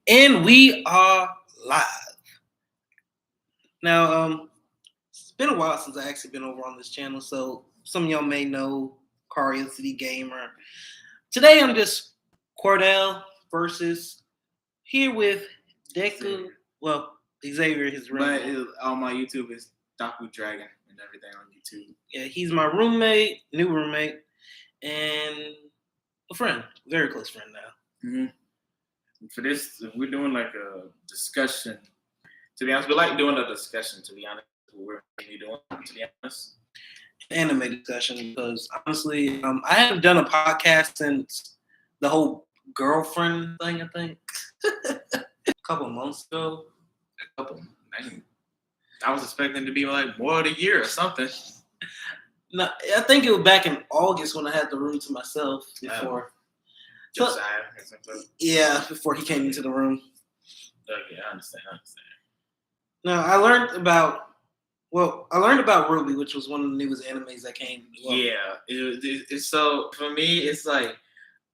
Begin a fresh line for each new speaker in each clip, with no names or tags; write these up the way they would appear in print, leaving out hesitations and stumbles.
And we are live. Now, it's been a while since I actually been over on this channel, so some of y'all may know City Gamer. Today I'm just Cordell versus here with Deku. Well, Xavier, his roommate.
But on my YouTube is Daku Dragon and everything on YouTube.
Yeah, he's my roommate, new roommate, and a friend, very close friend now.
Mm-hmm. For this, we're doing like a discussion. To be honest, we like doing a discussion. To be honest, we're really doing. To be honest,
anime discussion because honestly, I haven't done a podcast since the whole girlfriend thing. I think a couple months ago.
I was expecting to be like more than a year or something.
No, I think it was back in August when I had the room to myself before. Yeah, before he came into the room.
Okay, I understand.
No, I learned about Ruby, which was one of the newest animes that came.
Well. Yeah, it's so for me, it's like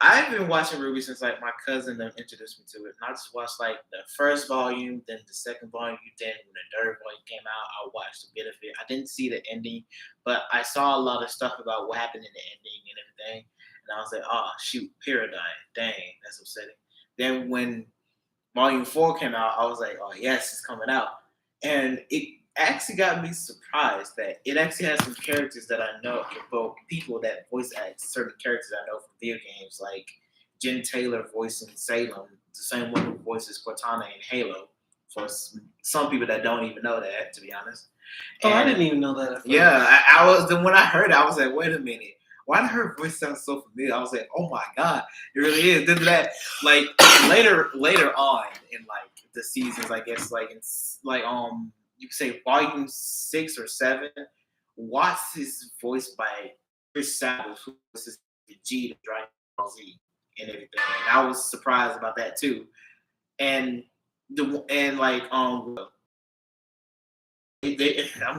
I've been watching Ruby since like my cousin introduced me to it, and I just watched like the first volume, then the second volume, then when the third volume came out, I watched a bit of it. I didn't see the ending, but I saw a lot of stuff about what happened in the ending and everything, and I was like, oh shoot, Paradigm, dang, that's upsetting. Then when volume 4 came out, I was like, oh yes, it's coming out, and it actually got me surprised that it actually has some characters that I know, both people that voice act certain characters I know from video games, like Jen Taylor voicing Salem, the same one who voices Cortana in Halo. For some people that don't even know that, to be honest.
And, I didn't even know that.
Yeah, I was. Then when I heard it, I was like, wait a minute. Why did her voice sound so familiar? I was like, oh my god, it really is. Then that, like later on in like the seasons, I guess, like it's like you could say volume 6 or 7, Watts is voiced by Chris Savage, who voices G to Dragon Ball Z and everything. And I was surprised about that too. And I'm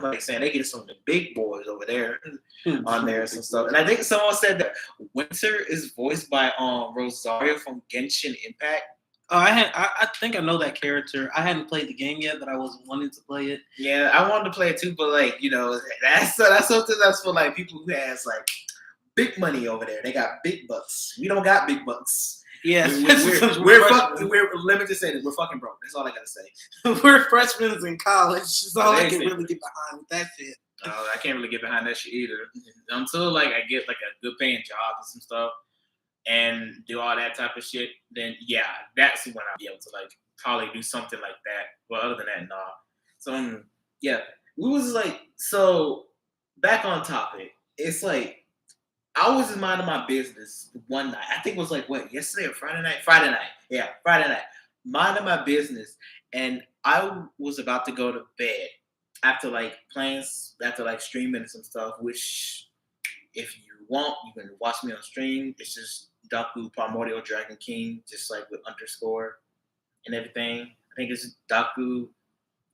like saying they get some of the big boys over there on there and some stuff. And I think someone said that Winter is voiced by Rosario from Genshin Impact.
Oh, I think I know that character. I hadn't played the game yet, but I was wanting to play it.
Yeah, I wanted to play it too, but like that's something that's for like people who has like big money over there. They got big bucks. We don't got big bucks.
Yeah,
let me just say this: we're fucking broke. That's all I gotta say.
We're freshmen in college. That's all I can really get behind with that shit.
I can't really get behind that shit either until like I get like a good paying job and some stuff and do all that type of shit. Then yeah, that's when I'll be able to like probably do something like that. But other than that, nah. So yeah, we was like so back on topic. It's like. I was just minding my business one night. I think it was like, yesterday or Friday night? Friday night. Yeah, Friday night. Minding my business. And I was about to go to bed after like streaming and some stuff, which if you want, you can watch me on stream. It's just Daku Primordial Dragon King, just like with underscore and everything. I think it's Daku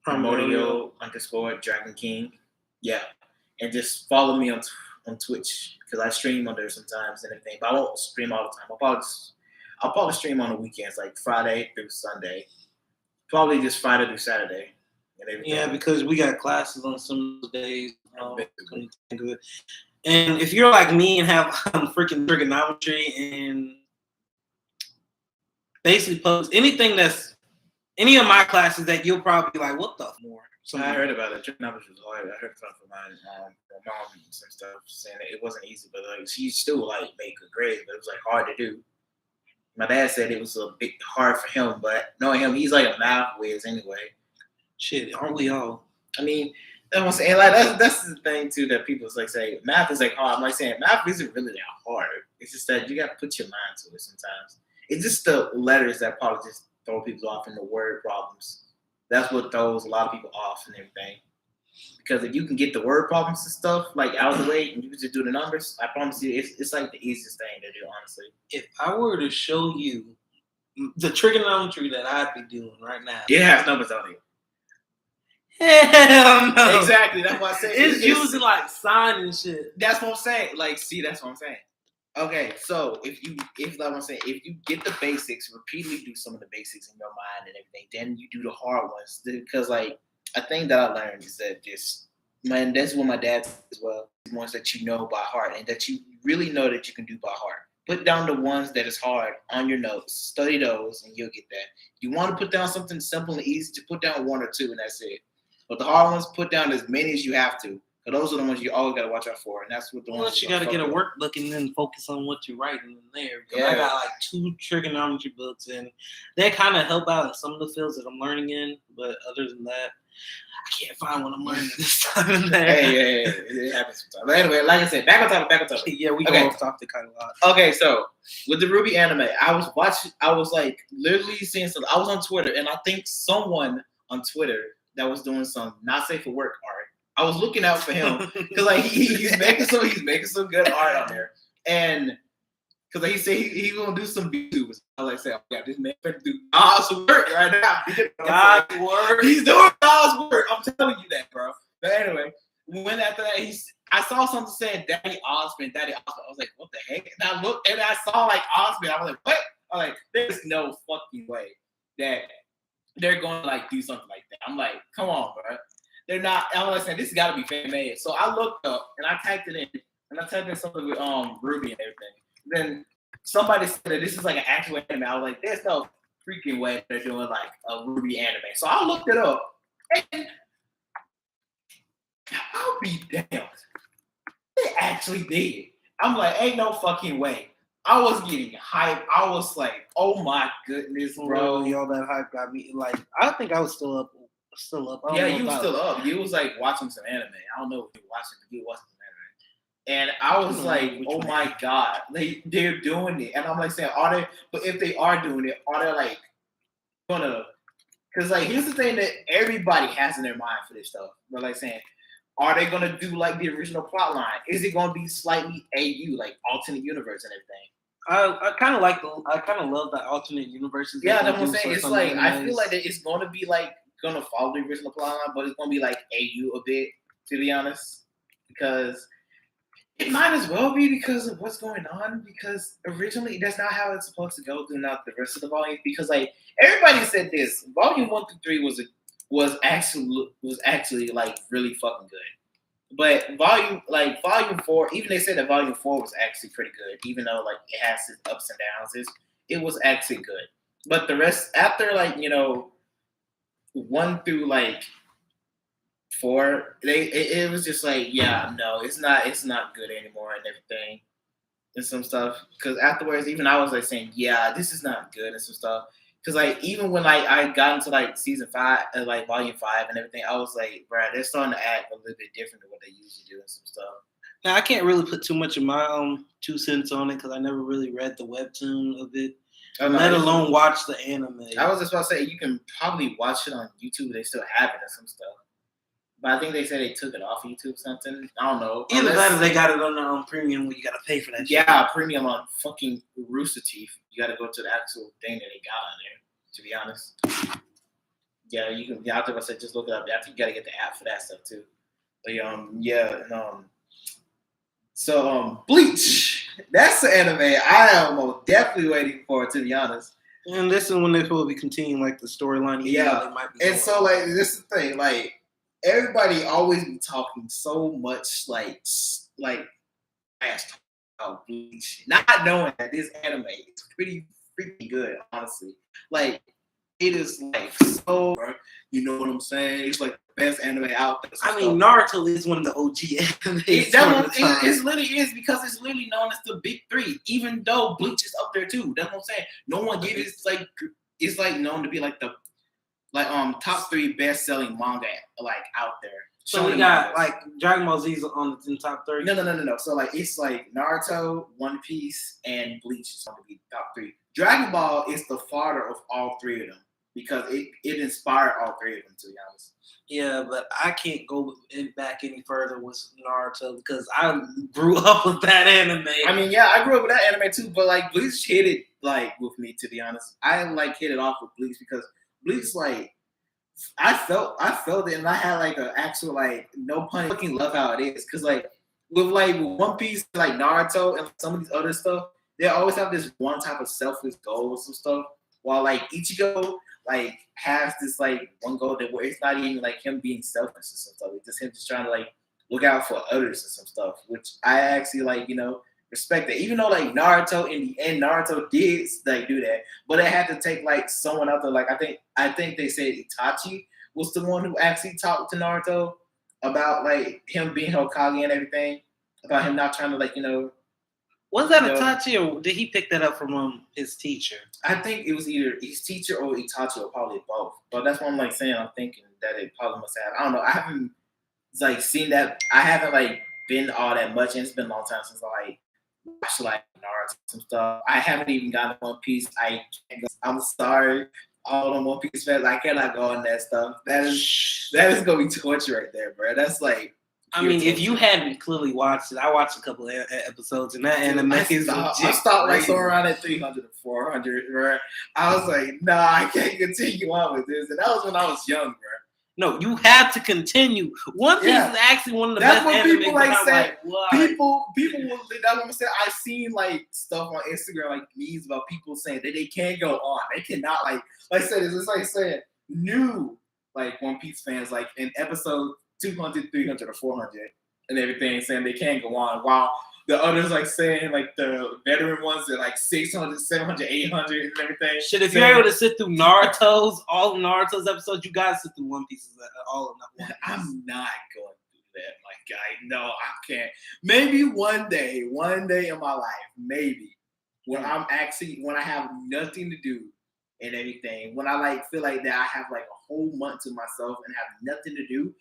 Primordial underscore Dragon King. Yeah. And just follow me on Twitch because I stream on there sometimes and everything, but I won't stream all the time. I'll probably stream on the weekends, like Friday through Sunday. Probably just Friday through Saturday and everything.
Yeah, because we got classes on some days. And if you're like me and have freaking trigonometry and basically post anything that's any of my classes that you'll probably be like, what the more.
So I heard about it. Trigonometry was hard. I heard from my mom and stuff saying that it wasn't easy, but like she still like made good grades, but it was like hard to do. My dad said it was a bit hard for him, but knowing him, he's like a math whiz anyway.
Shit, aren't we all?
I mean, that's what I'm saying. Like that's the thing too that people like say math is like hard. I'm like saying math isn't really that hard. It's just that you got to put your mind to it sometimes. It's just the letters that probably just throw people off in the word problems. That's what throws a lot of people off and everything. Because if you can get the word problems and stuff like out of the way and you can just do the numbers, I promise you, it's like the easiest thing to do, honestly.
If I were to show you the trigonometry that I'd be doing right now,
it has numbers on it.
Hell no.
Exactly. That's what I said.
It's using like sign and shit.
That's what I'm saying. Like, see, that's what I'm saying.
Okay, so if like I'm saying, if you get the basics, repeatedly do some of the basics in your mind and everything, then you do the hard ones. Because like a thing that I learned is that just man, that's what my dad said as well. The ones that you know by heart and that you really know that you can do by heart. Put down the ones that is hard on your notes. Study those, and you'll get that. You want to put down something simple and easy, to put down one or two, and that's it. But the hard ones, put down as many as you have to. Because those are the ones you always got to watch out for, and that's what the ones
Plus, you got to get a workbook and then focus on what you're writing in there. Because I got like 2 trigonometry books, and they kind of help out in some of the fields that I'm learning in. But other than that, I can't find what I'm learning this time in there.
Hey, it happens sometimes. But anyway, like I said, back on topic.
Yeah, we go off topic kind of a lot.
Okay, so with the Ruby anime, I was like literally seeing something. I was on Twitter, and I think someone on Twitter that was doing some not safe for work art. I was looking out for him because like he's making some good art on there, and because like, he said he's gonna do some YouTubers. I was like, say, oh, yeah, this man finna do awesome work right now.
God's work.
He's doing God's work. I'm telling you that, bro. But anyway, when after that, I saw something saying Daddy Osmond. I was like, what the heck? And I looked and I saw like Osmond. I was like, what? I was like, there's no fucking way that they're going to like do something like that. I'm like, come on, bro. They're not. I was saying this has got to be fan made. So I looked up and I typed it in, and I typed in something with Ruby and everything. Then somebody said that this is like an actual anime. I was like, there's no freaking way they're doing like a Ruby anime. So I looked it up, and I'll be damned. They actually did. I'm like, ain't no fucking way. I was getting hyped. I was like, oh my goodness, bro.
All that hype got me. Like, I think I was still up.
Yeah, you were still up. You was like watching some anime. I don't know if you were watching, but you watching some anime. And I was like, oh my God, they're doing it. And I'm like saying, are they, but if they are doing it, are they like gonna, because like here's the thing that everybody has in their mind for this stuff. They're like saying, are they gonna do like the original plot line? Is it gonna be slightly AU, like alternate universe and everything?
I kind of love the alternate universes.
Yeah, that's what I'm saying. It's like I feel like it's gonna be like gonna follow the original plot line, but it's gonna be like AU a bit, to be honest, because it might as well be because of what's going on. Because originally that's not how it's supposed to go through not the rest of the volume. Because like everybody said this, volume 1 through 3 was actually like really fucking good. But volume 4, even they said that volume 4 was actually pretty good, even though like it has its ups and downs. It was actually good. But the rest after like 1 through like 4, it was just like, yeah, no, it's not good anymore and everything and some stuff. Because afterwards, even I was like saying, yeah, this is not good and some stuff. Because like even when like I got into like season 5, like volume 5 and everything, I was like, bro, they're starting to act a little bit different than what they usually do and some stuff.
Now I can't really put too much of my 2 cents on it because I never really read the webtoon of it. Let alone watch the anime.
I was just about to say you can probably watch it on YouTube. They still have it and some stuff, but I think they said they took it off YouTube or something. I don't know.
Either that or they got it on premium where you got to pay for that.
Yeah, premium on fucking Rooster Teeth. You got to go to the actual thing that they got on there. To be honest, yeah, you can. Yeah, I think I said just look it up. I think you got to get the app for that stuff too. But so Bleach. That's the anime I am most definitely waiting for, to be honest.
And this is when they will be continuing like the storyline.
Yeah, they might be and so like this is the thing, like everybody always be talking so much like ass about Bleach, not knowing that this anime is pretty freaking good, honestly. Like it is like so, you know what I'm saying? It's like the best anime out there.
I mean, Naruto is one of the OG animes.
It literally is because it's literally known as the big 3, even though Bleach is up there too. That's what I'm saying. No one gives it's like known to be like the top 3 best selling manga like out there.
So we got like Dragon Ball Z's on the top 30.
No. So like it's like Naruto, One Piece, and Bleach is going to be top 3. Dragon Ball is the father of all 3 of them because it inspired all 3 of them, to be honest.
Yeah, but I can't go back any further with Naruto because I grew up with that anime.
I mean, yeah, I grew up with that anime too, but like Bleach hit it like with me, to be honest. I like hit it off with Bleach because Bleach like I felt it, and I had like an actual like no pun fucking love how it is because like with like One Piece, like Naruto, and some of these other stuff, they always have this one type of selfless goal or some stuff. While like Ichigo like has this like one goal that where it's not even like him being selfish or some stuff. It's just him just trying to like look out for others and some stuff, which I actually like, respect that. Even though like Naruto in the end, Naruto did like do that, but it had to take like someone out there. Like I think they said Itachi was the one who actually talked to Naruto about like him being Hokage and everything, about him not trying to like
Was that Itachi or did he pick that up from his teacher?
I think it was either his teacher or Itachi or probably both. But that's what I'm like saying. I'm thinking that it probably must have. I don't know. I haven't like seen that. I haven't like been all that much, and it's been a long time since I like watched like Naruto and stuff. I haven't even gotten One Piece. I'm sorry, all the One Piece fans. I cannot go on that stuff. That is gonna be torture right there, bro. That's like.
I mean, if you hadn't clearly watched it, I watched a couple of episodes, and that anime is legit.
I stopped like somewhere around at 300 or 400, bro. I was like, nah, I can't continue on with this. And that was when I was young, bro.
No, you have to continue. One Piece is actually one of the best anime.
People like say. People will. That's what I'm saying. I've seen like stuff on Instagram, like memes about people saying that they can't go on. They cannot like I said. It's like saying new like One Piece fans like in episode 200, 300, or 400 and everything, saying they can't go on, while the others like saying like the veteran ones are like 600, 700, 800 and everything.
Shit, if you're able to sit through all Naruto's episodes, you gotta sit through One Piece's all of them.
I'm not going through that, my guy. No, I can't. Maybe one day in my life, maybe when I have nothing to do and everything, when I like feel like that I have like a whole month to myself and have nothing to do,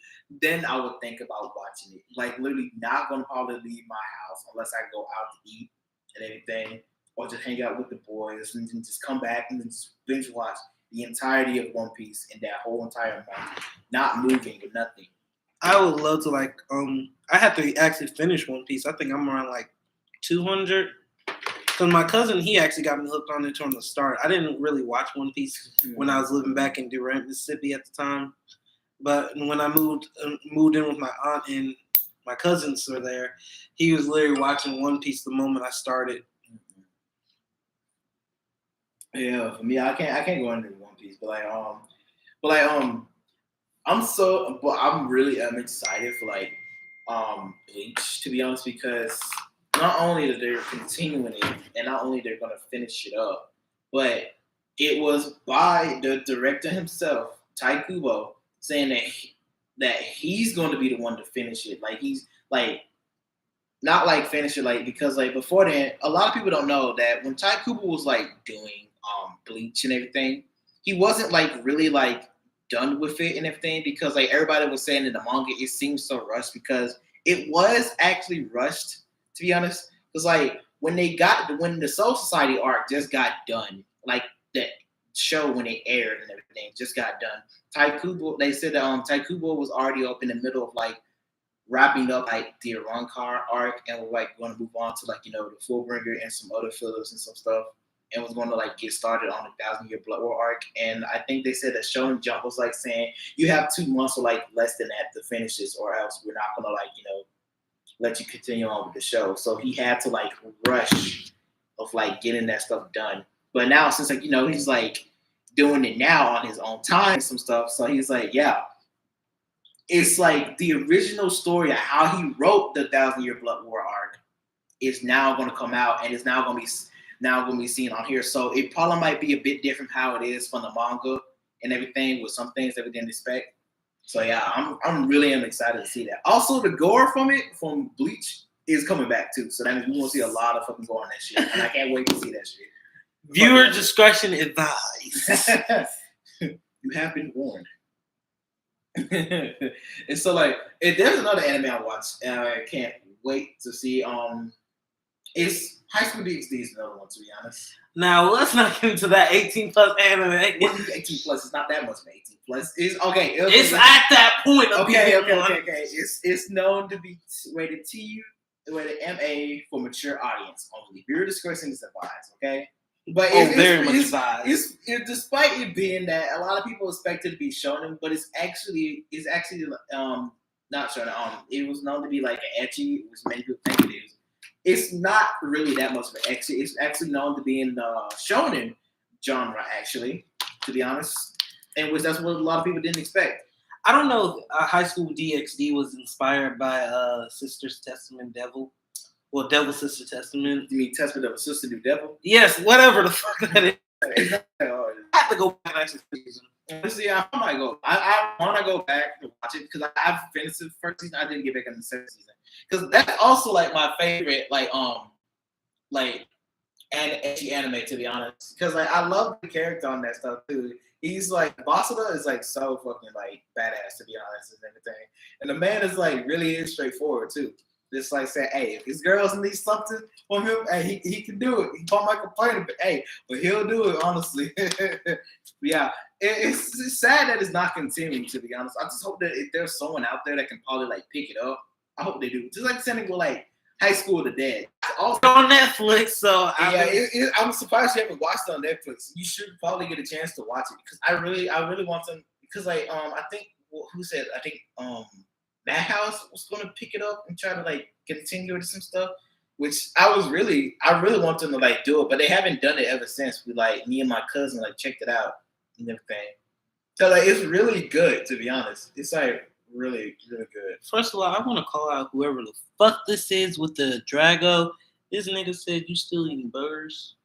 then I would think about watching it. Like literally not gonna probably leave my house unless I go out to eat and everything, or just hang out with the boys and then just come back and then just binge watch the entirety of One Piece in that whole entire month, not moving or nothing.
I would love to like I have to actually finish One Piece. I think I'm around like 200. Because my cousin, he actually got me hooked on it from the start. I didn't really watch One Piece when I was living back in Durant, Mississippi at the time. But when I moved in with my aunt and my cousins were there, he was literally watching One Piece the moment I started.
Yeah, for me, I can't go into One Piece, but I'm really excited for like Bleach, to be honest, because not only that they're continuing it and not only they're gonna finish it up, but it was by the director himself, Tai Kubo, saying that he's going to be the one to finish it. Like he's like not like finish it like because like before then, a lot of people don't know that when Tai Kubo was like doing Bleach and everything, he wasn't like really like done with it and everything, because like everybody was saying in the manga it seems so rushed, because it was actually rushed, to be honest, because like when the Soul Society arc just got done, like that show when it aired and everything just got done. Tai Kubo, they said that Tai Kubo was already up in the middle of like wrapping up like the Arrancar arc and was like going to move on to like the Fullbringer and some other fillers and some stuff, and was going to like get started on the 1,000-Year Blood War arc. And I think they said that Shonen Jump was like saying you have 2 months or like less than that to finish this, or else we're not going to like let you continue on with the show. So he had to like rush of like getting that stuff done. But now since like he's like doing it now on his own time and some stuff, so he's like, yeah, it's like the original story of how he wrote the 1,000-Year Blood War arc is now going to come out, and it's now going to be seen on here. So it probably might be a bit different how it is from the manga and everything, with some things that we didn't expect. So yeah, I'm really excited to see that. Also, the gore from Bleach is coming back too. So that means we're gonna see a lot of fucking gore on that shit, and I can't wait to see that shit.
Viewer discretion advised.
You have been warned. And so like, if there's another anime I watched, and I can't wait to see. It's High School DxD is another one, to be honest.
Now let's not get into that 18+ anime.
18+, it's not that much of 18+. It's okay.
It's at that point.
Okay. It's known to be rated MA for mature audience only. Viewer discretion is advised. Okay, but
very much advised.
Despite it being that, a lot of people expect it to be shonen, but it's actually not shonen. It was known to be like an ecchi. It was many people think it is. It's not really that much of an ecchi. It's actually known to be in the shonen genre, actually, to be honest, and which that's what a lot of people didn't expect.
I don't know if High School DxD was inspired by Sister's Testament Devil. Well, Devil Sister Testament.
You mean Testament of a Sister New Devil?
Yes, whatever the fuck that is.
I
I have to go back next season.
Honestly, I might go. I want to go back to watch it because I've finished the first season. I didn't get back in the second season because that's also like my favorite, anime, to be honest. Because like I love the character on that stuff too. He's like Basada is like so fucking like badass, to be honest, and everything. And the man is like really straightforward too. Just like say, hey, if his girls need something from him, hey, he can do it. He might complain, but hey, but he'll do it, honestly. Yeah, it's sad that it's not continuing, to be honest. I just hope that if there's someone out there that can probably like pick it up, I hope they do. Just like sending with like High School of the Dead. Also
on Netflix, so
I'm surprised you haven't watched it on Netflix. You should probably get a chance to watch it because I really want them because like I think Madhouse was gonna pick it up and try to like continue with some stuff, which I really want them to like do it, but they haven't done it ever since. We like me and my cousin like checked it out and everything. So like it's really good, to be honest. It's like really good.
First of all, I want to call out whoever the fuck this is with the Drago. This nigga said you still eating burgers.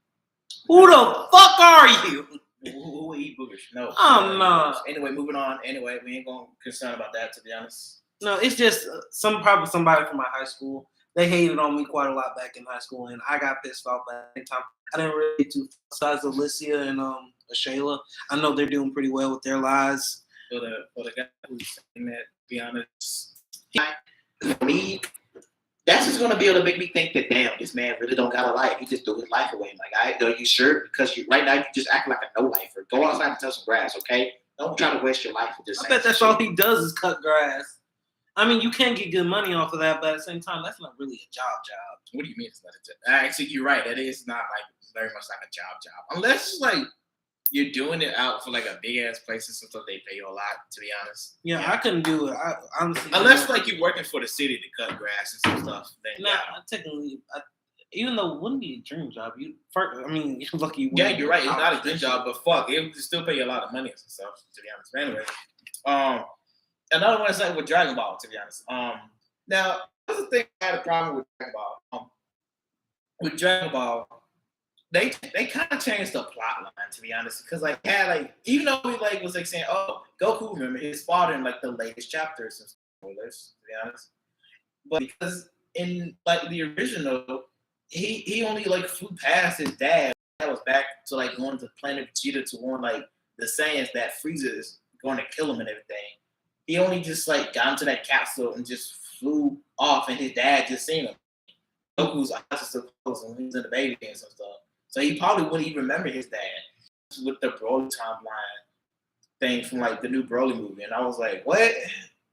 Who the fuck are you?
Who eat boogers? No.
Oh no.
Anyway, moving on. Anyway, we ain't gonna concern about that, to be honest.
No, it's just probably somebody from my high school. They hated on me quite a lot back in high school, and I got pissed off at the time. I didn't really do besides Alicia and Shayla. I know they're doing pretty well with their lives.
For the guy who's saying that, to be honest, that's just gonna be able to make me think that damn, this man really don't got a life. He just threw his life away. Like, are you sure? Because right now you just act like a no lifer. Go outside and touch some grass, okay? Don't try to waste your life with this.
I bet that's all he does is cut grass. I mean, you can get good money off of that, but at the same time, that's not really a job.
What do you mean it's not a job? Actually, you're right. That is not like very much like a job. Unless like you're doing it out for like a big ass place and stuff, they pay you a lot. To be honest.
Yeah, I couldn't do it. I honestly.
Unless like you're working for the city to cut grass and some stuff. Then,
technically, even though it wouldn't be a dream job, you're lucky.
Yeah, you're right. It's not a good job, but fuck, it would still pay you a lot of money and stuff. To be honest. But anyway, another one is like with Dragon Ball, to be honest. Now, that's the thing I had a problem with Dragon Ball. With Dragon Ball, they kind of changed the plot line, to be honest, because like had like even though we like was like saying, oh, Goku remember his father in like the latest chapters and spoilers, to be honest. But because in like the original, he only like flew past his dad. That was back to like going to Planet Vegeta to warn like the Saiyans that Frieza is going to kill him and everything. He only just like got into that capsule and just flew off, and his dad just seen him. Goku's eyes are still closed when he was in the baby and some stuff. So he probably wouldn't even remember his dad with the Broly timeline thing from like the new Broly movie. And I was like, what?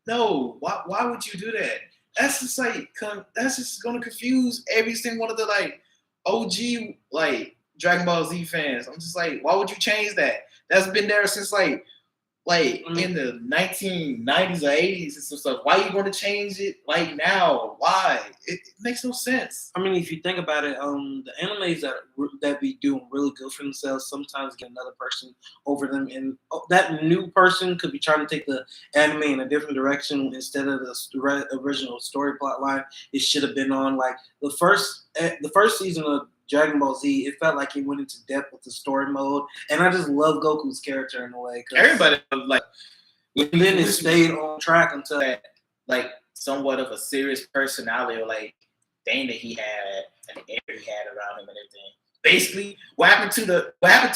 No, why would you do that? That's just like, that's just gonna confuse every single one of the like OG like Dragon Ball Z fans. I'm just like, why would you change that? That's been there since like in the 1990s or 80s and some stuff. Why are you going to change it like now? Why? It makes no sense.
I mean, if you think about it, the animes that be doing really good for themselves sometimes get another person over them, and that new person could be trying to take the anime in a different direction instead of the original story plot line. It should have been on like the first season of Dragon Ball Z. It felt like he went into depth with the story mode, and I just love Goku's character in a way.
Everybody like,
and then it stayed on track until
that, like somewhat of a serious personality or like thing that he had and the air he had around him and everything. Basically, what happened to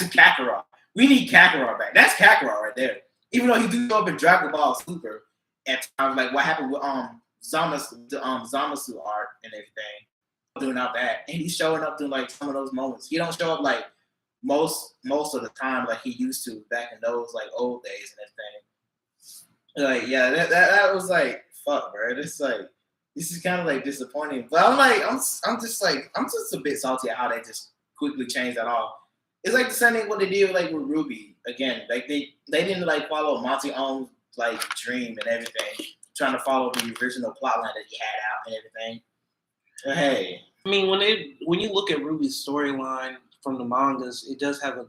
Kakarot? We need Kakarot back. That's Kakarot right there. Even though he do go up in Dragon Ball Super at times, like what happened with Zamasu arc and everything. Doing out that, and he's showing up doing like some of those moments. He don't show up like most of the time like he used to back in those like old days and everything. Like yeah, that was like fuck, bro. This is kind of like disappointing. But I'm just a bit salty at how they just quickly changed that off. It's like the same thing what they did like with Ruby again. Like they didn't like follow Monty Ohm's like dream and everything. trying to follow the original plotline that he had out and everything. But hey,
I mean, when you look at Ruby's storyline from the mangas, it does have a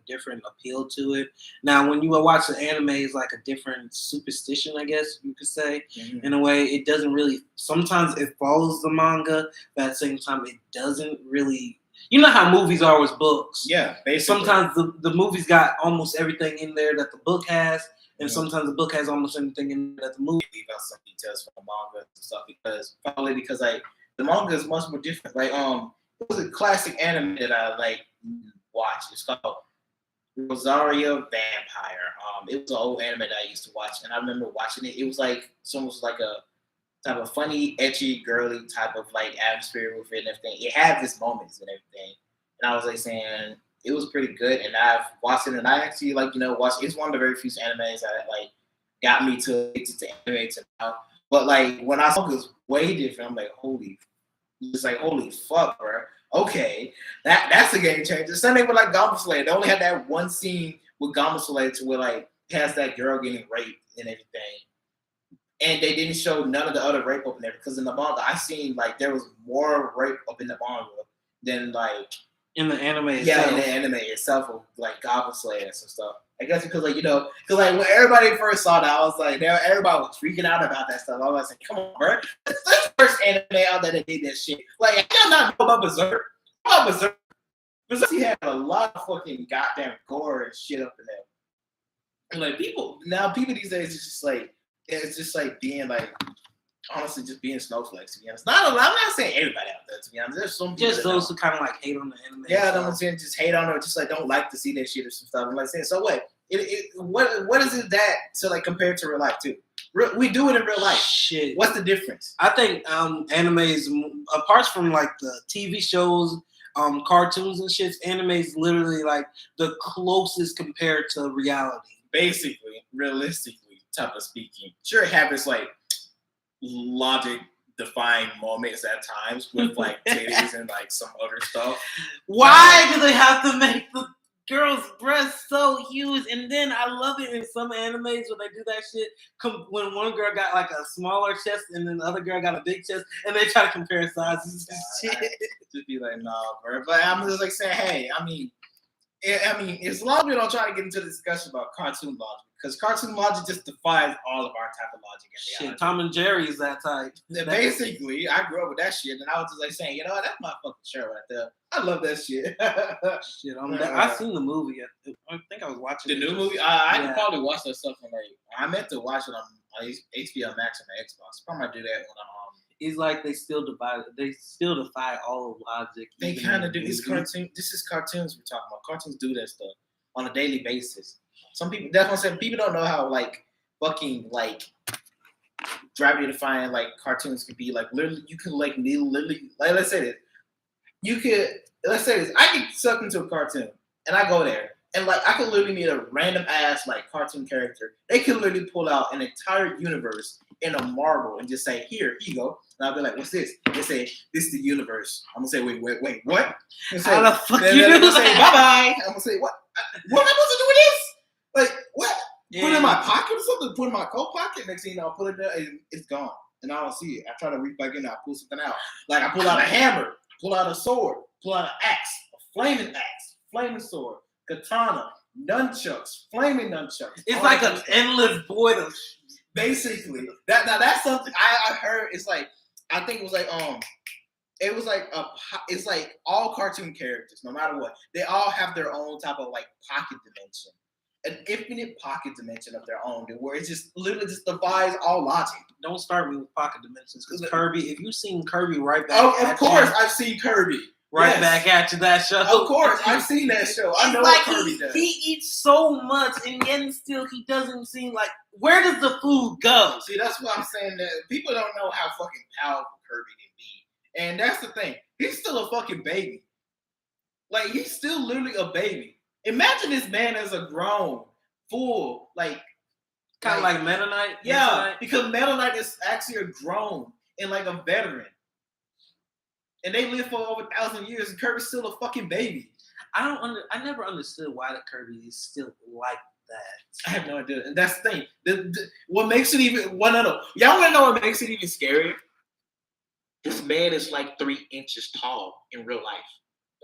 different appeal to it. Now, when you watch the anime, it's like a different superstition, I guess you could say. In a way, it doesn't really. Sometimes it follows the manga, but at the same time, it doesn't really. You know how movies are with books.
yeah, basically.
Sometimes the movie's got almost everything in there that the book has, and sometimes the book has almost everything in there that the movie.
Leave out some details from the manga and stuff because like the manga is much more different. Like it was a classic anime that I watched. It's called Rosario Vampire. It was an old anime that I used to watch, and I remember watching it. It was like it's almost like a type of funny, etchy, girly type of atmosphere with it and everything. It had its moments and everything, and I was saying it was pretty good. And I've watched it, and I actually watched. It's one of the very few animes that got me to addicted to anime to now. But when I saw it was way different. I'm like, holy fuck, bro. Okay, that's a game changer. The same thing with Goblin Slayer. They only had that one scene with Goblin Slayer to where it has that girl getting raped and everything. And they didn't show none of the other rape up in there because in the manga, I seen there was more rape up in the manga than
in the anime itself.
Yeah, in the anime itself of Goblin Slayer and some stuff. I guess because when everybody first saw that, I was everybody was freaking out about that stuff. I was like, come on, bro. That's the first anime out there that did that shit. I did not know about Berserk. Berserk had a lot of fucking goddamn gore and shit up in there. And people these days it's just being honestly just being snowflakes, to be honest. I'm not saying everybody out there, to be honest. There's some
just those who kind of hate on the anime.
Yeah, I'm saying just hate on it, just don't like to see that shit or some stuff. I'm saying, so what? What is it that to compared to real life too? We do it in real life.
Shit.
What's the difference?
I think anime is, apart from the TV shows, cartoons and shit, anime is literally the closest compared to reality.
Basically, realistically, type of speaking. Sure, it happens logic defying moments at times with titties and some other stuff.
Why do they have to make the girl's breast so huge? And then I love it in some animes where they do that shit when one girl got a smaller chest and then the other girl got a big chest and they try to compare sizes and shit.
Just be nah, bro. But I'm just saying, hey, I mean, as long as we don't try to get into the discussion about cartoon logic, because cartoon logic just defies all of our type of logic in reality.
Shit, Tom and Jerry is that type.
Basically, I grew up with that shit, and I was just saying, that's my fucking shirt right there. I love that shit.
Shit, I've seen the movie. I think I was watching
the new movie. I could probably watch that stuff on I meant to watch it on HBO Max on my Xbox. Probably might do that when I'm
It's they still defy all of logic.
They kind of do. This is cartoons we're talking about. Cartoons do that stuff on a daily basis. Some people definitely said people don't know how fucking gravity defying cartoons could be. Literally, you could literally let's say this. I get sucked into a cartoon and I go there and I could literally meet a random ass cartoon character. They could literally pull out an entire universe in a marble and just say, "Here you go." And I'll be like, "What's this?" They say, "This is the universe." I'm gonna say, "Wait, what?"
How the fuck you do
that? Say, "Bye bye." I'm gonna say, "What? What am I supposed to do with this?" What?
Yeah.
Put it in my pocket or something? Put it in my coat pocket? Next thing you know, I put it there and it's gone. And I don't see it. I try to reach back in there, I pull something out. I pull out a hammer, pull out a sword, pull out an axe, flaming sword, katana, nunchucks, flaming nunchucks.
It's an endless void of.
Basically, that's something I heard. It's I think it was it's all cartoon characters, no matter what, they all have their own type of pocket dimension, an infinite pocket dimension of their own, where it just literally just defies all logic.
Don't start me with pocket dimensions, because Kirby. If you've seen Kirby right back,
of course I've seen Kirby.
Right back at you, that show.
Of course, I've seen that show. I know what Kirby does.
He eats so much, and yet still he doesn't seem where does the food go?
See, that's what I'm saying. That people don't know how fucking powerful Kirby can be, and that's the thing. He's still a fucking baby. He's still literally a baby. Imagine this man as a grown, full,
kind of like Meta Knight.
Yeah, because Meta Knight is actually a grown and a veteran. And they live for over 1,000 years, and Kirby's still a fucking baby.
I never understood why the Kirby is still that?
I have no idea. And that's the thing. What makes it even... Well, no. Y'all want to know what makes it even scarier? This man is like 3 inches tall in real life.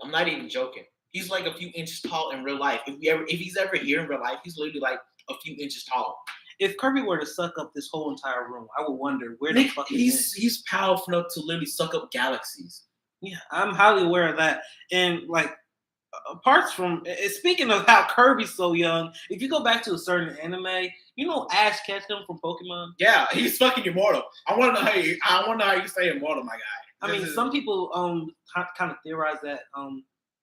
I'm not even joking. He's like a few inches tall in real life. If he's ever here in real life, he's literally like a few inches tall.
If Kirby were to suck up this whole entire room, I would wonder where the fuck
he's powerful enough to literally suck up galaxies.
Yeah, I'm highly aware of that. And like, apart from speaking of how Kirby's so young, if you go back to a certain anime, you know Ash Ketchum from Pokemon.
Yeah, he's fucking immortal. I want to know how you say immortal, my guy.
I mean, some people kind of theorize that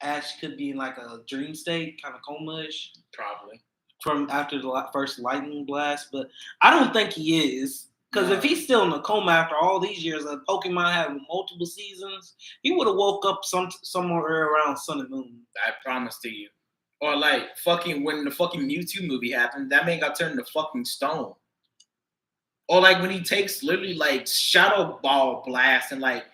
Ash could be in like a dream state, kind of coma-ish.
Probably.
From after the first lightning blast, but I don't think he is. Because if he's still in a coma after all these years of Pokemon having multiple seasons, he would have woke up somewhere around Sun and Moon.
I promise to you. Or like fucking when the fucking Mewtwo movie happened, that man got turned into fucking stone. Or like when he takes literally like Shadow Ball blast and like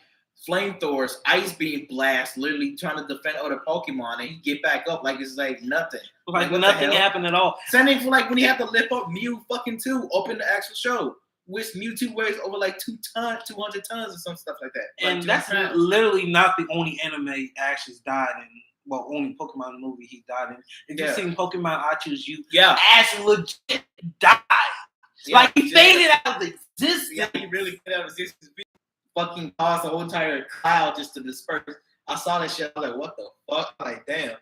flamethrowers, ice beam blast, literally trying to defend other Pokemon, and he get back up like it's like nothing.
Like nothing happened at all.
Same thing for like when he had to lift up Mew fucking 2 up in the actual show, which Mewtwo weighs over like 200 tons or some stuff like that.
And
like
that's literally not the only anime Ash has died in. Well, only Pokemon movie he died in. If you've seen Pokemon I Choose You, Ash legit died. Yeah, like he faded out of existence.
Yeah, he really faded out of existence. Fucking caused the whole entire cloud just to disperse. I saw that shit. I was like, what the fuck? Like, damn.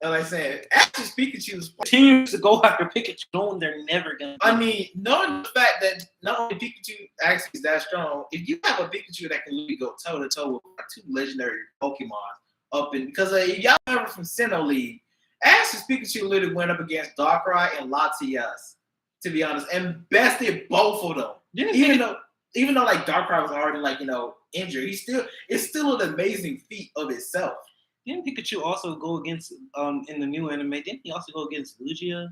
And like I said, actually, Pikachu was
continues to go after Pikachu, knowing they're never gonna.
I mean, knowing the fact that not only Pikachu actually is that strong, if you have a Pikachu that can literally go toe to toe with 2 legendary Pokemon up in, because if y'all remember from Sinnoh League, Ash's Pikachu literally went up against Darkrai and Latias, to be honest, and bested both of them. Even though like Darkrai was already like injured, it's still an amazing feat of itself.
Didn't Pikachu also go against in the new anime? Didn't he also go against Lugia?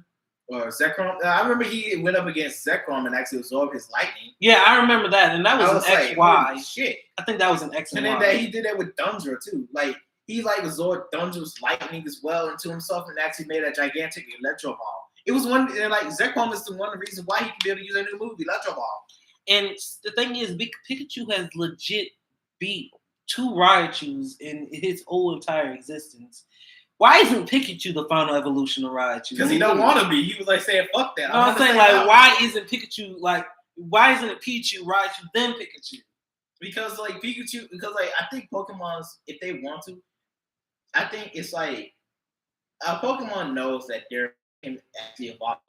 Or Zekrom? I remember he went up against Zekrom and actually absorbed his lightning.
Yeah, I remember that, and that was an
like,
XY.
Shit,
I think that was an X and
then
Y.
he did that with Dundra too. Like he like absorbed Dundra's lightning as well into himself and actually made a gigantic Electro Ball. It was one like Zekrom is one of the reasons why he can be able to use a new move, Electro Ball.
And the thing is, Pikachu has legit beat 2 Raichus in his whole entire existence. Why isn't Pikachu the final evolution of Raichu?
Because he don't want to be. He was like saying, "Fuck that."
No, I'm saying like, why isn't Pikachu like? Why isn't it Pichu, Raichu, then Pikachu?
Because like Pikachu, because like I think Pokemon's, if they want to, I think it's like Pokemon knows that they're actually evolve.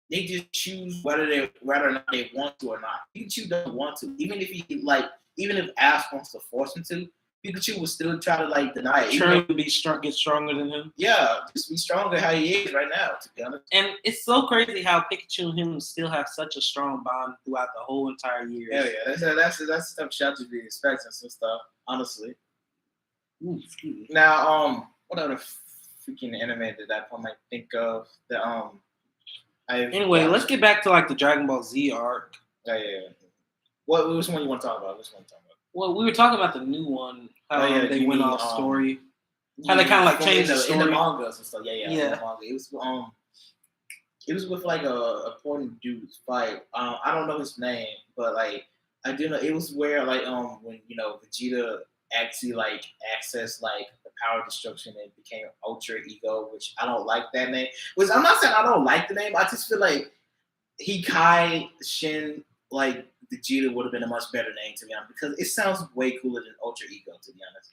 They just choose whether or not they want to or not. Pikachu doesn't want to, even if Ash wants to force him to, Pikachu will still try to like deny it.
Trying to get stronger than him.
Yeah, just be stronger how he is right now, to be honest.
And it's so crazy how Pikachu and him still have such a strong bond throughout the whole entire year.
Hell yeah, that's stuff should to be expecting some stuff, honestly.
Ooh, excuse me.
Now, what other freaking anime did I might think of?
Anyway, let's get back to like the Dragon Ball Z arc.
Yeah. Which one you want to talk about?
Well, we were talking about the new one. How they went off story. How they kind of like changed the story.
In the mangas and stuff. Yeah. In the manga. It was with like a important dude's fight. I don't know his name, but like I do know it was where like when Vegeta actually like accessed like the power of destruction and became Ultra Ego, which I don't like that name. Which I'm not saying I don't like the name. I just feel like Hikai Shin like Vegeta would have been a much better name, to be honest, because it sounds way cooler than Ultra Ego, to be honest.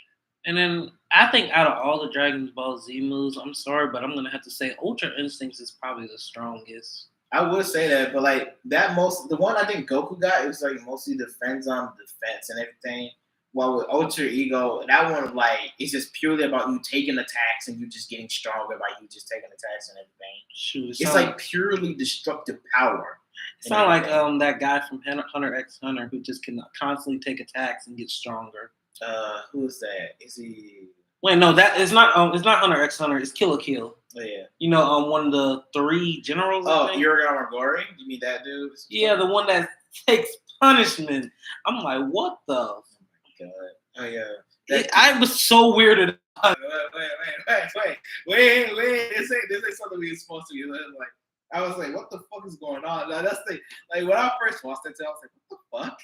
And then I think out of all the Dragon Ball Z moves, I'm sorry, but I'm gonna have to say Ultra Instincts is probably the strongest.
I would say that, but like the one I think Goku got, it was like mostly defense on defense and everything. While with Ultra Ego, that one like it's just purely about you taking attacks and you just getting stronger by you just taking attacks and everything.
Shoot,
it's like purely destructive power.
It's not like that guy from Hunter x Hunter who just can constantly take attacks and get stronger.
Who is that? Is he?
Wait, no, that is not. It's not Hunter x Hunter. It's Kill la Kill.
Oh yeah.
One of the 3 generals.
Oh, Uraga Magori? You mean that dude?
Yeah, the one that takes punishment. I'm like, what the?
Oh my god. Oh yeah.
I was so weirded.
Wait. This ain't something we supposed to be like. I was like, what the fuck is going on? Now, that's the like when I first watched that, I was like, what the fuck?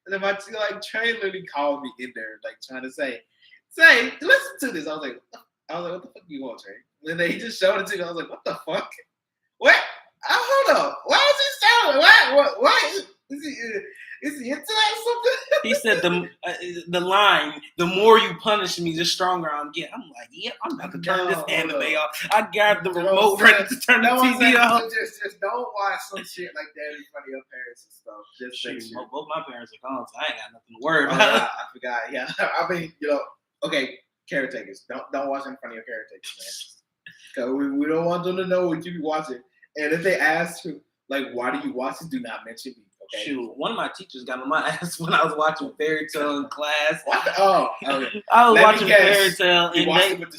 And then like Trey literally called me in there, like trying to say, listen to this. I was like, what the fuck you want, Trey? And then he just showed it to me. I was like, what the fuck? What? Hold up. Why is he sounding? What? Is he into that or something?
He said the line, the more you punish me, the stronger I'm getting. I'm like, yeah, I'm about to turn this anime off. I got the remote ready to turn the TV off.
Just don't watch some shit like that in front of your parents and stuff. Just make sure.
Both my parents are gone, so I ain't got nothing to worry about.
Yeah, I forgot. Yeah, I mean, okay, caretakers. Don't watch in front of your caretakers, man. Because we don't want them to know what you be watching. And if they ask you, like, why do you watch it, do not mention me. Okay.
Shoot, one of my teachers got on my ass when I was watching Fairy Tale in class.
What? Okay.
I was watching Fairy Tale,
and watched it with the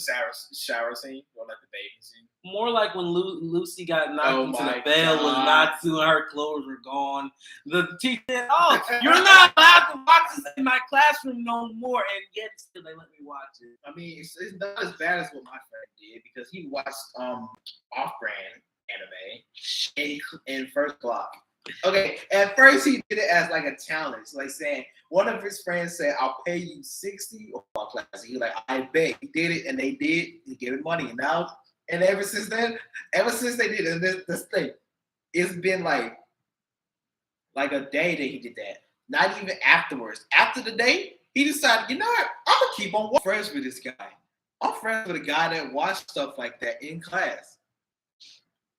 shower scene, or like the baby scene.
More like when Lucy got knocked into the bed with Natsu and her clothes were gone. The teacher said, "Oh, you're not allowed to watch this in my classroom no more," and yet still they let me watch it.
I mean, it's not as bad as what my friend did because he watched off-brand anime in first block. Okay, at first he did it as like a challenge, like saying one of his friends said, "I'll pay you 60 or class." He was like, "I bet." He did it, and they did. He gave it money, and now, and ever since they did it, and this thing, it's been like a day that he did that. Not even afterwards. After the day, he decided, you know what? I'm gonna keep on friends with this guy. I'm friends with a guy that watched stuff like that in class.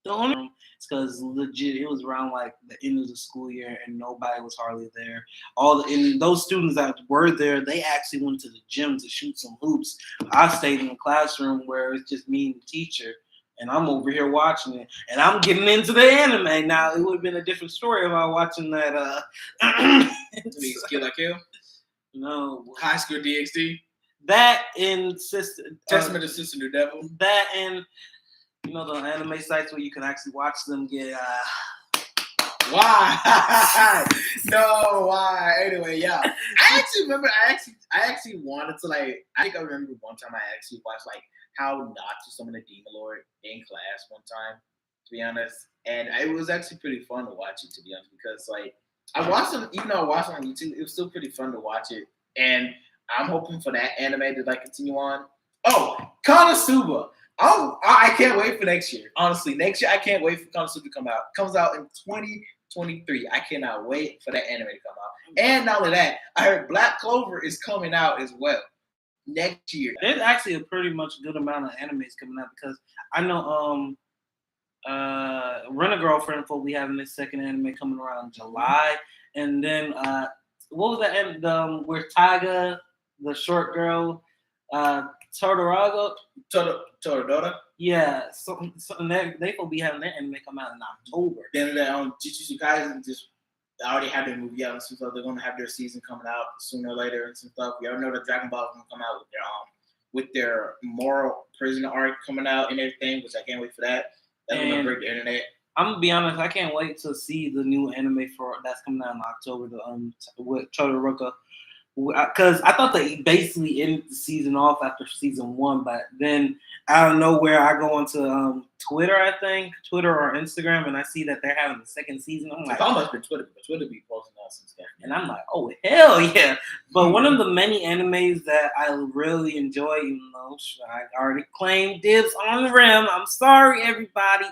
The only it's because legit it was around like the end of the school year and nobody was hardly there. And those students that were there, they actually went to the gym to shoot some hoops. I stayed in the classroom where it's just me and the teacher, and I'm over here watching it, and I'm getting into the anime. Now it would have been a different story if I was watching that.
Skill Like Kill?
No,
High School DxD.
That and
Testament to Sister New Devil.
That and. You know the anime sites where you can actually watch them get.
Why? No, why? Anyway, yeah. I actually remember. I actually wanted to like. I think I remember one time I actually watched like how not to summon a demon lord in class one time. To be honest, and it was actually pretty fun to watch it. To be honest, because like I watched them, even though I watched it on YouTube, it was still pretty fun to watch it. And I'm hoping for that anime to like continue on. Oh, Konosuba. Oh, I can't wait for next year. Honestly, next year I can't wait for Konosuba to come out. It comes out in 2023. I cannot wait for that anime to come out. And not only that, I heard Black Clover is coming out as well next year.
There's actually a pretty much good amount of animes coming out because I know Rent a Girlfriend for we having this second anime coming around July, and then what was that? Where Taiga, the short girl, Todoroga. Yeah, so they will be having their anime come out in October.
Then Jujutsu Kaisen just already had their movie out and some stuff. They're gonna have their season coming out sooner or later and some stuff. We already know that Dragon Ball is gonna come out with their moral prison arc coming out and everything, which I can't wait for that. That's gonna break the internet.
I'm gonna be honest, I can't wait to see the new anime that's coming out in October. With Todoroka. Because I thought they basically ended the season off after season 1, but then out of nowhere I go into Twitter or Instagram, and I see that they're having the second season. I'm like,
it's almost been Twitter, but Twitter be posting out some stuff.
And I'm like, oh hell yeah! But one of the many animes that I really enjoy, even though I already claimed dibs on Rim. I'm sorry, everybody.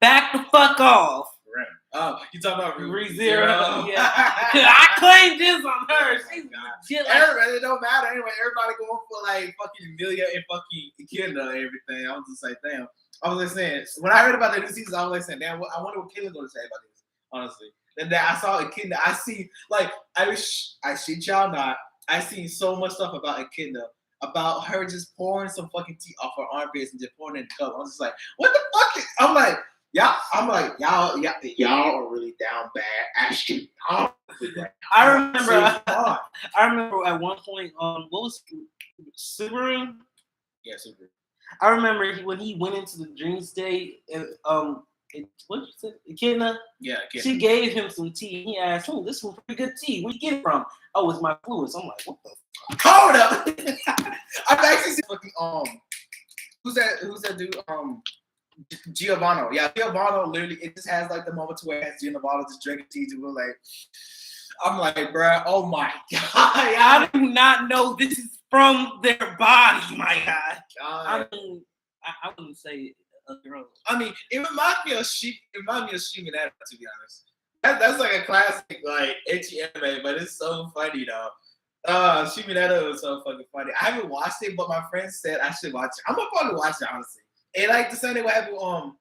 Back the fuck off.
Rim. Oh, you talking about
ReZero? Yeah. I claimed this on her. She's legit.
Everybody, it don't matter anyway. Everybody going for like fucking Amelia and fucking Echidna and everything. I was just like, damn. I was like saying, when I heard about the new season, I was like saying, damn, I wonder what Echidna's going to say about this. Honestly, and then I saw Echidna. I see, like, I shit y'all not. I seen so much stuff about Echidna. About her just pouring some fucking tea off her armpits and just pouring it in the cup. I was just like, what the fuck? I'm like, y'all are really down bad. Actually,
I remember at one point, what was Subaru?
Yeah, Subaru.
I remember when he went into the dream state, and what you say, Echidna?
Yeah, Echidna.
She gave him some tea. He asked, "Oh, this was pretty good tea. Where you get it from?" "Oh, it's my fluids." I'm like, "What the fuck?"
Hold up. I've actually seen fucking who's that dude? Giovanni. Yeah, Giovanni literally, it just has like the moment where it has Giovanni just drinking tea and we're like, I'm like, bruh, oh my god.
I do not know this is from their body, my God.
God.
I mean, I wouldn't say a girl.
I mean, it reminds me of Shimineta, to be honest. That's like a classic, like, itchy anime, but it's so funny, though. Shimineta was so fucking funny. I haven't watched it, but my friend said I should watch it. I'm gonna probably watch it, honestly. And like the same thing what happened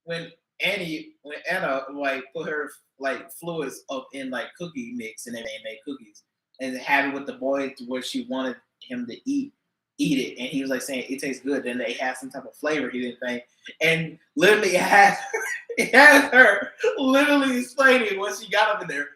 when Anna like put her like fluids up in like cookie mix and then they made cookies and had it with the boy to where she wanted him to eat it, and he was like saying it tastes good. Then they had some type of flavor he didn't think, and literally it had her literally explaining what she got up in there,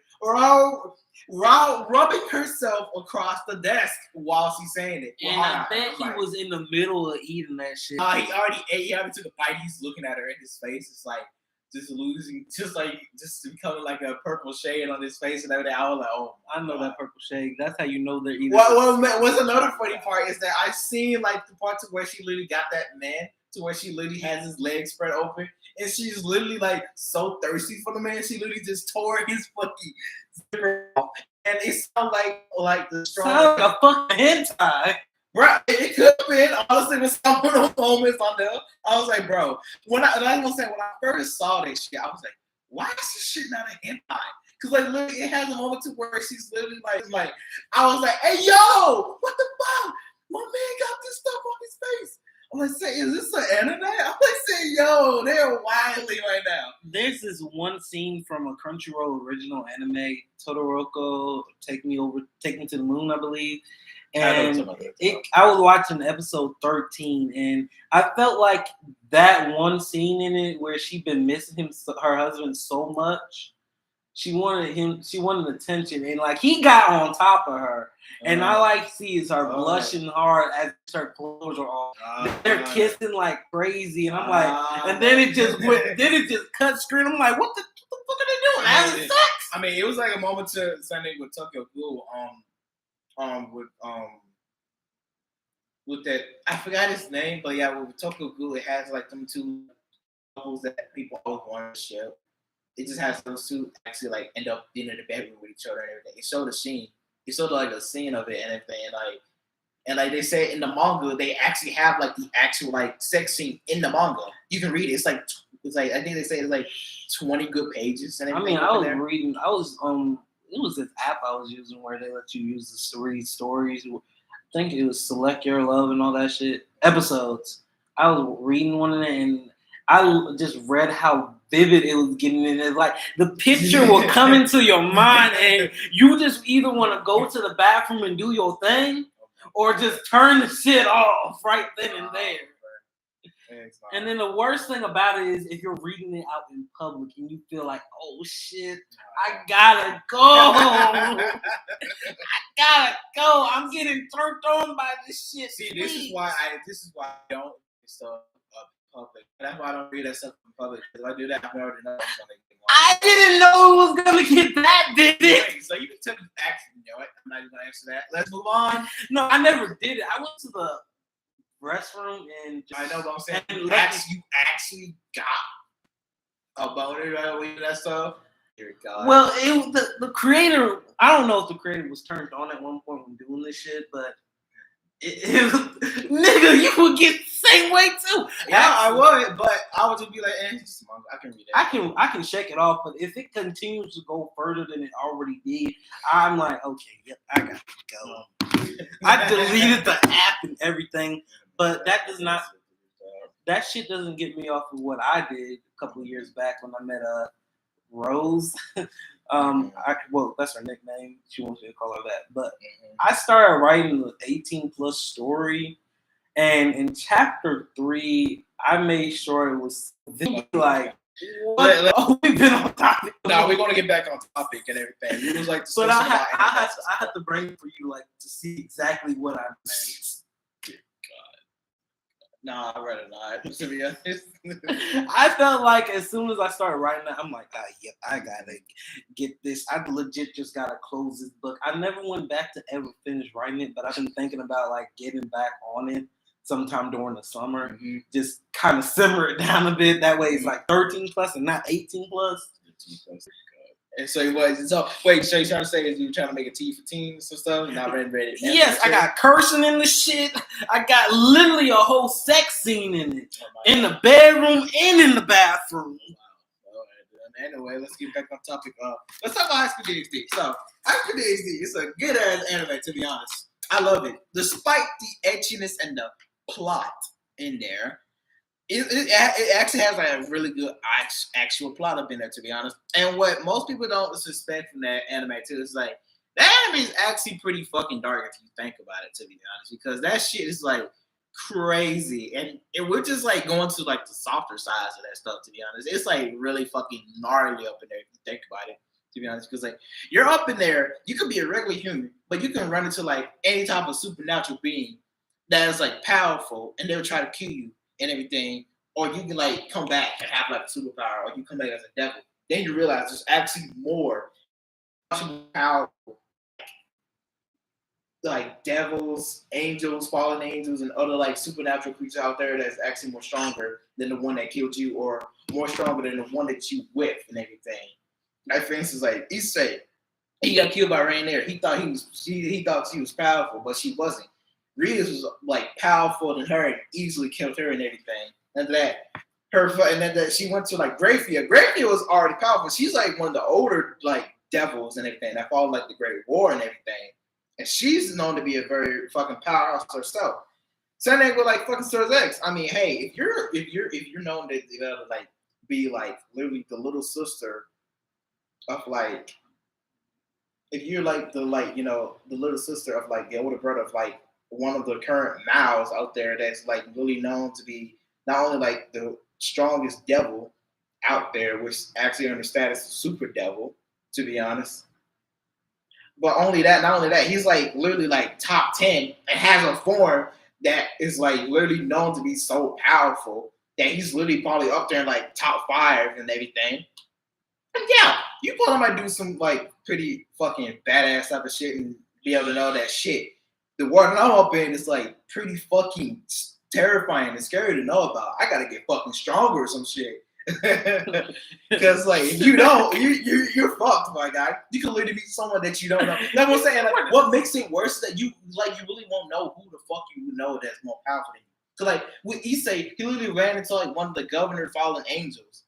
rubbing herself across the desk while she's saying it.
And I bet he was in the middle of eating that shit.
He already ate. He already took a bite. He's looking at her, and his face is like just becoming like a purple shade on his face and everything. I was like, oh,
I know that purple shade. That's how you know they're eating.
What's another funny part is that I seen like the part to where she literally got that man to where she literally has his legs spread open, and she's literally like so thirsty for the man. She literally just tore his fucking zipper off, and it sounded like the strong.
Sound like a fucking hentai.
Bro, it could have been honestly with some of those moments on there. I was like, bro, when I first saw this shit, I was like, why is this shit not a hentai? Because like literally, it has a moment to where she's literally like, I was like, hey yo, what the fuck? My man got this stuff on his face. I'm like, say, is this an anime? I'm like, say, yo, they're wildly right now.
There's this one scene from a Crunchyroll original anime, Todoroki, Take Me to the Moon, I believe. And I was watching episode 13, and I felt like that one scene in it where she'd been missing her husband so much. She wanted attention, and like he got on top of her. And I like see is her blushing hard as her clothes are off. They're kissing like crazy, and I'm like, and then it just cut screen. I'm like, what the fuck are they doing? Having sex?
I mean, it was like a moment to something with Tokyo Ghoul. With that, I forgot his name, but yeah, with Tokyo Ghoul, it has like them two couples that people always want to share. It just has those two actually like end up being in the bedroom with each other and everything. It showed a scene. It showed like a scene of it and everything. And like they say in the manga, they actually have like the actual like sex scene in the manga. You can read it. It's like I think they say it's like 20 good pages and everything.
I mean, it was this app I was using where they let you use the read stories. I think it was Select Your Love and all that shit. Episodes. I was reading one of them and I just read how vivid it was getting in it. Like the picture will come into your mind and you just either want to go to the bathroom and do your thing or just turn the shit off right then and there. And then the worst thing about it is if you're reading it out in public and you feel like, oh shit, I gotta go. I gotta go. I'm getting turned on by this shit.
See, this is why I don't read stuff public. That's why I don't read that stuff in public. Because if I do that, I already know I'm gonna get more.
I didn't know it was gonna get that vivid.
So you can tell me action, you know what? I'm not even gonna answer that. Let's move on.
No, I never did it. I went to the restroom and
I know what I'm saying. You actually got a boner with that stuff. Dear God.
Well, it was the creator. I don't know if the creator was turned on at one point when doing this shit, but it was, nigga, you would get the same way too.
Yeah, I would, but I would just be like, it's just a manga. I can read that.
I can shake it off, but if it continues to go further than it already did, I'm like, okay, yep, I got to go. I deleted the app and everything, but that shit doesn't get me off of what I did a couple of years back when I met Rose. That's her nickname. She wants me to call her that. But I started writing the 18 plus story, and in chapter 3, I made sure it was like. We've been on topic.
No, we're gonna get back on topic and everything. It was like,
but I had to bring it for you, like, to see exactly what I meant.
Nah, I'd rather not, to be honest.
I felt like as soon as I started writing that, I'm like, yep, I gotta get this. I legit just gotta close this book. I never went back to ever finish writing it, but I've been thinking about like getting back on it sometime during the summer.
Mm-hmm.
Just kind of simmer it down a bit. That way it's like 13 plus and not 18 plus.
13 plus. And so he was. So wait, so you trying to say is you trying to make a tea for teens and stuff? Not ready.
Yes, I got cursing in the shit. I got literally a whole sex scene in it, in the bedroom and in the bathroom.
Anyway, let's get back on topic. Let's talk about High School DxD. So, High School DxD is a good ass anime, to be honest. I love it, despite the etchiness and the plot in there. It actually has like a really good actual plot up in there, to be honest. And what most people don't suspect from that anime too is like that anime is actually pretty fucking dark if you think about it, to be honest, because that shit is like crazy, and we're just like going to like the softer sides of that stuff, to be honest. It's like really fucking gnarly up in there if you think about it, to be honest, because like you're up in there, you could be a regular human, but you can run into like any type of supernatural being that is like powerful, and they'll try to kill you and everything, or you can like come back and have like a superpower, or you come back as a devil. Then you realize there's actually more powerful, like devils, angels, fallen angels, and other like supernatural creatures out there that's actually more stronger than the one that killed you, or more stronger than the one that you with and everything. Like for instance, like he said, he got killed by Rainier. He thought he thought she was powerful, but she wasn't. Rita's was like powerful than her and easily killed her and everything. And then she went to like Greyfia. Greyfia was already powerful. She's like one of the older like devils and everything that followed like the Great War and everything. And she's known to be a very fucking powerhouse herself. Same thing with like fucking Sir X. I mean, hey, if you're known to like be like literally the little sister of like, if you're like the little sister of like the older brother of like one of the current Maos out there that's like really known to be not only like the strongest devil out there, which actually under status of super devil, to be honest. But not only that, he's like literally like top 10 and has a form that is like literally known to be so powerful that he's literally probably up there in like top 5 and everything. And yeah, you probably might do some like pretty fucking badass type of shit and be able to know that shit. The world I'm up in is like pretty fucking terrifying and scary to know about. I gotta get fucking stronger or some shit. Because like if you don't, you're fucked, my guy. You can literally meet someone that you don't know. Like I'm saying, like what makes it worse is that you really won't know who the fuck you know that's more powerful than you. Cause like with Issei, he literally ran into like one of the governor fallen angels,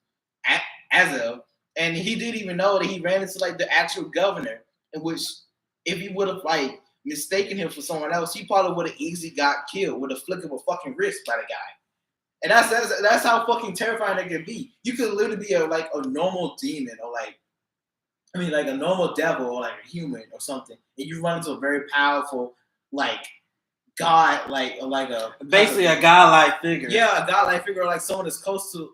Azel, and he didn't even know that he ran into like the actual governor. In which, if he would have like mistaken him for someone else, he probably would have easily got killed with a flick of a fucking wrist by the guy. And that's how fucking terrifying it can be. You could literally be a normal demon or like a normal devil or like a human or something, and you run into a very powerful like god,
basically a godlike figure.
Yeah, a godlike figure, like someone that's close or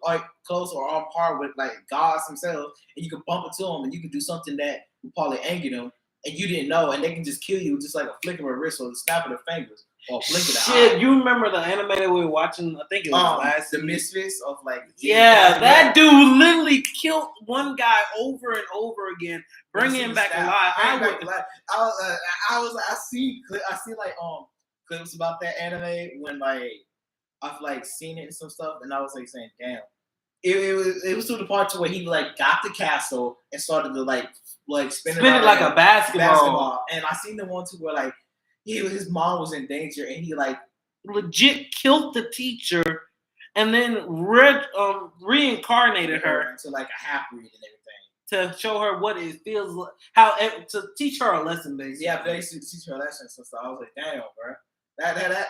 on par with like gods themselves, and you can bump into them and you can do something that will probably anger them, and you didn't know, and they can just kill you just like a flick of a wrist or the snap of the fingers. Or blink of the eye.
You remember the anime that we were watching? I think it was last
The Misfits of like
that dude literally killed one guy over and over again, bringing him back alive.
I see like clips about that anime when like I've like seen it and some stuff, and I was like saying, damn. It was to the part to where he like got the castle and started to like spin it like a basketball. And I seen the one too where like his mom was in danger, and he like
legit killed the teacher, and then reincarnated her
into like a half-breed and
to
everything
show her what it feels like, to teach her a lesson, basically.
Yeah, basically teach her a lesson. So I was like, damn, bro,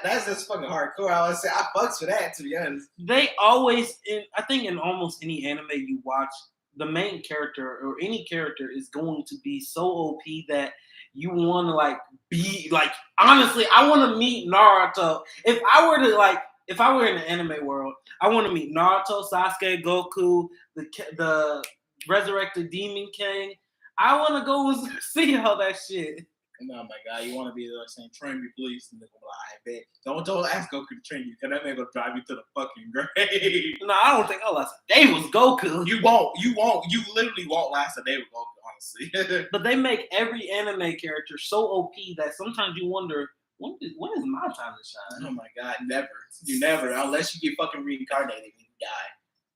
that's just fucking hardcore. I would say I fucks for that, to be honest.
They always, I think, in almost any anime you watch, the main character or any character is going to be so OP that you want to like be like, honestly, I want to meet Naruto. If I were in the anime world, I want to meet Naruto, Sasuke, Goku, the resurrected Demon King. I want to go and see all that shit.
No, my God, you want to be there saying, train me, please? And they're like, I bet. Don't ask Goku to train you, because that man gonna drive you to the fucking grave.
No, I don't think I'll last a day with Goku.
You won't. You literally won't last a day with Goku, honestly.
But they make every anime character so OP that sometimes you wonder, when is my time to shine?
Oh my God, never. You never, unless you get fucking reincarnated and you die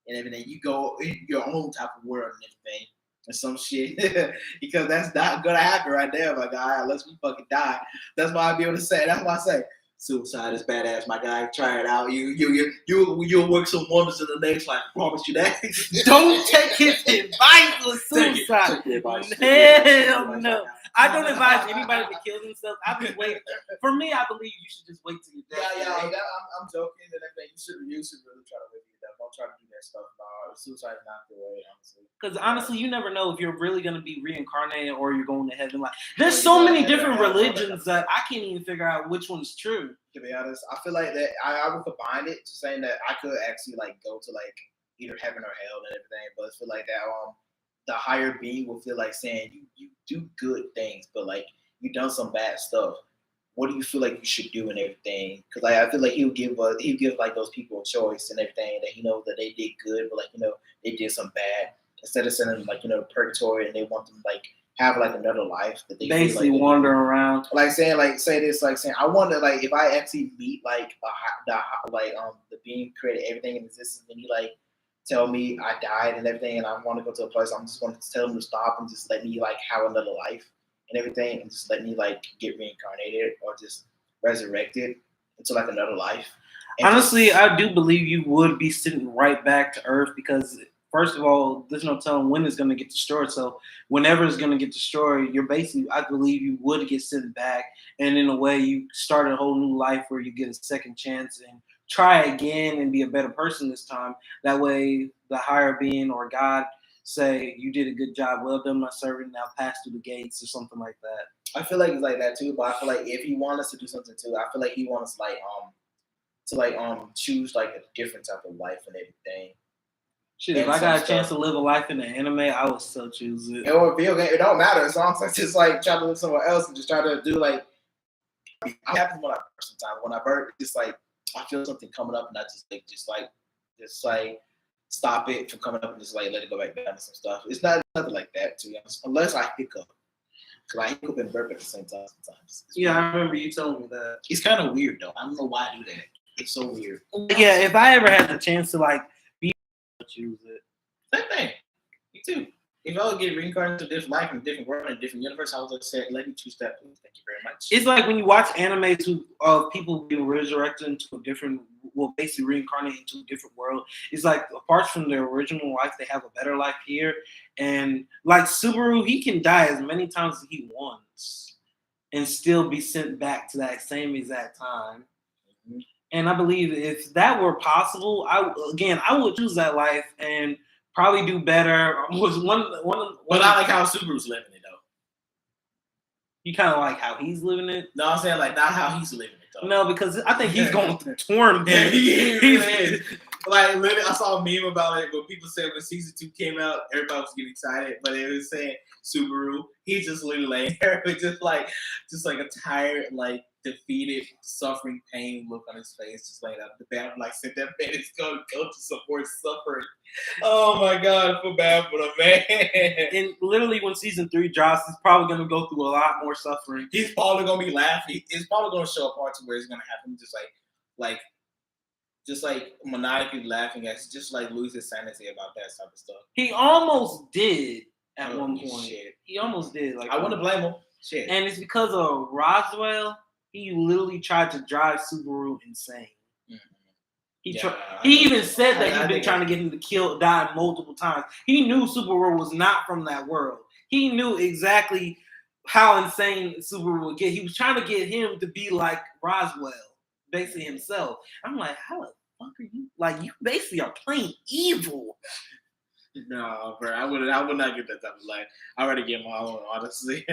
and everything. You go in your own type of world and everything or some shit. Because that's not gonna happen right there, my guy, unless we fucking die. That's why I be able to say. That's why I say suicide is badass, my guy. Try it out. You'll work some wonders in the next life. I promise you that.
Don't take his advice with suicide. Hell no. I don't advise anybody to kill themselves. I just wait. For me, I believe you should just wait till you're dead.
I'm joking and everything. You should really try to wait till you're dead. Don't try to do that stuff. Suicide is not the way, honestly.
Because honestly, you never know if you're really going to be reincarnated or you're going to heaven. Like, there's so many different religions that I can't even figure out which one's true.
To be honest, I feel like that I would combine it to saying that I could actually like go to like either heaven or hell and everything, but I feel like that the higher being will feel like saying you do good things, but like you done some bad stuff. What do you feel like you should do and everything? Because like, I feel like he'll give like those people a choice and everything that he knows that they did good, but like they did some bad. Instead of sending them like purgatory and they want them like have like another life that they
basically like wander around.
Like saying I wonder like if I actually meet like the being created everything in existence and he like tell me I died and everything and I want to go to a place, I'm just going to tell him to stop and just let me like have another life and everything and just let me like get reincarnated or just resurrected into like another life. And
honestly, I do believe you would be sitting right back to Earth because first of all, there's no telling when it's going to get destroyed. So whenever it's going to get destroyed, you're basically, I believe you would get sent back. And in a way, you start a whole new life where you get a second chance and try again and be a better person this time. That way, the higher being or God say, you did a good job. Well done, my servant. Now pass through the gates or something like that.
I feel like it's like that too. But I feel like if he wants us to do something too, I feel like he wants us to choose like a different type of life and everything.
Shit, if I got a chance to live a life in the anime, I would still choose it.
Or video game, it don't matter. As long as I just like try to live somewhere else and just try to do like. It happens when I burn sometimes. When I burn, it's like I feel something coming up and I just stop it from coming up and just like let it go back down to some stuff. It's nothing like that to be honest, unless I hiccup. Cause I hiccup and burp at the same time sometimes.
Yeah, I remember you telling me that.
It's kind of weird though. I don't know why I do that. It's so weird.
Yeah, if I ever had the chance to like be, choose it.
Same thing. Me too. If I would get reincarnated to a different life in a different world in a different universe, I would just say, let me choose that. Please. Thank you very much.
It's like when you watch animes of people being resurrected into a different, well, basically reincarnated into a different world. It's like apart from their original life, they have a better life here. And like Subaru, he can die as many times as he wants and still be sent back to that same exact time. Mm-hmm. And I believe if that were possible, I would choose that life and probably do better. Was one.
But I like how Subaru's living it though.
You kind of like how he's living it.
No, I'm saying like not how he's living it though.
No, because I think he's going through torment.
Yeah, he is. Like literally, I saw a meme about it, but people said when season 2 came out, everybody was getting excited, but it was saying Subaru, he's just literally laying there with just like a tired, like defeated, suffering, pain look on his face, just laying out the bed. I'm like, sit that man is going to go to support suffering. Oh my God, I feel bad for the man.
And literally, when season 3 drops, he's probably going to go through a lot more suffering.
He's probably going to be laughing. It's probably going to show a part to where it's going to have him just like maniacally laughing at, just like lose his sanity about that type of stuff.
He almost did at one point.
Shit.
He almost did. Like
I wouldn't blame him. Shit.
And it's because of Roswell. He literally tried to drive Subaru insane. Mm-hmm. He even said that he'd been trying to get him to die multiple times. He knew Subaru was not from that world. He knew exactly how insane Subaru would get. He was trying to get him to be like Roswell, basically himself. I'm like, how the fuck are you? Like, you basically are playing evil.
No, bro, I would not get that type of life. I already get my own, honestly.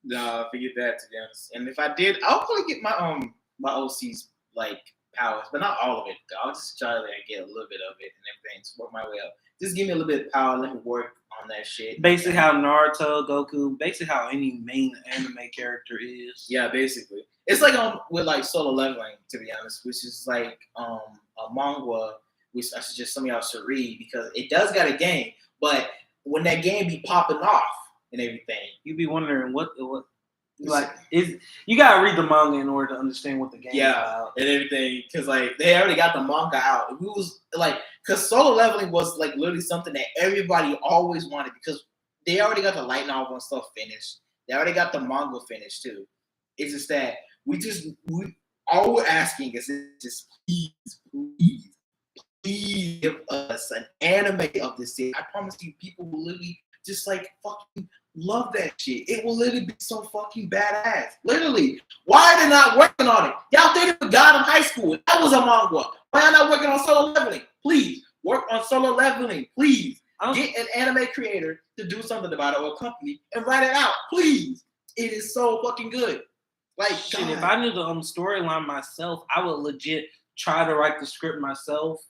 No, forget that, to be honest. And if I did, I'll probably get my my OC's like powers, but not all of it. I'll just try to get a little bit of it and everything to work my way up. Just give me a little bit of power, let me work on that shit.
Basically how Naruto, Goku, basically how any main anime character is.
Yeah, basically. It's like with like Solo Leveling, to be honest, which is like a manga which I suggest some of y'all should read because it does got a game, but when that game be popping off and everything,
you be wondering what Like, you gotta read the manga in order to understand what the game is about
and everything. Because like they already got the manga out. We was like, because Solo Leveling was like literally something that everybody always wanted because they already got the light novel and stuff finished. They already got the manga finished too. It's just that all we're asking is just please give us an anime of this series. I promise you, people will literally just like fucking love that shit. It will literally be so fucking badass. Literally. Why are they not working on it? Y'all think of God in high school. That was a manga. Why are not working on Solo Leveling? Please work on Solo Leveling. Please get an anime creator to do something about it or a company and write it out. Please. It is so fucking good. Like
shit, if I knew the storyline myself, I would legit try to write the script myself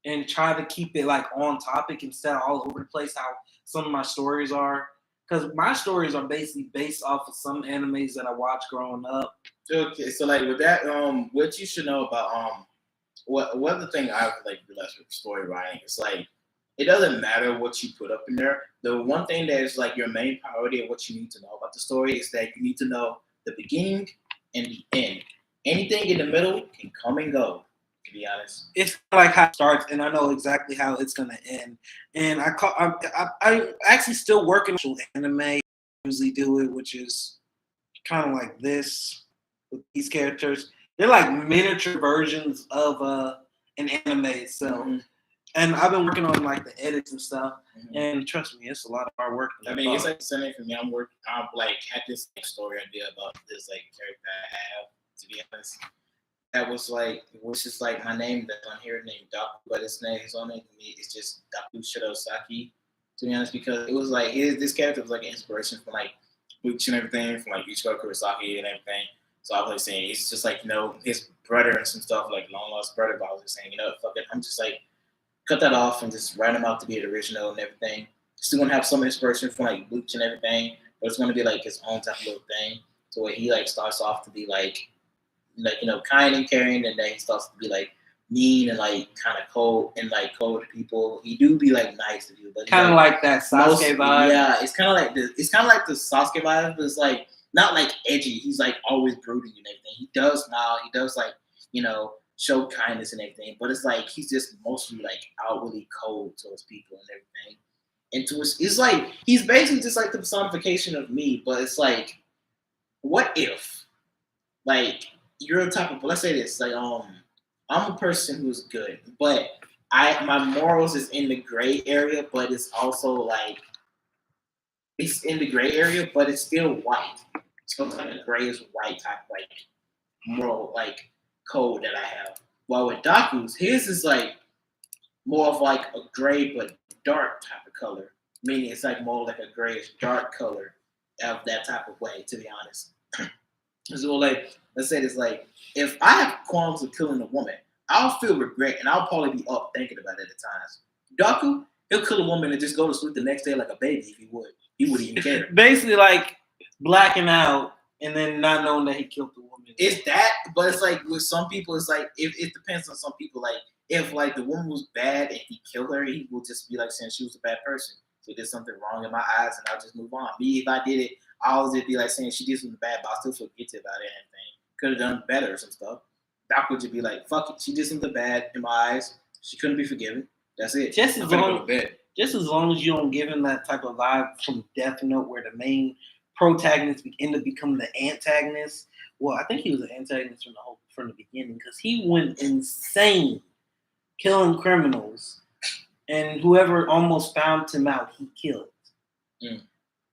and try to keep it like on topic instead of all over the place how some of my stories are. Because my stories are basically based off of some animes that I watched growing up.
Okay, so like with that, what you should know about what the thing I've like realized with story writing is like it doesn't matter what you put up in there. The one thing that is like your main priority of what you need to know about the story is that you need to know the beginning and the end. Anything in the middle can come and go. To be honest,
it's like how it starts, and I know exactly how it's gonna end. And I actually still working on anime. I usually do it, which is kind of like this with these characters. They're like miniature versions of an anime itself. Mm-hmm. And I've been working on like the edits and stuff. Mm-hmm. And trust me, it's a lot of hard work.
I mean, it's like the same for me. I'm like had this story idea about this like character I have. To be honest. That was like, which is like my name that's on here named Daku, but his name is on it. It's just Daku Shirosaki, to be honest, because it was like this character was like an inspiration from like Bleach and everything, from like Ichigo Kurosaki and everything. So I was like saying, it's just like, his brother and some stuff, like long lost brother, but I was just saying, fuck it, I'm just like, cut that off and just write him out to be the original and everything. Still gonna have some inspiration from like Bleach and everything, but it's gonna be like his own type of little thing, to where he like starts off to be like kind and caring, and then he starts to be like mean and like kind of cold to people. He do be like nice to people, but
kind of like that Sasuke vibe.
Yeah, it's kind of like the Sasuke vibe, but it's like not like edgy. He's like always brooding and everything. He does smile. He does like show kindness and everything, but it's like he's just mostly like outwardly cold towards people and everything. And it's like he's basically just like the personification of me, but it's like, what if like you're a type of, let's say this, like I'm a person who's good, but my morals is in the gray area, but it's also like it's in the gray area, but it's still white. So it's like a grayish white type like moral like code that I have. While with Daku's, his is like more of like a gray but dark type of color, meaning it's like more like a grayish dark color of that type of way. To be honest. So like, let's say this, like, if I have qualms of killing a woman, I'll feel regret and I'll probably be up thinking about it at times. Daku, he'll kill a woman and just go to sleep the next day like a baby if he would. He wouldn't even care.
Basically like blacking out and then not knowing that he killed the woman.
It's that, but it's like with some people, it's like, it depends on some people. Like, if like the woman was bad and he killed her, he will just be like saying she was a bad person. She did something wrong in my eyes and I'll just move on. Me, if I did it, I always be like saying she did something bad, but I still feel guilty about it and everything. Could have done better or some stuff. Doc would just be like, fuck it. She did something bad in my eyes. She couldn't be forgiven. That's it.
Just as long as you don't give him that type of vibe from Death Note where the main protagonist end up becoming the antagonist. Well, I think he was an antagonist from the beginning because he went insane killing criminals. And whoever almost found him out, he killed. Mm.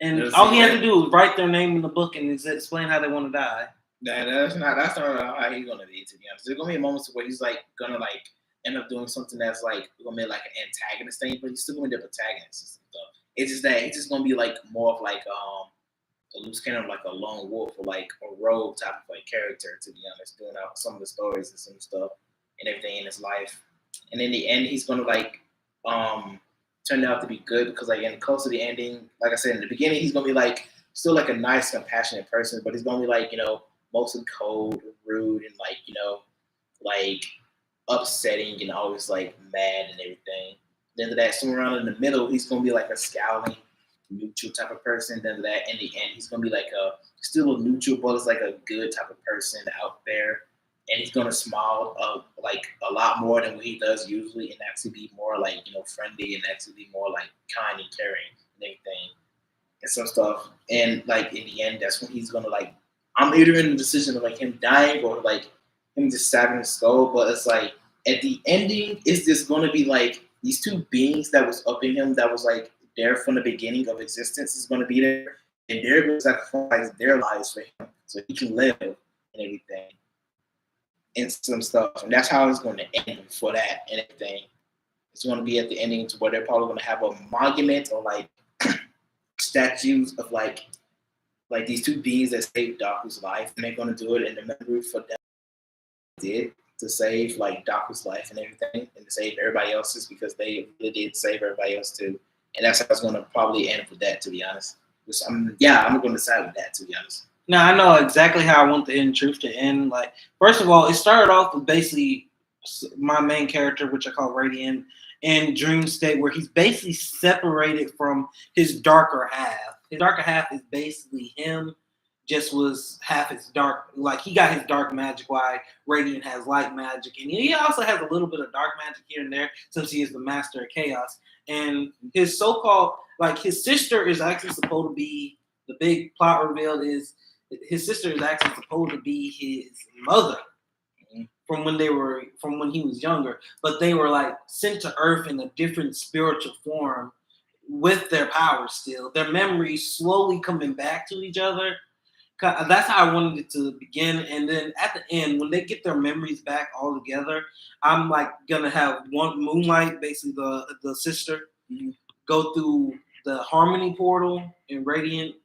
And all he had to do was write their name in the book and explain how they want to die.
That's not how he's gonna be, to be honest. There's gonna be moments where he's like gonna like end up doing something that's like gonna be like an antagonist thing, but he's still gonna be the protagonist and stuff. It's just that he's just gonna be like more of like a loose cannon, like a lone wolf or like a rogue type of like character, to be honest, doing out some of the stories and some stuff and everything in his life. And in the end, he's gonna like turned out to be good because like in close to the ending, like I said in the beginning, he's gonna be like still like a nice, compassionate person, but he's gonna be like mostly cold, rude, and like like upsetting and always like mad and everything. Then to that, somewhere around in the middle, he's gonna be like a scowling, neutral type of person. Then that in the end, he's gonna be like still a neutral, but it's like a good type of person out there, and he's gonna smile like a lot more than what he does usually, and actually be more like friendly and actually be more like kind and caring and everything and some stuff. And like in the end, that's when he's gonna like. I'm either in the decision of like him dying or like him just stabbing his skull, but it's like at the ending, is this gonna be like these two beings that was up in him that was like there from the beginning of existence is gonna be there, and they're gonna sacrifice their lives for him so he can live and everything and some stuff. And that's how it's gonna end for that and everything. It's gonna be at the ending to where they're probably gonna have a monument or like statues of like these two beings that saved Daku's life, and they're gonna do it in the memory for them did to save like Daku's life and everything, and to save everybody else's because they really did save everybody else too. And that's how it's gonna probably end with that, to be honest. Which I'm gonna decide with that, to be honest.
Now I know exactly how I want the end truth to end. Like, first of all, it started off with basically my main character, which I call Radiant, in Dream State, where he's basically separated from his darker half. His darker half is basically him, just was half his dark. Like, he got his dark magic, while Radiant has light magic, and he also has a little bit of dark magic here and there since he is the master of chaos. And his so-called, like, his sister is actually supposed to be, the big plot reveal is his sister is actually supposed to be his mother from when he was younger, but they were like sent to Earth in a different spiritual form with their powers still. Their memories slowly coming back to each other. That's how I wanted it to begin. And then at the end, when they get their memories back all together, I'm like gonna have one Moonlight, basically the sister, go through the Harmony portal in Radiant,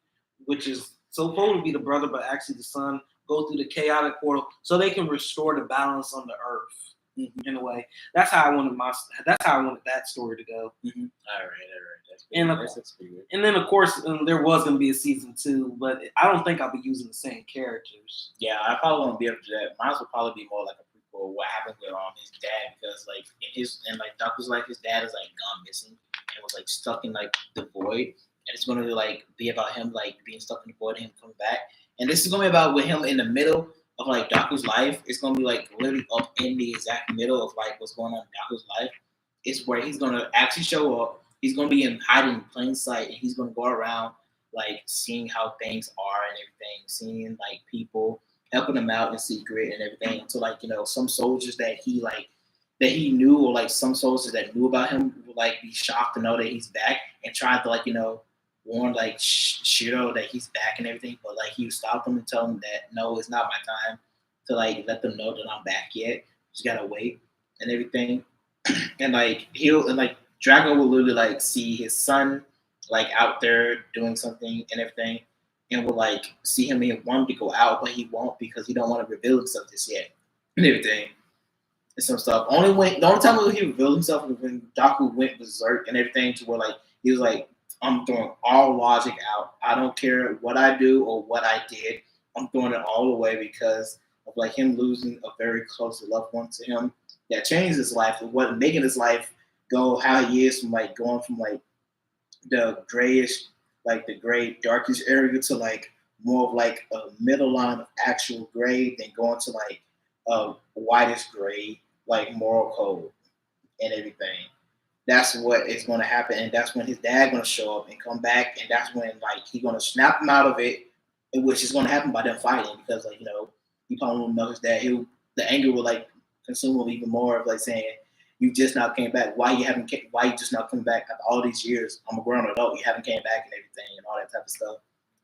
which is supposed to be the brother, but actually the son, go through the chaotic portal so they can restore the balance on the Earth in a way. That's how I wanted that story to go.
All right.
And then of course there was gonna be a season 2, but I don't think I'll be using the same characters.
Yeah, I probably won't be able to do that. Mine will probably be more like a prequel. What happened with his dad, because like in like Daku's life, his dad is like gone missing and was like stuck in like the void, and it's gonna like be about him like being stuck in the void and him coming back. And this is gonna be about with him in the middle of like Daku's life. It's gonna be like literally up in the exact middle of like what's going on in Daku's life. It's where he's gonna actually show up. He's gonna be in hiding in plain sight, and he's gonna go around like seeing how things are and everything, seeing like people, helping them out in secret and everything. So like some soldiers that he knew, or like some soldiers that knew about him would like be shocked to know that he's back and tried to like warn like Shiro that he's back and everything, but like he would stop them and tell them that no, it's not my time to like let them know that I'm back yet. Just gotta wait and everything. And like Drago will literally like see his son like out there doing something and everything, and will like see him and want to go out, but he won't because he don't want to reveal himself just yet and everything and some stuff. The only time when he revealed himself was when Daku went berserk and everything, to where like he was like, I'm throwing all logic out. I don't care what I do or what I did. I'm throwing it all away because of like him losing a very close loved one to him that changed his life, and what making his life go how he is, from like going from like the grayish, like the gray darkish area to like more of like a middle line of actual gray, then going to like a whitish gray, like moral code and everything. That's what is going to happen, and that's when his dad going to show up and come back, and that's when like he's going to snap him out of it, which is going to happen by them fighting, because like he probably won't know his dad. The anger will like consume him even more, of like saying, "You just now came back. Why you just now come back after all these years? I'm a grown adult. You haven't came back and everything and all that type of stuff.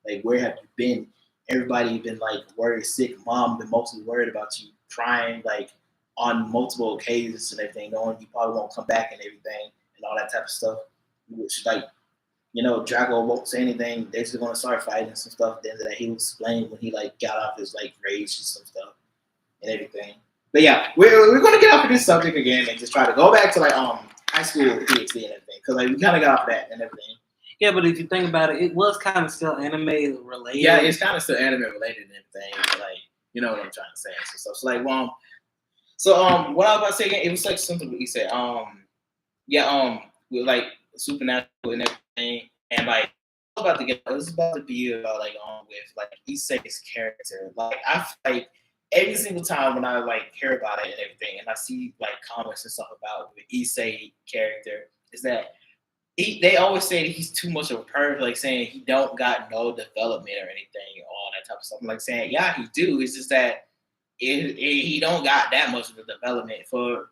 Like, where have you been? Everybody been like worried, sick. Mom been mostly worried about you, crying like on multiple occasions and everything, knowing you probably won't come back and everything and all that type of stuff." Which like, Drago won't say anything. They're just gonna start fighting and some stuff. At the end of that, he will explain when he like got off his like rage and some stuff and everything. But yeah, we're gonna get off of this subject again and just try to go back to like high school PhD and everything, because like we kind of got off that and everything.
Yeah, but if you think about it, it was kind of still anime related.
Yeah, it's kind of still anime related and everything. But like, you know what I'm trying to say. So it's like, what I was about to say again, it was like something what he said. With like supernatural and everything, and like about to get. It's about to be about like on with like Issei's character. Like I feel like every single time when I like hear about it and everything, and I see like comments and stuff about the Issei character, is that they always say that he's too much of a perv, like saying he don't got no development or anything, all that type of stuff. I'm like saying, yeah, he do. It's just that he don't got that much of a development for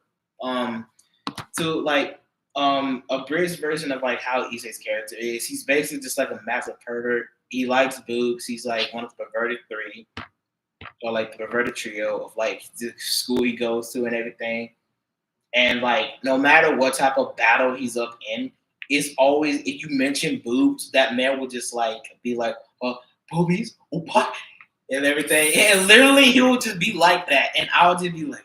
to like a bridge version of like how Issei's character is. He's basically just like a massive pervert. He likes boobs. He's like one of the perverted three, or like the perverted trio of like the school he goes to and everything. And like no matter what type of battle he's up in, it's always if you mention boobs, that man will just like be like, boobies, what? And everything. And literally he will just be like that. And I'll just be like,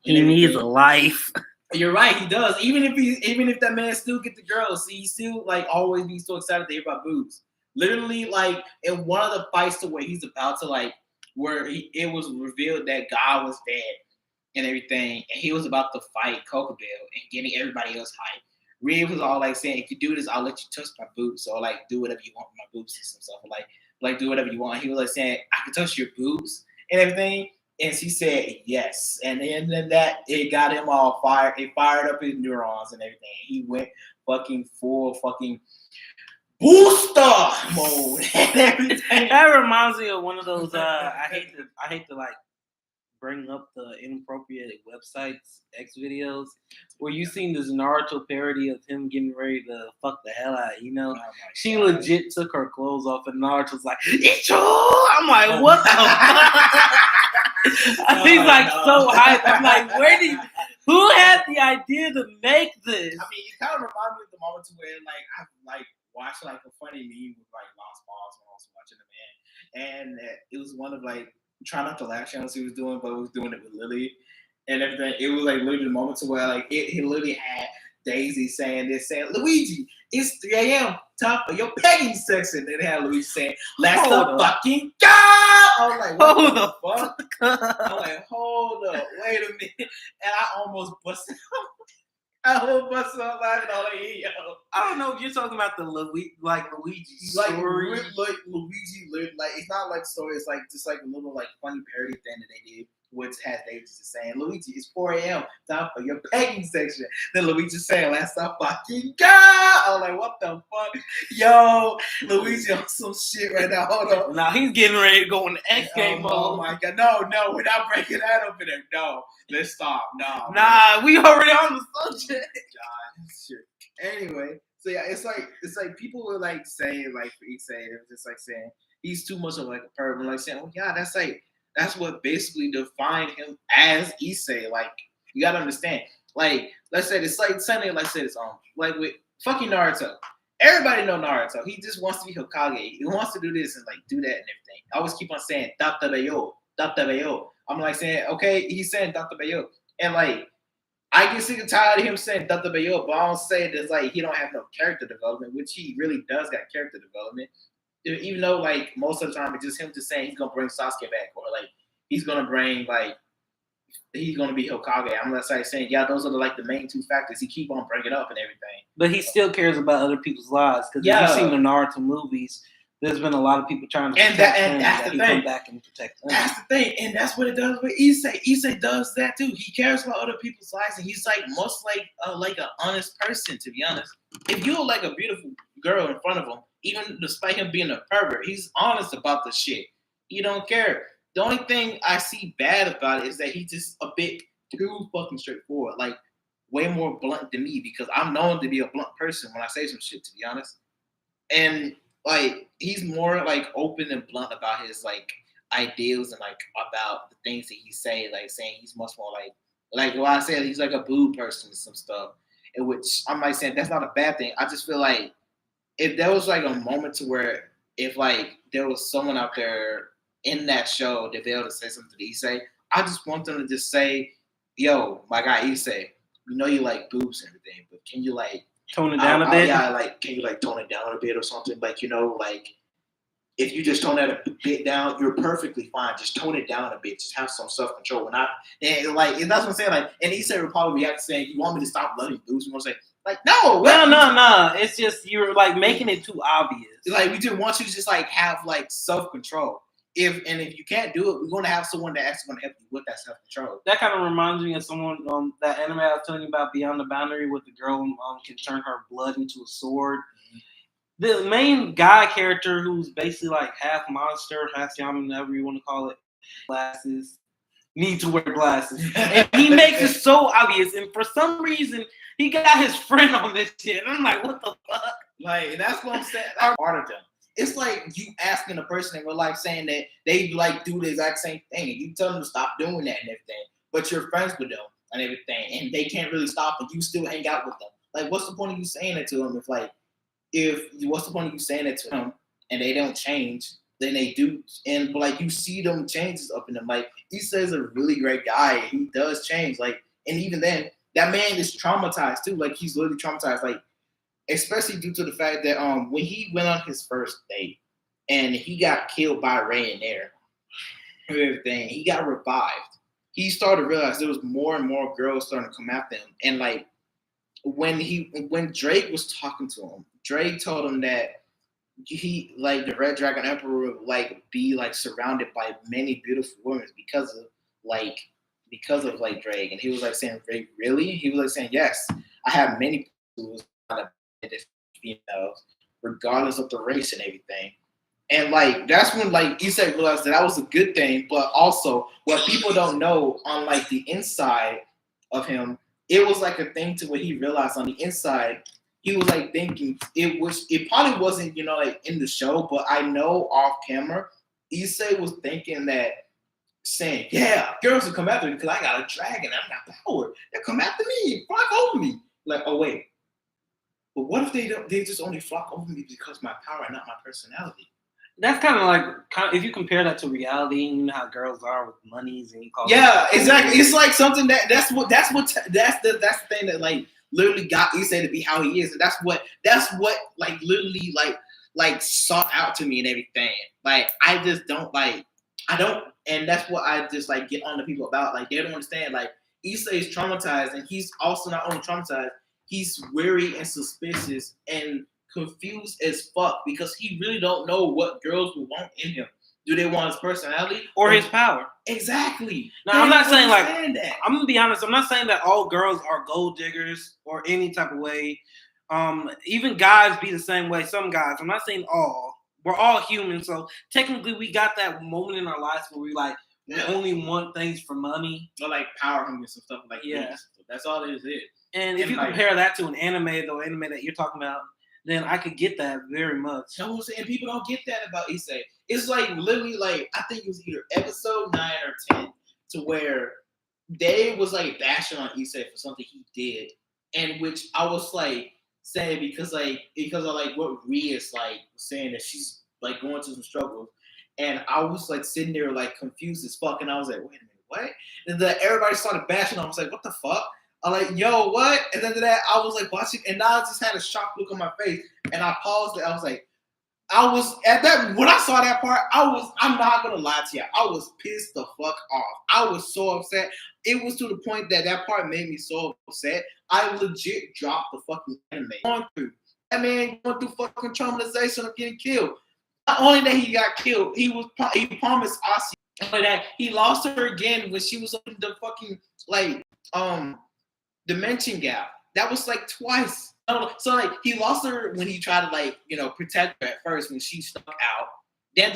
he needs a life.
You're right, he does. Even if that man still get the girls, see, he still like always be so excited to hear about boobs. Literally, like in one of the fights to where he's about to like where it was revealed that God was dead and everything, and he was about to fight Kokabel and getting everybody else hyped. Reed was all like saying, if you do this, I'll let you touch my boobs. Or like do whatever you want with my boobs and some stuff. Like do whatever you want. He was like saying, I can touch your boobs and everything. And she said yes. And then that it got him all fired. It fired up his neurons and everything. He went fucking full fucking booster mode and everything.
That reminds me of one of those I hate to like bring up the inappropriate websites, X videos, where you seen this Naruto parody of him getting ready to fuck the hell out, you know? She legit took her clothes off and Naruto's like, Icho! I'm like, what the fuck? He's like so hyped. I'm like, who had the idea to make this?
I mean, it kind of reminds me of the moment where like I like watched like a funny meme with like Lost Balls when I was watching the man. And it was one of like try not to laugh channels he was doing, but he was doing it with Lily and everything. It was like literally the moments where like he literally had Daisy saying Luigi, it's 3 a.m. Time for your pegging section. And they had Luigi saying, let's fucking go. I was like, what the fuck? I'm like, hold up, wait a minute. And I almost busted up. I almost busted up laughing. I was like, yo.
I don't know if you're talking about the Luigi story.
Like Luigi, like it's not like story. It's like just like a little like funny parody thing that they did, which has Daisy saying, "Luigi, it's 4 a.m. Time for your pegging section." Then Luigi saying, "Let's fucking go." I was like, "What the fuck, yo, Luigi on some shit right now." Hold on.
Now he's getting ready to go in the X game mode.
Oh my god, no, we're not breaking that up in there. No, let's stop. No,
we already on the subject.
God, shit. Anyway. So yeah, it's like people were like saying like for Issei, it was just like saying he's too much of like a perv, and like saying, oh yeah, that's what basically defined him as Issei. Like you gotta understand, like let's say it's like Sunday, like said it's like with fucking Naruto. Everybody know Naruto. He just wants to be Hokage. He wants to do this and like do that and everything. I always keep on saying Dr. Bayo. I'm like saying, okay, he's saying Dr. Bayo, and like. I get sick and tired of him saying Dr. Bayo, but I don't say that like he don't have no character development, which he really does got character development. Even though like most of the time it's just him just saying he's gonna bring Sasuke back or like he's gonna bring like he's gonna be Hokage. I'm not saying yeah, those are like the main two factors. He keep on bringing up and everything.
But he still cares about other people's lives because if you've seen the Naruto movies. There's been a lot of people trying to protect him,
that's the thing.
Come back and protect him.
That's the thing, and that's what it does with Issei. Issei does that too. He cares about other people's lives, and he's like most like an honest person. To be honest, if you're like a beautiful girl in front of him, even despite him being a pervert, he's honest about the shit. He don't care. The only thing I see bad about it is that he's just a bit too fucking straightforward, like way more blunt than me because I'm known to be a blunt person when I say some shit. To be honest, and like he's more like open and blunt about his like ideals and like about the things that he say, like saying he's much more like what I said, he's like a boob person and some stuff. In which I'm like saying that's not a bad thing. I just feel like if there was like a moment to where if like there was someone out there in that show that they're able to say something to Issei, I just want them to just say, yo, my guy Issei, we know you like boobs and everything, but can you like
tone it down a bit?
Yeah, like can you like tone it down a bit or something? Like, you know, like if you just tone that a bit down, you're perfectly fine. Just tone it down a bit. Just have some self-control. And like, and that's what I'm saying. Like, and Issei would probably react saying, "You want me to stop loving boobs?" I'm gonna say, Like, no.
No. It's just you're like making it too obvious.
Like, we just want you to just like have like self-control. If you can't do it, we're gonna have someone that actually gonna help you with that self-control.
That kind of reminds me of someone that anime I was telling you about, Beyond the Boundary, with the girl can turn her blood into a sword. The main guy character, who's basically like half monster, half shaman, whatever you want to call it, glasses, need to wear glasses, and he makes it so obvious. And for some reason, he got his friend on this shit. And I'm like, what the fuck?
Like, that's what I'm saying. That's part of them. It's like you asking a person in real life saying that they like do the exact same thing, and you tell them to stop doing that and everything, but you're friends with them and everything, and they can't really stop, and you still hang out with them. Like, what's the point of you saying it to them? What's the point of you saying it to them and they don't change? Then they do, but like you see them changes up in them. Like, Issa is a really great guy. He does change. Like, and even then, that man is traumatized too. Like, he's literally traumatized. Like, especially due to the fact that when he went on his first date and he got killed by Ray in there and everything, he got revived. He started to realize there was more and more girls starting to come after him. And like when Drake was talking to him, Drake told him that he, like, the Red Dragon Emperor, would like be like surrounded by many beautiful women because of Drake. And he was like saying, Drake, really? He was like saying, yes, I have many people females, regardless of the race and everything. And like that's when like Issa realized that was a good thing, but also what people don't know on like the inside of him, it was like a thing to where he realized on the inside, he was like thinking it probably wasn't, like in the show, but I know off camera, Issa was thinking that, saying, yeah, girls will come after me because I got a dragon, I got power. They'll come after me, flock over me. Like, oh wait. But what if they just only flock over me because my power and not my personality?
That's kind of like if you compare that to reality, you know how girls are with monies and you call
exactly. It's like something that's the thing that like literally got Issa to be how he is, and that's what like literally like sought out to me and everything. Like I just don't and that's what I just like get on to people about. Like they don't understand. Like Issa is traumatized, and he's also not only traumatized, he's wary and suspicious and confused as fuck because he really don't know what girls will want in him. Do they want his personality
or his power?
Exactly.
Now, I'm not saying like that. I'm gonna be honest. I'm not saying that all girls are gold diggers or any type of way. Even guys be the same way. Some guys. I'm not saying all. We're all human, so technically we got that moment in our lives where we like we only want things for money
or like power and some stuff like
yeah.
That's all it is.
And if you compare that to an anime that you're talking about, then I could get that very much.
No, and people don't get that about Issa. It's like literally like I think it was either episode 9 or 10 to where they was like bashing on Issa for something he did, and which I was like saying because of like what Ria's like saying that she's like going through some struggles, and I was like sitting there like confused as fuck, and I was like, wait a minute, what? And then everybody started bashing on. I was like, what the fuck? I'm like, yo, what? And then that I was like watching, and now I just had a shocked look on my face, and I paused it. I was like, when I saw that part, I'm not gonna lie to you, I was pissed the fuck off. I was so upset. It was to the point that part made me so upset. I legit dropped the fucking anime. That man going through fucking traumatization of getting killed. Not only that he got killed, he promised Asi that he lost her again when she was on the fucking dimension gap. That was like twice. So like he lost her when he tried to protect her at first when she snuck out. Then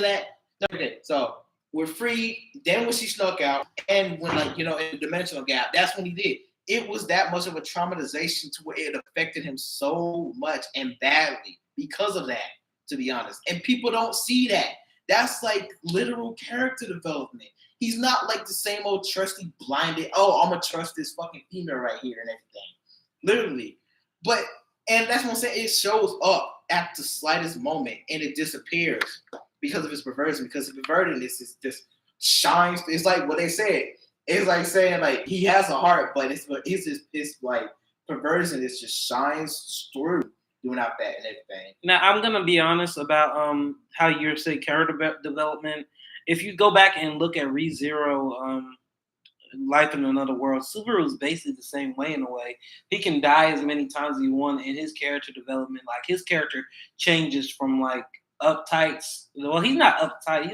so we're free. Then when she snuck out, and when in the dimensional gap, that's when he did. It was that much of a traumatization to where it affected him so much and badly because of that, to be honest. And people don't see that. That's like literal character development. He's not like the same old trusty blinded, oh, I'm gonna trust this fucking female right here and everything. Literally. And that's what I'm saying. It shows up at the slightest moment and it disappears because of his perversion. Because his pervertedness is just shines. It's like what they said. It's like saying like he has a heart, but his like perversion is just shines through doing out that and everything.
Now I'm gonna be honest about how you're saying character development. If you go back and look at ReZero, Life in Another World, Subaru is basically the same way in a way. He can die as many times as he wants, and his character development, like his character changes from like uptight. Well, he's not uptight.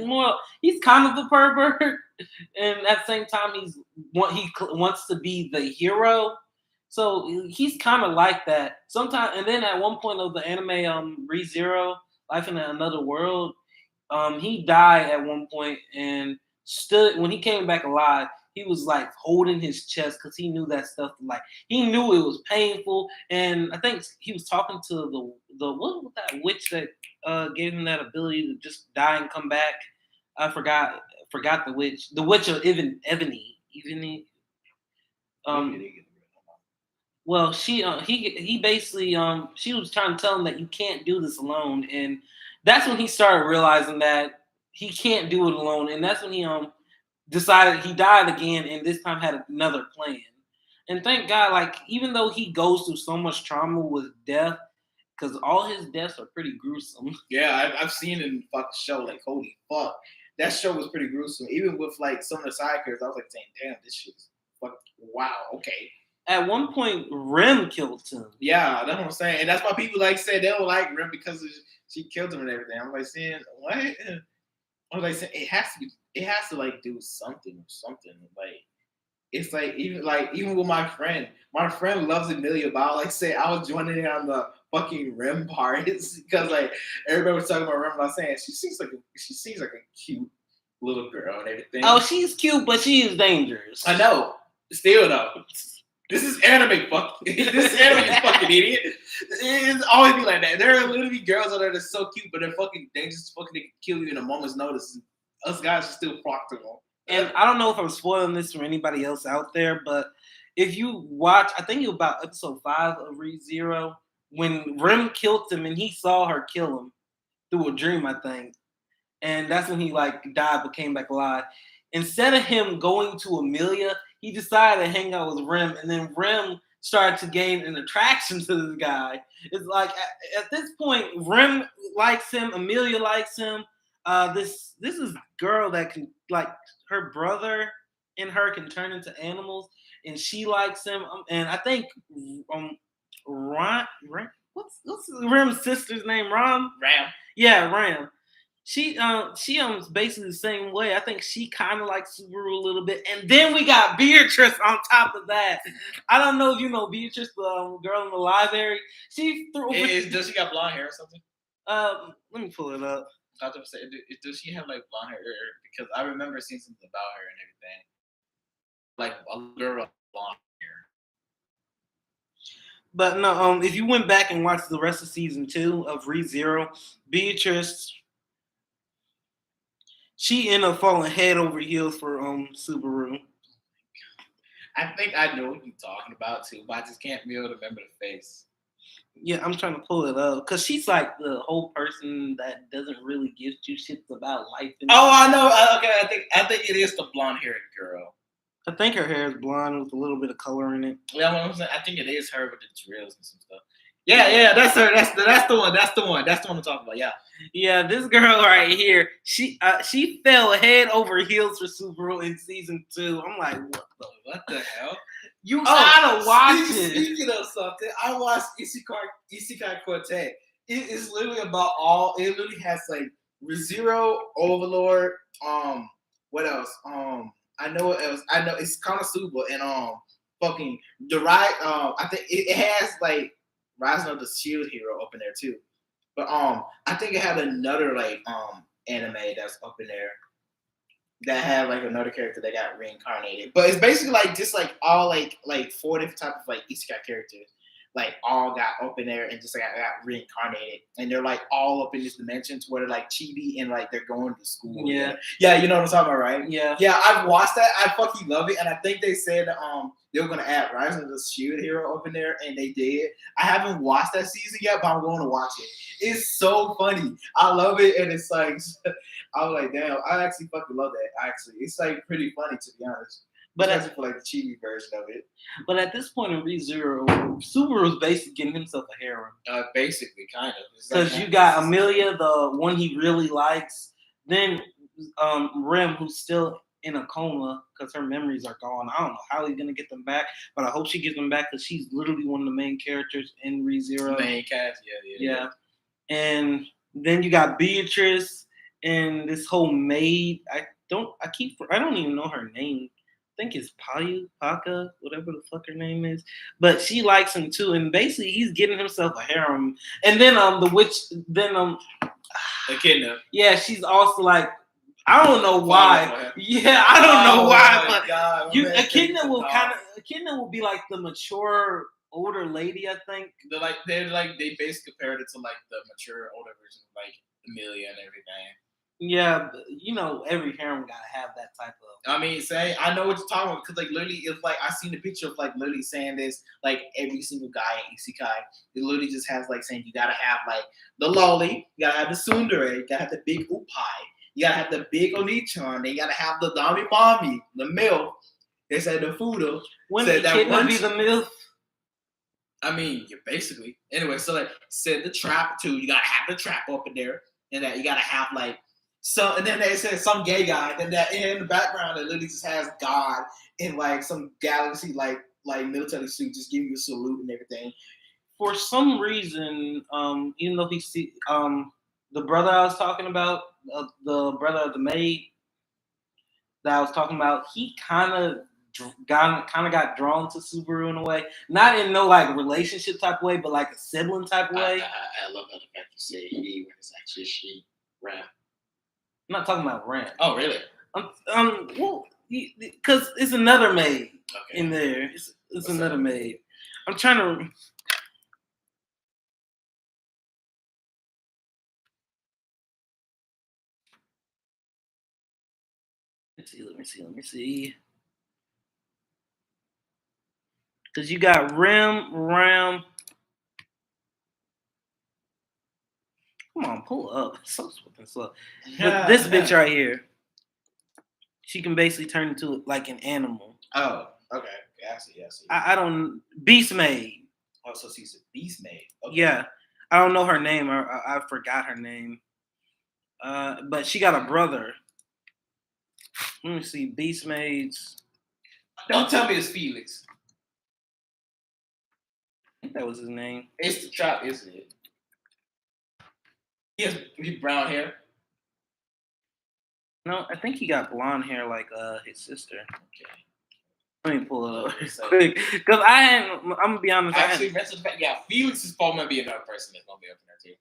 He's kind of the pervert, and at the same time, wants to be the hero. So he's kind of like that sometimes. And then at one point of the anime, ReZero, Life in Another World, he died at one point and stood when he came back alive. He was like holding his chest because he knew that stuff. Like he knew it was painful, and I think he was talking to the what was that witch that gave him that ability to just die and come back. I forgot the witch. The witch of Ebony. Well, he basically she was trying to tell him that you can't do this alone, and that's when he started realizing that he can't do it alone, and that's when he decided he died again, and this time had another plan. And thank God, like even though he goes through so much trauma with death, because all his deaths are pretty gruesome.
Yeah, I've seen it in the fucking show. Like holy fuck, that show was pretty gruesome. Even with like some of the side characters, I was like saying, damn, this shit's fuck. Wow, okay.
At one point, Rem killed him.
Yeah, that's what I'm saying, and that's why people like said they don't like Rem because she killed him and everything. I'm like saying what? I was like saying it has to like do something. Like it's like even with my friend loves Amelia, but I like say I was joining in on the fucking Rem part. It's because like everybody was talking about Rem. I was saying she seems like a cute little girl and everything.
Oh, she's cute, but she is dangerous.
I know. Still though. This is anime, this anime, you fucking idiot. It's always be like that. There are literally girls out there that's so cute, but they're fucking dangerous. Fucking they can kill you in a moment's notice. Us guys should still flock to them.
And I don't know if I'm spoiling this for anybody else out there, but if you watch, I think it was about episode 5 of ReZero, when Rem killed him and he saw her kill him through a dream, I think. And that's when he like died but came back alive. Instead of him going to Amelia, he decided to hang out with Rem, and then Rem started to gain an attraction to this guy. It's like at this point, Rem likes him, Amelia likes him. This is a girl that can like her brother and her can turn into animals, and she likes him. And I think Ram, what's Rem's sister's name? Ram. Yeah, Ram. She basically the same way. I think she kind of likes Subaru a little bit, and then we got Beatrice on top of that. I don't know if you know Beatrice, the girl in the library. She threw.
Does she got blonde hair or something?
Let me pull it up.
I was gonna say, does she have like blonde hair? Because I remember seeing something about her and everything, like a girl with blonde hair.
But no, if you went back and watched the rest of season 2 of ReZero, Beatrice. She ended up falling head over heels for Subaru.
I think I know what you're talking about too, but I just can't be able to remember the face.
Yeah, I'm trying to pull it up because she's like the whole person that doesn't really give two shits about life.
I know. Okay, I think it is the blonde-haired girl.
I think her hair is blonde with a little bit of color in it.
Yeah, I think it is her with the drills and some stuff. Yeah, that's her. That's the one. That's the one I'm talking about.
Yeah. This girl right here, she fell head over heels for Subaru in season 2. I'm like,
what the hell?
You gotta watch it.
Speaking of something, I watched Isekai Quartet. It is literally about all. It literally has like ReZero, Overlord. What else? I know what else. I know it's Konosuba and fucking the ride. I think it has like Rising of the Shield Hero up in there too. But I think it had another like anime that's up in there that had like another character that got reincarnated. But it's basically like just like all like 4 different types of like isekai characters, like all got up in there and just like got reincarnated, and they're like all up in this dimension to where they're like chibi and like they're going to school. Yeah, you know what I'm talking about, right? Yeah, I've watched that. I fucking love it, and I think they said they were gonna add Rise of the Shield Hero up in there, and they did. I haven't watched that season yet, but I'm going to watch it. It's so funny. I love it, and it's like I was like, damn, I actually fucking love that. Actually, it's like pretty funny to be honest. But as for like the chibi version of it.
But at this point in ReZero, Subaru's basically getting himself a harem.
Basically, kind of.
Because you got Amelia, the one he really likes, then Rem, who's still in a coma because her memories are gone. I don't know how he's gonna get them back, but I hope she gets them back because she's literally one of the main characters in ReZero.
Main cast,
Yeah. And then you got Beatrice and this whole maid. I don't even know her name. I think it's Paka, whatever the fuck her name is. But she likes him too, and basically he's getting himself a harem. And then the
Echidna.
yeah, she's also like, I don't know why. Yeah, I don't know why, but Echidna will be like the mature older lady, I think.
They basically compared it to like the mature older version of like Amelia and everything.
Yeah, but, you know, every harem gotta have that type of.
I mean, I know what you're talking about because like literally, it's like I seen the picture of like literally saying this like every single guy in Isekai. It literally just has like saying you gotta have like the loli, you gotta have the tsundere, you gotta have the big upai, you gotta have the big onichan, then you gotta have the dami mami, the milf. They said the fudo.
When the kid would be the milf.
I mean, you're basically anyway. So like said the trap too. You gotta have the trap up in there, and that you gotta have like. So and then they said some gay guy. Then that in the background, it literally just has God in like some galaxy like military suit, just giving you a salute and everything.
For some reason, even though the brother I was talking about, the brother of the maid that I was talking about, he kind of got drawn to Subaru in a way, not in no like relationship type way, but like a sibling type way.
I love how the fact you say he when it's actually she. Ram.
I'm not talking about Ram.
Oh, really?
Well, because it's another maid in there. It's another maid. I'm trying to. Let me see. Because you got Ram. Come on, pull up. It's so slow. But this bitch right here, she can basically turn into like an animal.
Oh, okay. Yeah, I see.
I don't. Beast Maid.
Oh, so she's a beast maid. Okay.
Yeah. I don't know her name. I forgot her name. But she got a brother. Let me see. Beast Maids.
Don't tell me it's Felix.
I think that was his name.
It's the trap, isn't it? He has brown hair.
No, I think he got blonde hair like his sister.
Okay.
Let me pull it up quick. Because I'm gonna be honest.
Actually, Felix is probably gonna be another person that's gonna be up in there too.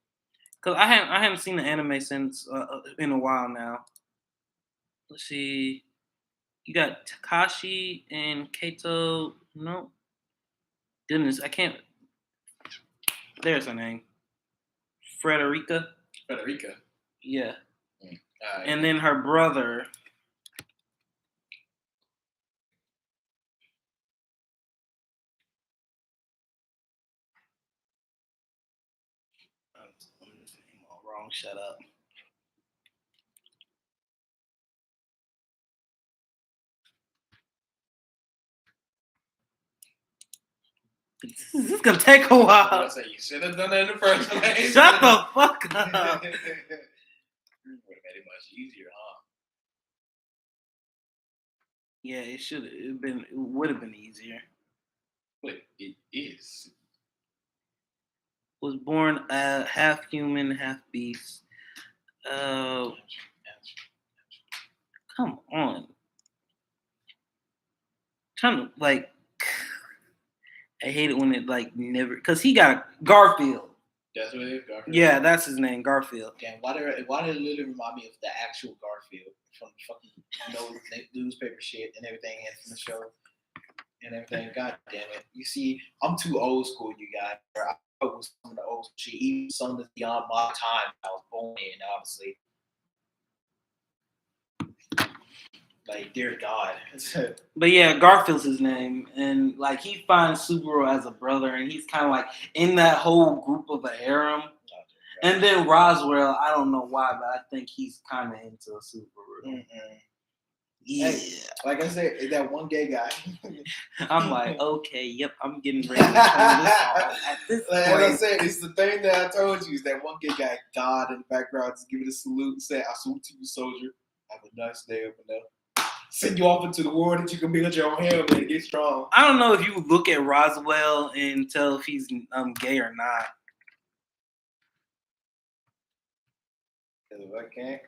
Because I haven't seen the anime since in a while now. Let's see. You got Takashi and Kato. No. Goodness, I can't. There's her name. Frederica. Yeah. And then her brother. I'm all wrong. Shut up. This is gonna take a while.
You should have done that in the first place.
Shut the fuck up.
Would have made it much easier, huh?
Yeah, it should have been. It would have been easier.
But it is.
Was born half human, half beast. Come on. Trying to like. I hate it when it like never, because he got Garfield.
That's what it is, Garfield.
Yeah, that's his name, Garfield.
Damn, why did it literally remind me of the actual Garfield from the fucking newspaper shit and everything and from the show and everything? God damn it! You see, I'm too old school, you guys. I was some of the old shit, even some that's beyond my time. I was born in, obviously. Like, dear God.
But yeah, Garfield's his name, and like he finds Subaru as a brother, and he's kind of like in that whole group of a harem. And then Roswell, I don't know why, but I think he's kind of into Subaru.
Mm-mm.
Yeah,
hey, like I said, that one gay guy.
I'm like, okay, yep, I'm getting ready to turn this off at this
like
point.
I said, it's the thing that I told you is that one gay guy, God in the background, just giving a salute and saying, "I salute to you, soldier. Have a nice day up and there." send you off into the world that you can build your own helmet and get strong.
I don't know if you look at Roswell and tell if he's gay or not.
If I can't,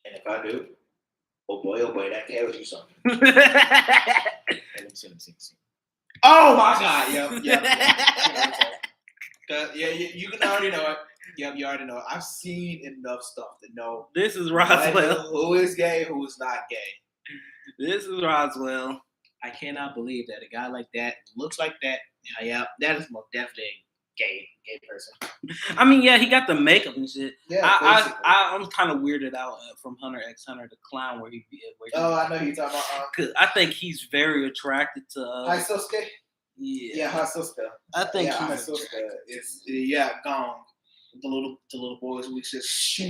and if I do, oh boy, that tells you something. Let me see. Oh my God! Yep. Yeah, you can already know it. Yep, you already know it. I've seen enough stuff to know
This is Roswell.
who is gay, who is not gay.
This is Roswell.
I cannot believe that a guy like that looks like that. Yeah, that is most definitely a gay person.
I mean, yeah, he got the makeup and shit.
Yeah,
I'm kind of weirded out from Hunter x Hunter, the clown where he be.
I know you're talking about.
Cause I think he's very attracted to.
Haisuke?
Yeah,
Haisuke.
I think
Haisuke is gone. The little boys we just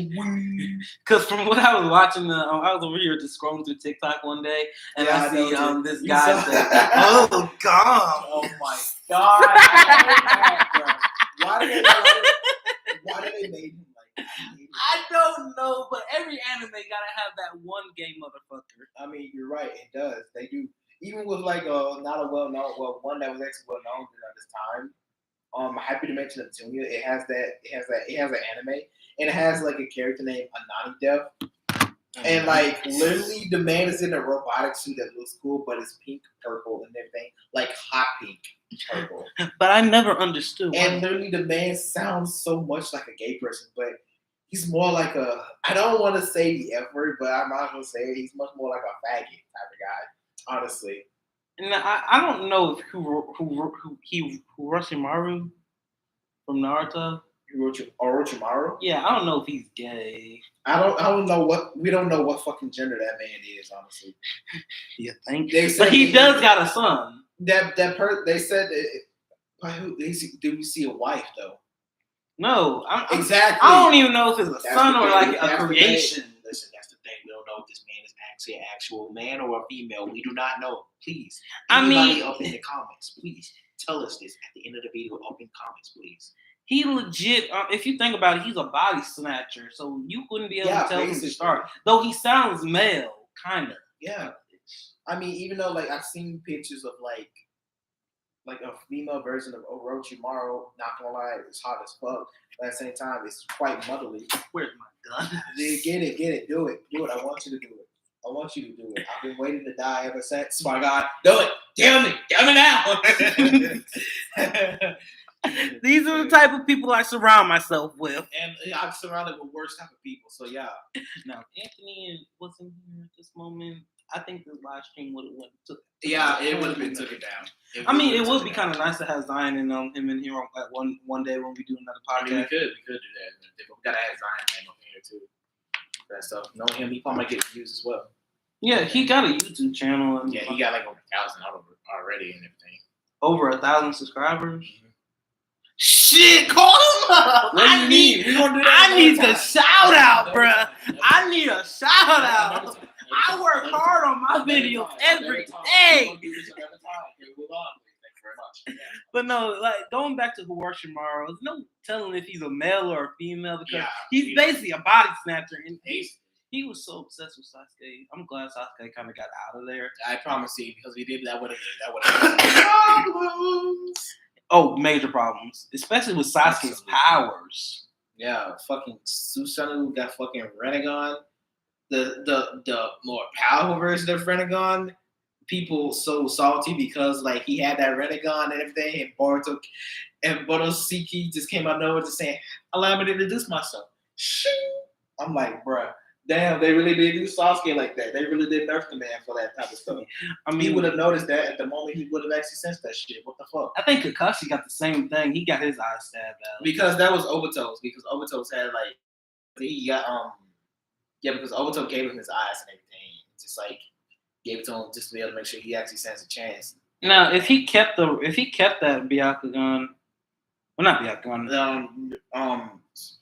because from what I was watching, I was over here just scrolling through TikTok one day, and I see this guy say, "Oh God,
oh my God, I heard that, bro. Why did they make him like that?
I don't know, but every anime gotta have that one gay motherfucker.
I mean, you're right, it does. They do. Even with like not a one that was actually well known during this time. I'm happy to mention Neptunia. It has an anime, and it has like a character named Anani Dev. And like literally the man is in a robotic suit that looks cool, but it's pink, purple, and everything. Like hot pink, purple.
But I never understood.
And literally the man sounds so much like a gay person, but he's more like I don't want to say the F word, but I'm not gonna say it. He's much more like a faggot type of guy, honestly.
And I don't know if Orochimaru from Naruto.
Orochimaru?
Yeah, I don't know if he's gay.
I don't know we don't know what fucking gender that man is, honestly.
You think? But he does got a son.
They said do we see a wife though?
No,
exactly.
I don't even know if it's a son or like a creation.
Listen, that's the thing. We don't know if this man is actually an actual man or a female. We do not know. Please, anybody up in the comments, please tell us this at the end of the video. Up in the comments, please.
He legit, if you think about it, he's a body snatcher, so you wouldn't be able to tell him to start. Though he sounds male, kind of.
Yeah. I mean, even though like I've seen pictures of like a female version of Orochimaru, not gonna lie, it's hot as fuck. But at the same time, it's quite motherly.
Where's my gun?
Get it. Do it. I want you to do it. I want you to do it. I've been waiting to die ever since. My God, do it. Damn it now.
These are the type of people I surround myself with.
And I'm surrounded with worse type of people, so yeah.
Now, Anthony wasn't here at this moment. I think the live stream would have went took.
Yeah, it would have been took it down.
It would be kind of nice to have Zion and him in here at one day when we do another podcast.
I mean, we could do that. We gotta have Zion up here too. That stuff. Knowing him, he probably might get views as well.
Yeah, he got a YouTube channel. And
yeah, he got like over 1,000 already and everything.
Over 1,000 subscribers. Mm-hmm. Shit, call him up. I need the shout out, bro. I need a shout out. I work hard on my videos every day. But no, like going back to Orochimaru, there's no telling if he's a male or a female because he's basically a body snatcher, and he was so obsessed with Sasuke. I'm glad Sasuke kind of got out of there.
I promise you, because he did that would have problems.
Oh, major problems, especially with Sasuke's powers.
Yeah, fucking Susanoo got fucking Rinnegan. The more powerful version of Rinnegan, people so salty because like he had that Rinnegan and everything, and Boruto Siki just came out of nowhere just saying, "Allow me to introduce myself." I'm like, bruh, damn, they really did do Sasuke like that. They really did nerf the man for that type of stuff. I mean, he would have noticed that at the moment. He would have actually sensed that shit. What the fuck?
I think Kakashi got the same thing. He got his eyes stabbed out
because that was Obito's. Because Obito's had like he got because Obito gave him his eyes and everything. Just like gave it to him just to be able to make sure he actually stands a chance.
Now, if he kept that Byakugan, well, not Byakugan,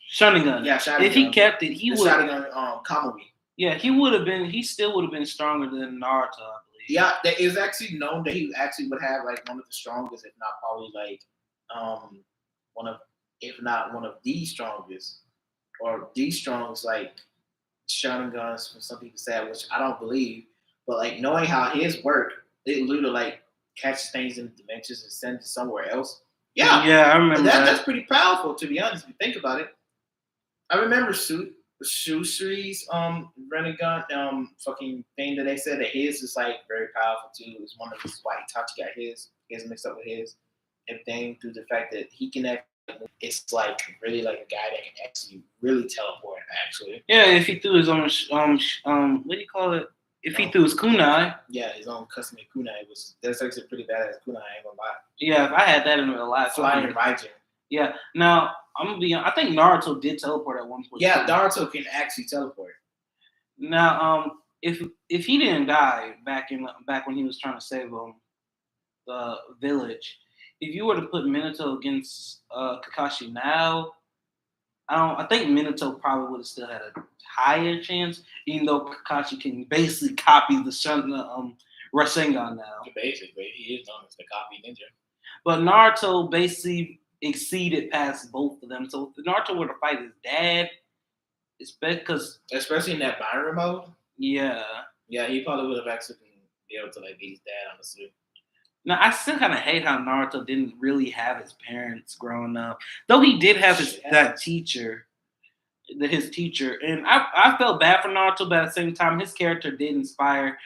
Sharingan.
Yeah, Sharingan.
If he kept it, he would.
Sharingan, Kamui.
Yeah, he would have been. He still would have been stronger than Naruto, I believe.
Yeah, it is actually known that he actually would have like one of the strongest, if not probably like one of the strongest, or the strongest like Sharingans from some people said, which I don't believe. But like knowing how his work, it literally like catches things in dimensions and sends it somewhere else. Yeah,
yeah, I remember that.
That's pretty powerful, to be honest. If you think about it, I remember Shusri's Renegade fucking thing that they said that his is like very powerful too. It's one of the reasons why Itachi got his mixed up with his everything through the fact that he can actually. It's like really like a guy that can actually really teleport. Actually,
Yeah, if he threw his own what do you call it? If he threw his kunai.
Yeah, his own custom kunai, which that's actually pretty badass kunai. I ain't gonna lie.
Yeah, if I had that in real life,
flying Raijin.
Yeah. Now I'm gonna be. I think Naruto did teleport at one point.
Yeah, Naruto can actually teleport.
Now, if he didn't die back when he was trying to save the village, if you were to put Minato against Kakashi now, I think Minato probably would have still had a higher chance, even though Kakashi can basically copy the Rasengan now.
Basically, he is known as the copy ninja.
But Naruto basically exceeded past both of them. So if Naruto were to fight his dad,
especially in that binary mode.
Yeah,
he probably would have actually been able to like beat his dad, honestly.
Now I still kind of hate how Naruto didn't really have his parents growing up, though he did have his teacher, and I felt bad for Naruto, but at the same time, his character did inspire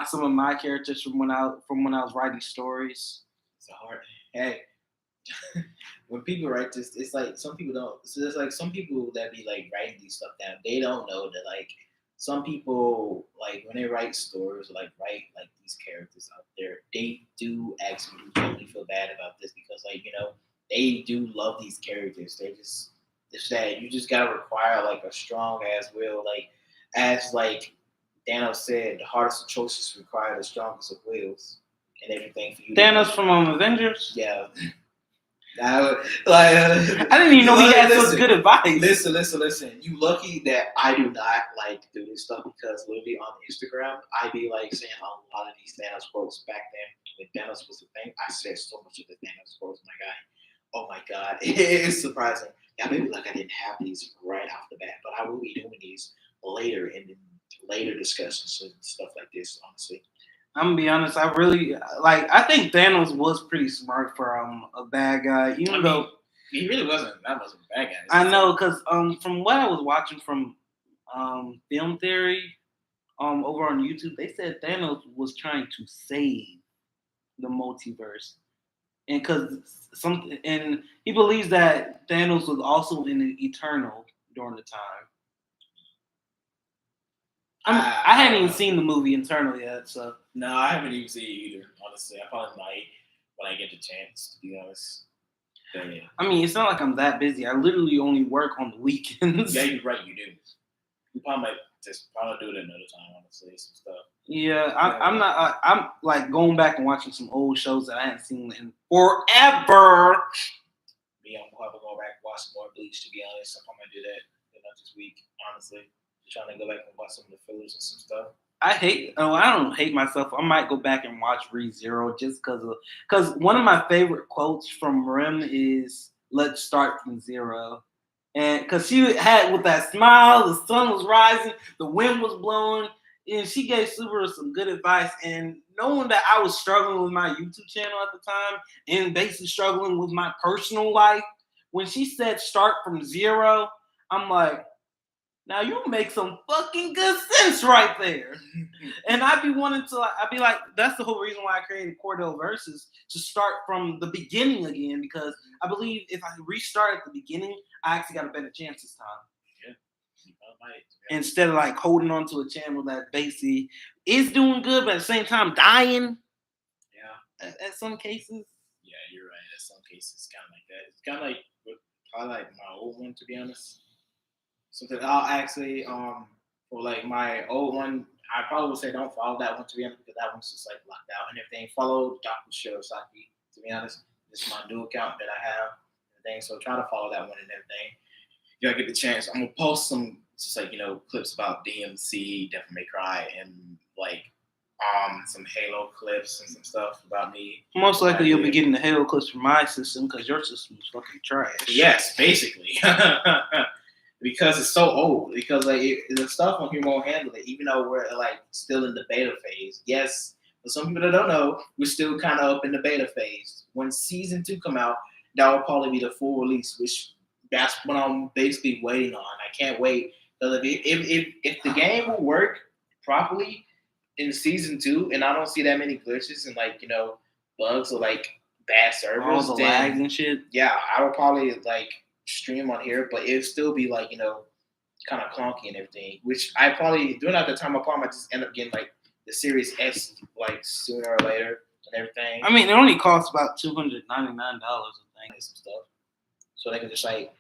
some of my characters from when I was writing stories.
It's hard. Hey, when people write this, it's like some people don't. So there's like some people that be like writing these stuff down. They don't know that like some people like when they write stories, like write like these characters out there, they do actually genuinely feel bad about this because like they do love these characters. It's that you just gotta require like a strong ass will, like as like Thanos said, the hardest of choices require the strongest of wills and everything for you.
Thanos from Avengers.
Yeah.
I didn't even know he had such good advice.
Listen. You lucky that I do not like do this stuff because literally on Instagram, I be like saying a lot of these Thanos quotes back then when Thanos was the thing. I said so much of the Thanos quotes, my guy. Oh my god, it is surprising. Yeah, maybe like I didn't have these right off the bat, but I will be doing these later in later discussions and stuff like this. Honestly.
I'm gonna be honest. I think Thanos was pretty smart for a bad guy, even though
he really wasn't. That wasn't a bad guy.
I know because from what I was watching from Film Theory over on YouTube, they said Thanos was trying to save the multiverse, and and he believes that Thanos was also in an Eternal during the time. I haven't even seen the movie Eternal yet, so.
No, I haven't even seen it either, honestly. I probably might when I get the chance, to be honest. But, yeah.
I mean, it's not like I'm that busy. I literally only work on the weekends.
Yeah, you're right, you do. You probably might just do it another time, honestly, some stuff.
Yeah, I'm not. I'm like going back and watching some old shows that I haven't seen in forever.
Me, I'm going to go back and watch some more Bleach, to be honest. I'm going to do that this week, honestly. Trying to go back and watch some of the fillers and some stuff. I don't hate myself. I might go back and watch ReZero just because one of my favorite quotes from Rim is "Let's start from zero," and because she had with that smile, the sun was rising, the wind was blowing, and she gave Subaru some good advice. And knowing that I was struggling with my YouTube channel at the time and basically struggling with my personal life, when she said "start from zero," I'm like, now you make some fucking good sense right there. And I'd be like, that's the whole reason why I created Cordell Versus, to start from the beginning again, because I believe if I restart at the beginning, I actually got a better chance this time. Yeah. Instead of like holding on to a channel that basically is doing good, but at the same time dying. Yeah. At some cases. Yeah, you're right. At some cases, it's kind of like that. It's kind of like probably like my old one, to be honest. Something I'll actually, for like my old one, I probably would say don't follow that one, to be honest, because that one's just like locked out and everything. Follow Daku Dragon, to be honest. This is my new account that I have and everything. So try to follow that one and everything. You gotta get the chance. I'm gonna post some just like clips about DMC, Devil May Cry, and like some Halo clips and some stuff about me.
Most likely you'll be getting the Halo clips from my system because your system is fucking trash.
Yes, basically. because it's so old. Because like the stuff on here won't handle it, even though we're like still in the beta phase. Yes, for some people that don't know, we're still kind of up in the beta phase. When season 2 come out, that will probably be the full release, which that's what I'm basically waiting on. I can't wait because if the game will work properly in season 2, and I don't see that many glitches and like bugs or like bad servers,
all the lags and shit.
Yeah, I would probably like stream on here, but it'd still be like kind of clunky and everything. Which I probably during that time I probably might just end up getting like the Series S like sooner or later and everything.
I mean, it only costs about $299, I think,
and some stuff, so they can just like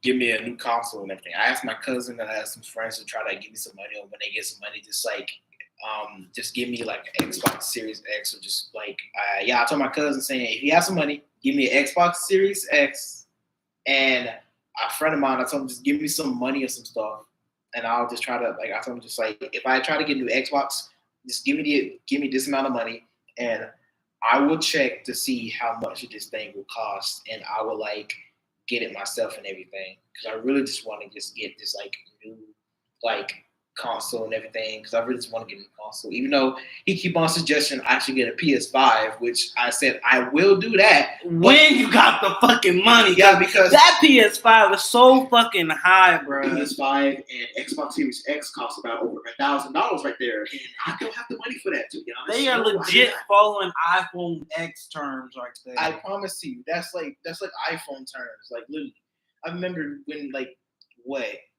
give me a new console and everything. I asked my cousin and I asked some friends to try to give me some money, or when they get some money, just give me like an Xbox Series X, or just like I told my cousin saying if you have some money, give me an Xbox Series X, and a friend of mine, I told him just give me some money or some stuff, and I'll just try to like I told him just like if I try to get a new Xbox, just give me this amount of money, and I will check to see how much this thing will cost, and I will like get it myself and everything, because I really just want to just get this like new like console and everything, because I really just want to get a new console. Even though he keep on suggesting I should get a PS5, which I said I will do that
when you got the fucking money.
Yeah, because
that PS5 is so fucking high, bro.
PS5 and Xbox Series X cost about over $1,000 right there, and I don't have the money for that, to be honest.
They are legit following iPhone X terms right there.
I promise you, that's like iPhone terms. Like literally, I remember when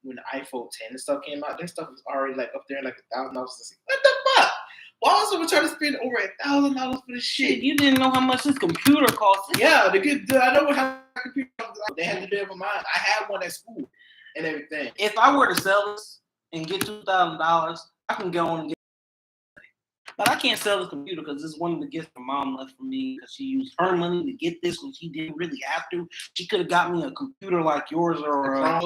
when iPhone 10 and stuff came out, their stuff was already like up there like $1,000. What the fuck? Why was someone trying to spend over $1,000 for this shit?
You didn't know how much this computer cost.
Yeah, I know how computer costs. They had to do it for mine. I had one at school and everything.
If I were to sell this and get $2,000, I can go on and get. But I can't sell this computer because this is one of the gifts my mom left for me, because she used her money to get this when she didn't really have to. She could have got me a computer like yours or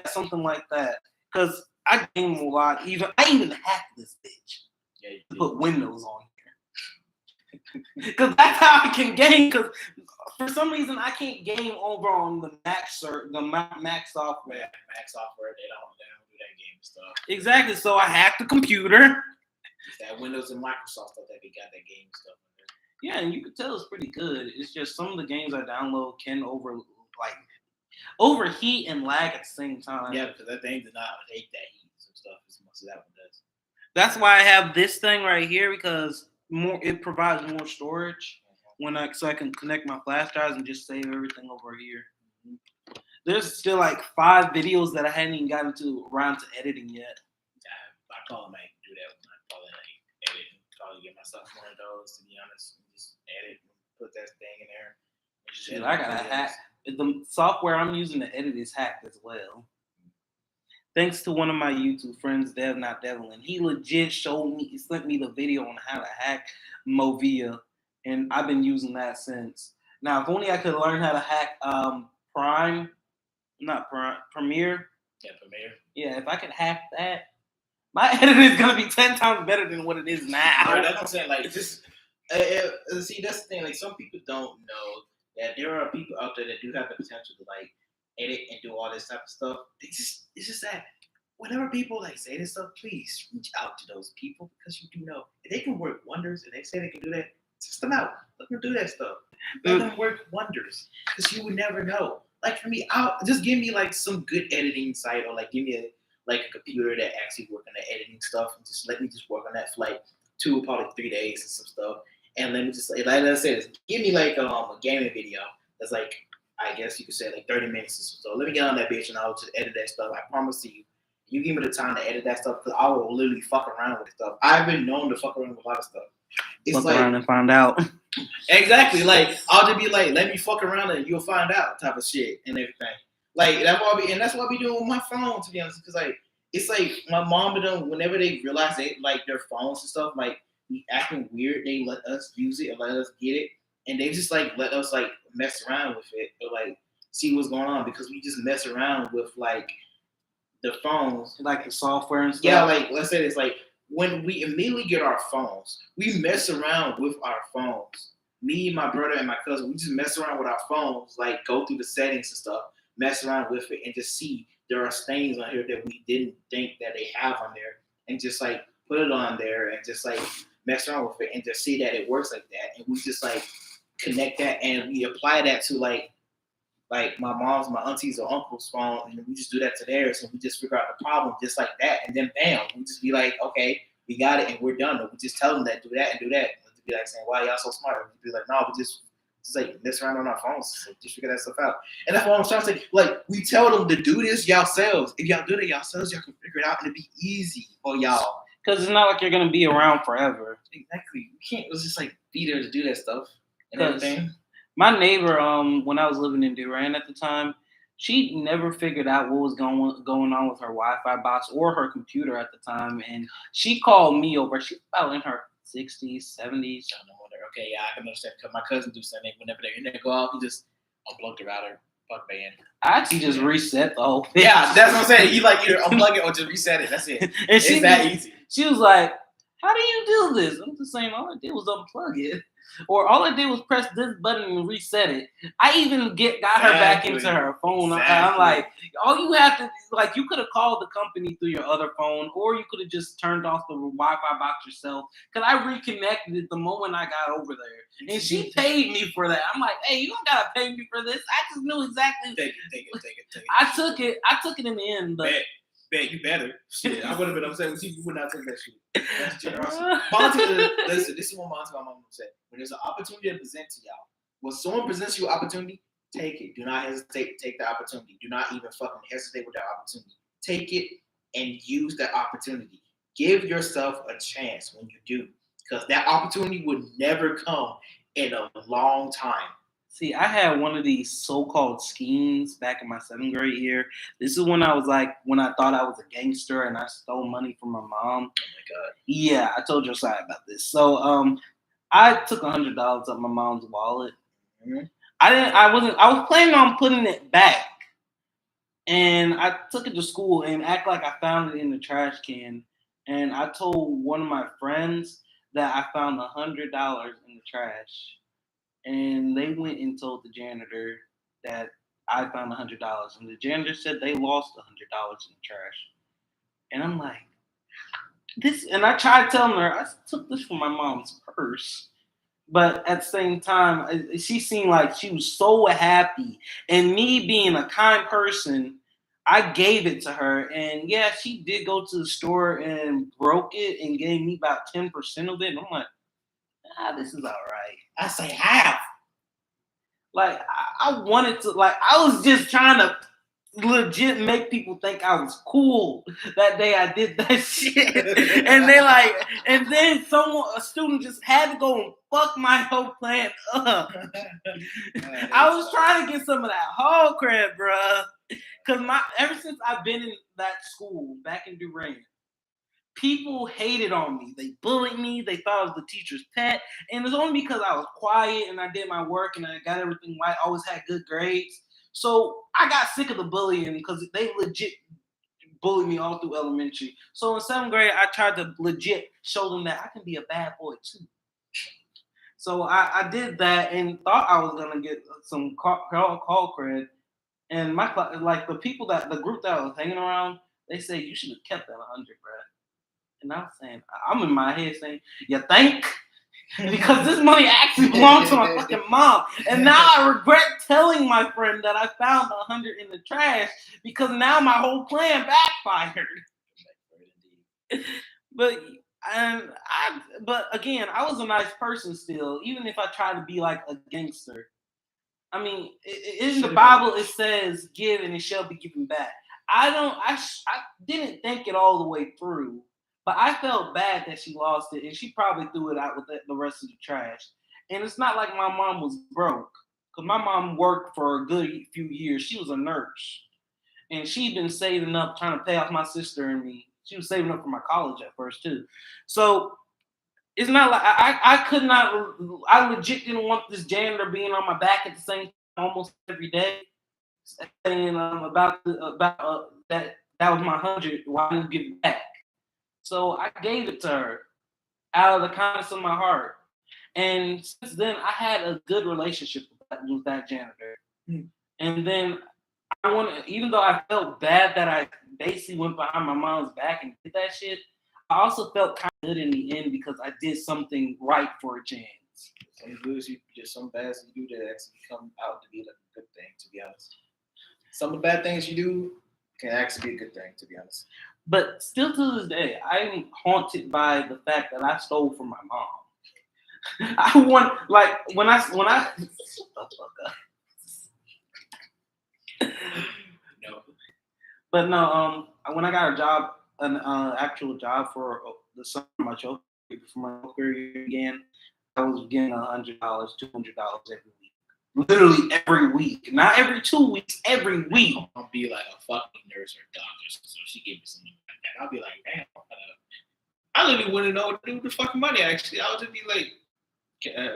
something like that. Because I game a lot. I even hacked this bitch.
Yeah,
to put Windows on here. Because that's how I can game. Because for some reason I can't game over on the Mac software.
Mac software, they don't do that game stuff.
Exactly. So I hacked the computer.
That Windows and Microsoft stuff that we got that game stuff.
Yeah, and you can tell it's pretty good. It's just some of the games I download can overheat and lag at the same time.
Yeah, because that thing does not take that heat and stuff as much as that one does.
That's why I have this thing right here, because it provides more storage so I can connect my flash drives and just save everything over here. Mm-hmm. There's still like 5 videos that I hadn't even gotten around to editing yet.
I probably might do that when I probably edit and probably get myself one of those, to be honest, and just edit and put that thing in there.
Dude, I gotta hack. The software I'm using to edit is hacked as well. Thanks to one of my YouTube friends, Dev Not Devlin. He legit sent me the video on how to hack Movia, and I've been using that since. Now, if only I could learn how to hack Premiere.
Yeah, Premiere.
Yeah, if I could hack that, my editing is gonna be 10 times better than what it is now.
Yeah, that's what I'm saying. Like, just see, that's the thing. Like, some people don't know that there are people out there that do have the potential to like edit and do all this type of stuff. It's just that whenever people like say this stuff, please reach out to those people, because you do know if they can work wonders and they say they can do that. Test them out. Let them do that stuff. Let them work wonders, because you would never know. Like for me, I'll just give me like some good editing site, or like give me a computer that actually work on the editing stuff, and just let me just work on that for like 2 or probably 3 days and some stuff. And let me just like I said, give me like a gaming video that's like, I guess you could say like 30 minutes or so. Let me get on that bitch and I'll just edit that stuff. I promise you, you give me the time to edit that stuff, because I will literally fuck around with stuff. I've been known to fuck around with a lot of stuff. It's
fuck
like,
around and find out.
Exactly. Like I'll just be like, let me fuck around and you'll find out type of shit and everything. Like that's what I be doing with my phone, to be honest. Because like it's like my mom and them, whenever they realize they like their phones and stuff like be acting weird, they let us use it or let us get it, and they just like let us like mess around with it or like see what's going on, because we just mess around with like the phones,
like the software and stuff.
Yeah, like let's say it's like when we immediately get our phones, we mess around with our phones. Me, my brother, and my cousin, we just mess around with our phones, like go through the settings and stuff, mess around with it, and just see there are stains on here that we didn't think that they have on there, and just like put it on there and just like mess around with it and just see that it works like that, and we just like connect that and we apply that to like my mom's, my aunties or uncle's phone, and we just do that to theirs, and we just figure out the problem just like that, and then bam, we just be like, okay, we got it, and we're done. Or we just tell them that do that and do that. And be like saying, why y'all so smart? And be like, no, we just like mess around on our phones, so just figure that stuff out. And that's what I'm trying to say. Like, we tell them to do this yourselves. If y'all do it yourselves, y'all can figure it out, and it'll be easy for y'all.
Because it's not like you're gonna be around forever.
Exactly. You can't just like be there to do that stuff and everything.
My neighbor, when I was living in Durant at the time, she never figured out what was going on with her Wi-Fi box or her computer at the time, and she called me over. She was about in her 60s, 70s.
Okay, yeah, I can understand because my cousin do something whenever their internet go off, he just unplugged the router, fuck man.
I actually just reset the whole thing.
Yeah, that's what I'm saying. You like either unplug it or just reset it. That's it.
And
it's that easy.
She was like, "How do you do this?" I'm just saying, all I did was unplug it. Or all I did was press this button and reset it. I even got her back into her phone. Exactly. I'm like, all you have to, like, you could have called the company through your other phone, or you could have just turned off the Wi-Fi box yourself. Because I reconnected it the moment I got over there. And she paid me for that. I'm like, hey, you don't got to pay me for this. I just knew exactly. Take it. I took it in the end. But
Bet you better. Shit, I would have been upset with you. You would not take that shit. That's generosity. Listen, this is what my mom would say. When there's an opportunity to present to y'all, when someone presents you an opportunity, take it. Do not hesitate to take the opportunity. Do not even fucking hesitate with that opportunity. Take it and use that opportunity. Give yourself a chance when you do, because that opportunity would never come in a long time.
See, I had one of these so-called schemes back in my 7th grade year. This is when I thought I was a gangster and I stole money from my mom.
Oh my God.
Yeah, I told your side about this. So, I took $100 out of my mom's wallet. Mm-hmm. I was planning on putting it back. And I took it to school and act like I found it in the trash can. And I told one of my friends that I found $100 in the trash. And they went and told the janitor that I found $100, and the janitor said they lost $100 in the trash. And I'm like, this, and I tried telling her I took this from my mom's purse, but at the same time, she seemed like she was so happy, and me being a kind person, I gave it to her, and yeah, she did go to the store and broke it and gave me about 10% of it. And I'm like, this is all right.
I say half.
Like, I wanted to, like, I was just trying to legit make people think I was cool that day I did that shit. And they like, and then a student just had to go and fuck my whole plan up. I was trying to get some of that whole cred, bruh. Because ever since I've been in that school back in Durant, people hated on me. They bullied me. They thought I was the teacher's pet. And it's only because I was quiet and I did my work and I got everything right. I always had good grades. So I got sick of the bullying because they legit bullied me all through elementary. So in 7th grade, I tried to legit show them that I can be a bad boy too. So I did that and thought I was going to get some call cred. And the group that I was hanging around, they say, you should have kept that 100, bro. And I'm saying, I'm in my head saying, you think? Because this money actually belongs to my fucking mom. And now I regret telling my friend that I found 100 in the trash because now my whole plan backfired. But again, I was a nice person still, even if I tried to be like a gangster. I mean, in the Bible it says, give and it shall be given back. I didn't think it all the way through. But I felt bad that she lost it, and she probably threw it out with the rest of the trash. And it's not like my mom was broke, because my mom worked for a good few years. She was a nurse, and she'd been saving up, trying to pay off my sister and me. She was saving up for my college at first, too. So it's not like I legit didn't want this janitor being on my back at the same time almost every day, saying about that was my 100, why didn't you give it back? So I gave it to her out of the kindness of my heart. And since then, I had a good relationship with that janitor. And then even though I felt bad that I basically went behind my mom's back and did that shit, I also felt kind of good in the end because I did something right for a chance.
Some good, some bad you do that actually come out to be a good thing. To be honest, some of the bad things you do can actually be a good thing. To be honest,
but still to this day, I'm haunted by the fact that I stole from my mom. I want when I shut the fuck up.
No.
But no, when I got a job, an actual job for the summer of my choke before my career began, I was getting $100, $200 every week. Literally every week, not every 2 weeks, every week.
I'll be like a fucking nurse or doctor, so she gave me something like that. I'll be like, damn. I literally wouldn't know what to do with the fucking money. Actually, I would just be like,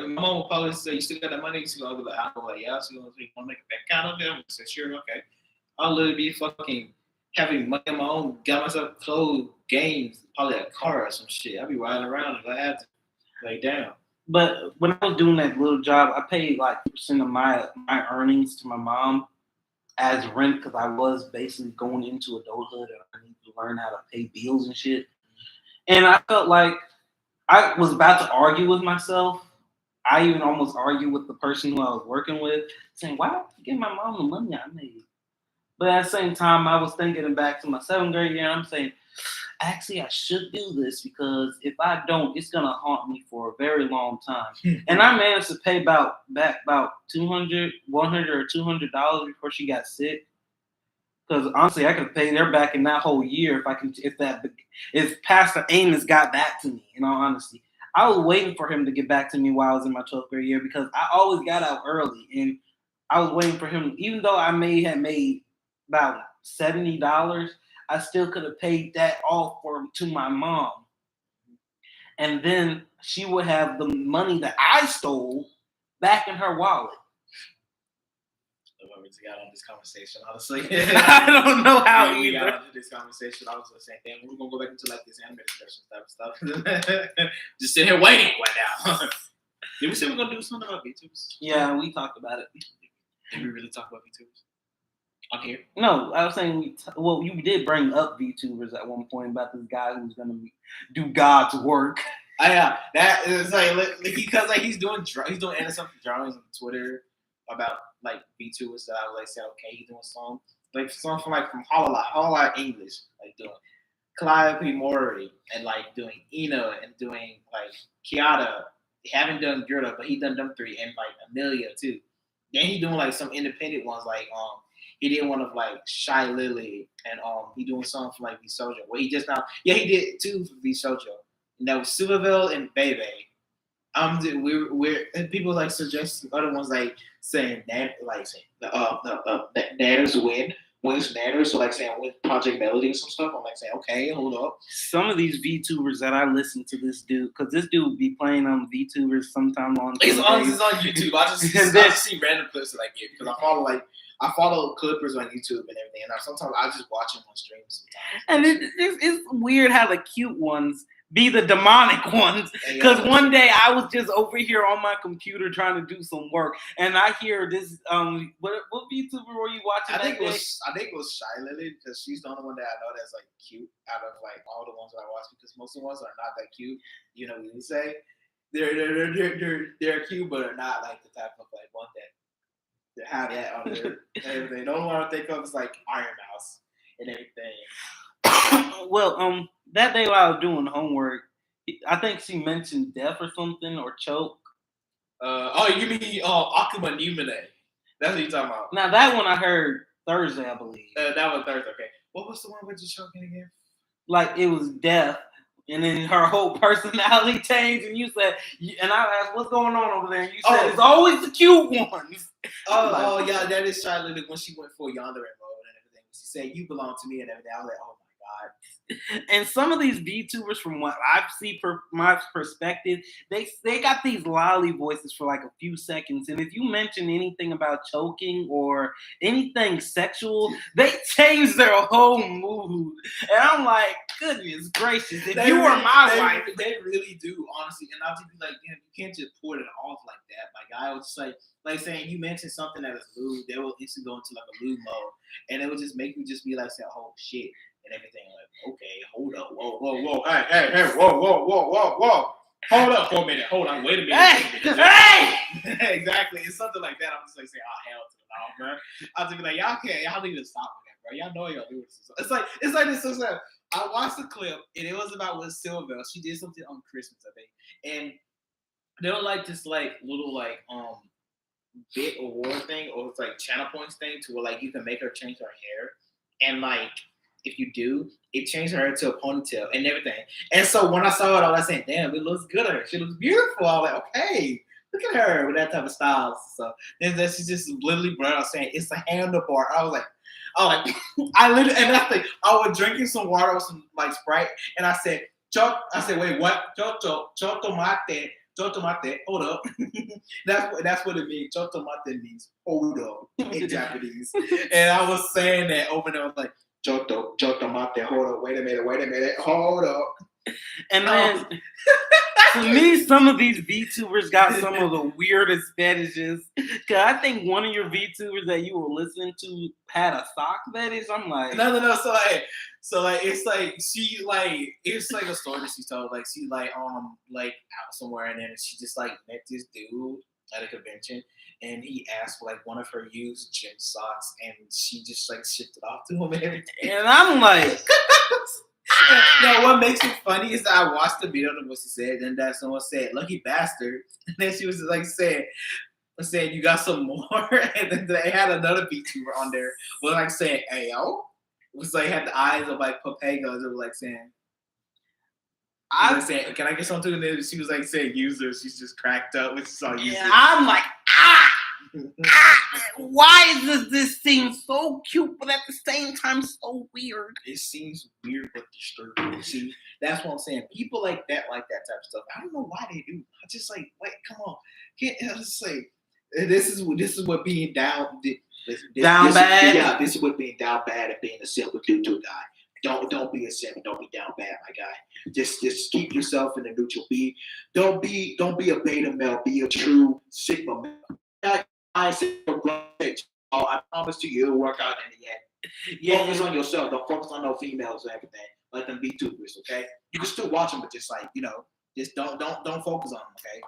my mom would probably say, "You still got that money?" She's gonna be like, "I'll go like, yeah." She's gonna say, "Want to make a account of it?" I'm gonna say, "Sure, okay." I'll literally be fucking having money on my own, got myself clothes, games, probably a car or some shit. I'll be riding around if I had to. Like, damn.
But when I was doing that little job, I paid like % of my earnings to my mom as rent because I was basically going into adulthood and I need to learn how to pay bills and shit. And I felt like I was about to argue with myself. I even almost argued with the person who I was working with, saying, "Why did I give my mom the money I made?" But at the same time, I was thinking back to my 7th grade year, and I'm saying, actually, I should do this because if I don't, it's gonna haunt me for a very long time. And I managed to pay back about $100 or $200 before she got sick. Because honestly, I could have paid her back in that whole year if Pastor Amos got back to me. In all honesty, I was waiting for him to get back to me while I was in my 12th grade year because I always got out early, and I was waiting for him. Even though I may have made about $70, I still could have paid that off to my mom, and then she would have the money that I stole back in her wallet.
We got on this conversation, honestly.
I don't know how
we
either.
got onto this conversation. I was just saying, damn, we're gonna go back into like this anime discussion type of stuff. Just sitting here waiting right now. Did we say we're gonna do something about VTubers?
Yeah, we talked about it.
Did we really talk about VTubers? On here?
No, I was saying you did bring up VTubers at one point about this guy who's gonna do God's work.
Yeah, that is like because like he's doing innocent drawings on Twitter about like VTubers that I would like say, okay, he's doing songs from Hollow English, like doing Calliope Mori and like doing Ina and doing like Kiata. He haven't done Gerda, but he done them 3 and like Amelia too. Then he doing like some independent ones like he did one of like Shy Lily and he doing something for like V Sojo. Well, he did 2 for V Sojo. And that was Superville and Bebe. We're people like suggesting other ones like saying that Nanners wins Nanners, so like saying win Project Melody or some stuff. I'm like saying, okay, hold up.
Some of these VTubers that I listen to this dude, because this dude be playing on VTubers sometime on.
It's on YouTube. I just see random clips that I get because I follow clippers on YouTube and everything, and sometimes I just watch them on streams sometimes.
And it's weird how the cute ones be the demonic ones. Because one day I was just over here on my computer trying to do some work, and I hear this. What VTuber were you watching?
I think it was Shy Lily because she's the only one that I know that's like cute out of like all the ones that I watch because most of the ones are not that cute. You know what you say? They're cute, but are not like the type of like one that have that on there. Everything. The only one I think of is like Iron Mouse and everything.
Well, that day while I was doing homework, I think she mentioned death or something or choke.
You mean Akuma Numine? That's what you're talking about.
Now that one I heard Thursday, I believe.
That was Thursday. Okay. What was the one with the choking again?
Like it was death, and then her whole personality changed. And you said, and I asked, "What's going on over there?" And you said, "It's always the cute ones."
Yeah, that is Charlotte when she went for Yonder and everything. She said, "You belong to me" and everything. I was like, "Oh God.
And some of these VTubers, from what I see from my perspective, they got these lolly voices for like a few seconds, and if you mention anything about choking or anything sexual, they change their whole mood. And I'm like, goodness gracious, if
They
you were
really-
my
they,
wife,
they really do, honestly. And I'll just be like, damn, you can't just put it off like that. Like I was just like saying you mentioned something that is lewd, they will instantly go into like a lewd mode, and it would just make me just be like, say, oh shit. And everything like, okay, hold up, whoa, hey, whoa, hold up for a minute, hold on, wait a minute,
hey!
Exactly, it's something like that. I'm just like saying, oh hell to the no, bro. I'll just be like, y'all need to stop with that, bro. Y'all know y'all do this. It's like this. It's like, I watched the clip and it was about with Sylvia. She did something on Christmas, I think, and they were like this like little like bit award thing or it's like channel points thing to where like you can make her change her hair and like. If you do, it changed her to a ponytail and everything. And so when I saw it, I was saying, damn, it looks good on her. She looks beautiful. I was like, okay, look at her with that type of style. So then she just literally brought out saying, it's a handlebar. I was like, I literally, and I think I was drinking some water or some like Sprite, and I said, wait, what? Chotomate. Hold up. That's what it means. Chotomate means hold up in Japanese. And I was saying that over there, I was like, Choto mate, hold up, wait a minute, hold up.
And then, to me, some of these VTubers got some of the weirdest fetishes. Cause I think one of your VTubers that you were listening to had a sock fetish. I'm like,
no. So it's like she like it's like a story that she told. Like she like out somewhere and then she just like met this dude at a convention and he asked for like one of her used gym socks and she just like shipped it off to him and everything.
And I'm like,
no, what makes it funny is that I watched the video of what she said and that someone said, lucky bastard. And then she was like saying, you got some more? And then they had another VTuber on there was like saying, hey yo. It was like had the eyes of like Papagas. It was like saying, I was saying, can I get something? And then she was like saying user. She's just cracked up when she saw user.
Yeah, I'm like, why does this seem so cute, but at the same time so weird?
It seems weird but disturbing. See, that's what I'm saying. People like that type of stuff. I don't know why they do. I just like, wait, come on. I just say, this is what being down.
Down bad.
Yeah, this is what being down bad and being a simp would do to a guy. Don't be a simp. Don't be down bad, my guy. Just keep yourself in the neutral. Don't be a beta male. Be a true sigma male. I promise to you, it'll work out in the end.
Yeah.
Focus on yourself. Don't focus on no females or everything. Let them be tubers, okay? You can still watch them, but just like just don't focus on them, okay?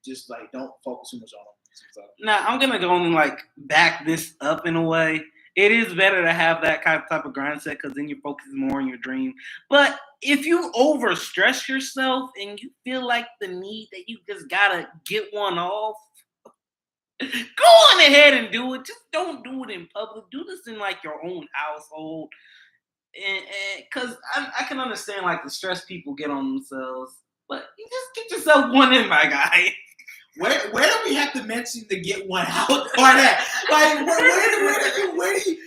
Just like don't focus too much on them. So.
Now I'm gonna go and like back this up in a way. It is better to have that kind of type of grind set because then you focus more on your dream. But if you overstress yourself and you feel like the need that you just gotta get one off, go on ahead and do it. Just don't do it in public. Do this in like your own household. And because I can understand like the stress people get on themselves, but you just get yourself one in, my guy.
Where do we have to mention to get one out or that? Like where do you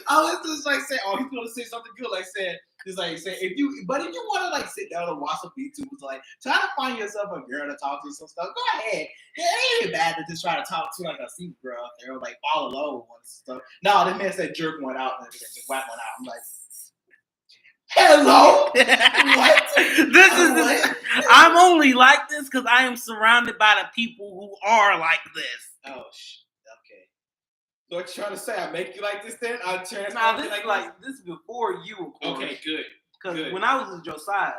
I was just like saying, oh, he's gonna say something good, like saying just like say if you want to like sit down and watch some VTubers, like try to find yourself a girl to talk to some stuff. Go ahead. It ain't even bad to just try to talk to like a single girl out there or like follow low and stuff. No, this man said jerk one out and everything, just whack one out. I'm like, hello? What?
What? I'm only like this because I am surrounded by the people who are like this.
Oh, okay. So what you trying to say? I make you like this then? I turn
Nah, this like this before you, of course.
Okay, good.
Because when I was with Josiah,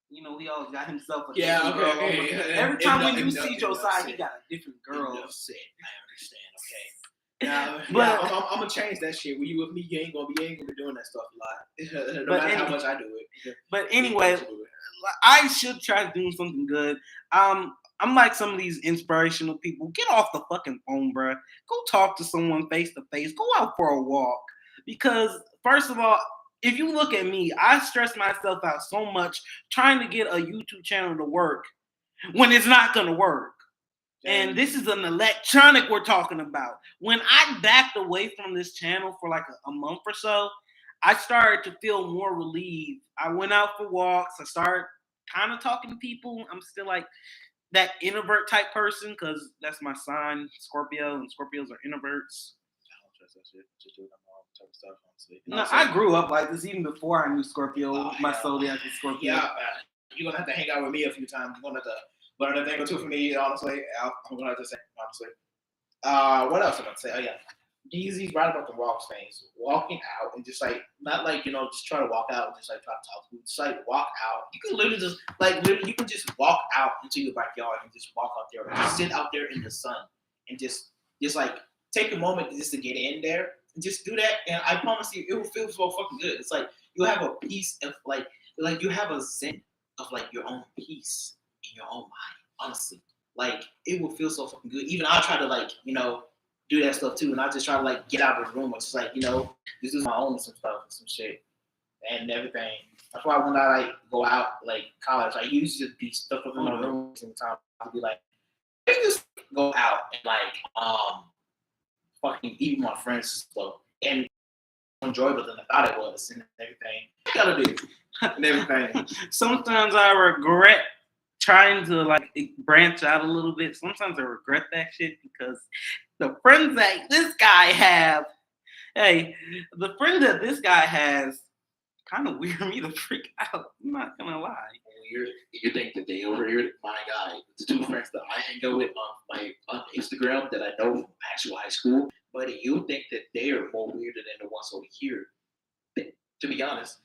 he always got himself a different girl.
Okay.
Every time when you see Josiah, he got a different girl.
I understand, okay. But I'm gonna change that shit. When you with me, you ain't gonna be doing that stuff a lot. No matter how much I do it.
But anyway, I should try doing something good. I'm like some of these inspirational people. Get off the fucking phone, bruh. Go talk to someone face to face. Go out for a walk. Because first of all, if you look at me, I stress myself out so much trying to get a YouTube channel to work when it's not gonna work. And this is an electronic we're talking about. When I backed away from this channel for like a month or so, I started to feel more relieved. I went out for walks. I started kind of talking to people. I'm still like that introvert type person because that's my sign, Scorpio, and Scorpios are introverts.
I don't trust that shit. Just doing that all type of stuff, honestly.
No, I grew up like this even before I knew Scorpio. My
hell.
zodiac is Scorpio.
Yeah, you're gonna have to hang out with me a few times. You're gonna have to learn a thing or two from me, honestly. I'm gonna have to say, honestly. What else am I gonna say? Oh yeah, He's right about the walks things. Walking out and just like not like just try to walk out and just like try to talk to people. Just like walk out. You can literally just you can just walk out into your backyard and just walk out there and just sit out there in the sun and just like take a moment just to get in there and just do that. And I promise you, it will feel so fucking good. It's like you have a peace of like you have a zen of like your own peace in your own mind. Honestly, like it will feel so fucking good. Even I try to like do that stuff too, and I just try to like get out of the room. It's just like this is my own some stuff and some shit and everything. That's why when I like go out like college, I used to be stuck up in my room sometimes. I'd be like, let's just go out and like fucking eat with my friends and stuff and enjoyable than I thought it was and everything. I gotta do and everything.
Sometimes I regret trying to like branch out a little bit. Sometimes I regret that shit because the friends that this guy have, the friends that this guy has kind of weird me the freak out. I'm not gonna lie.
Weird. You think that they over here, my guy, the two friends that I hang out with on Instagram that I know from actual high school, but you think that they are more weirder than the ones over here.
To be honest,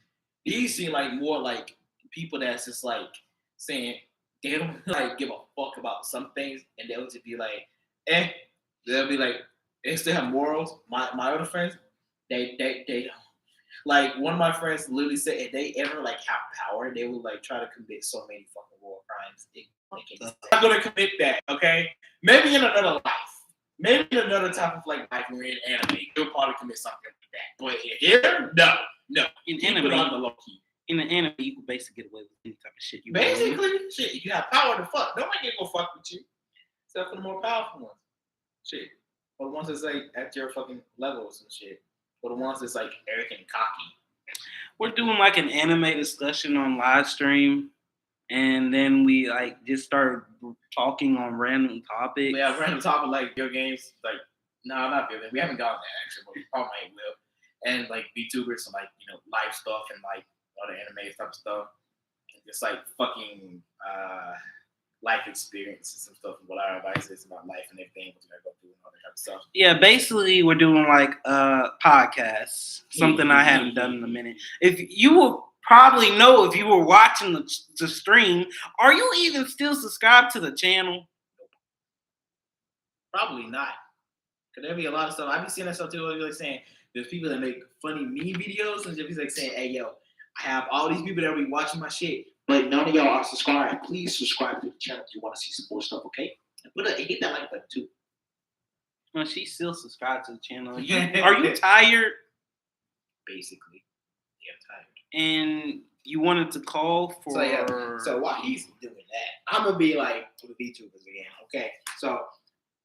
these seem like more like people that's just like saying they don't like give a fuck about some things, and they'll just be like, they'll be like, they still have morals. My other friends, they don't. Like one of my friends literally said, if they ever like have power, they will like try to commit so many fucking war crimes. I'm not gonna commit that, okay? Maybe in another life, maybe in another type of like life we're in anime, you'll probably commit something like that. But here, no.
In
anime, on the low key.
In the anime, you can basically get away with any type of shit you
basically,
want.
shit, you have power to fuck. Nobody can go fuck with you, except for the more powerful ones. Shit, or the ones that's like at your fucking levels and shit. Or the ones that's like arrogant and cocky.
We're doing like an anime discussion on live stream, and then we like just started talking on random topics.
Yeah, random topic like video games. Like, no, not video games. We haven't gotten that actually, but we probably will. And like VTubers and like live stuff and like other anime type of stuff. And just like fucking life experiences and stuff and what our advice is about life and everything, what you're gonna go through and all that type of stuff.
Yeah, basically we're doing like podcasts, something I haven't done in a minute. If you will probably know if you were watching the stream, are you even still subscribed to the channel?
Probably not. Cause there'll be a lot of stuff. I've been seeing that stuff too. Like saying there's people that make funny meme videos and just like saying, "Hey, yo, I have all these people that will be watching my shit,
but none of y'all are subscribed. Please subscribe to the channel if you want to see some more stuff, okay? And hit that like button too."
Well, she's still subscribed to the channel. Are you tired?
Basically, yeah, I'm tired.
And you wanted to call for.
So while he's doing that, I'm gonna be like for the VTubers again, okay? So.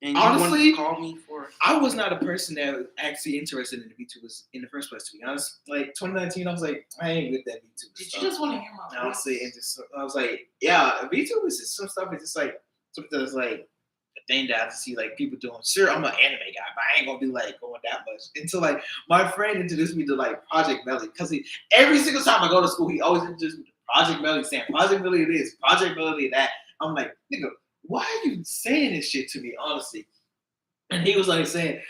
And
honestly,
you call me for.
I was not a person that was actually interested in the VTubers in the first place. To be honest, like 2019, I was like, I ain't with that VTuber.
Did you just want to hear my voice?
Honestly, and just I was like, yeah, VTubers is some stuff. It's just like something that's like a thing that I have to see like people doing. Sure, I'm an anime guy, but I ain't gonna be like going that much until like my friend introduced me to like Project Melody because every single time I go to school, he always introduced me to Project Melody, saying Project Melody this, Project Melody that. I'm like, nigga, why are you saying this shit to me, honestly? And he was like saying,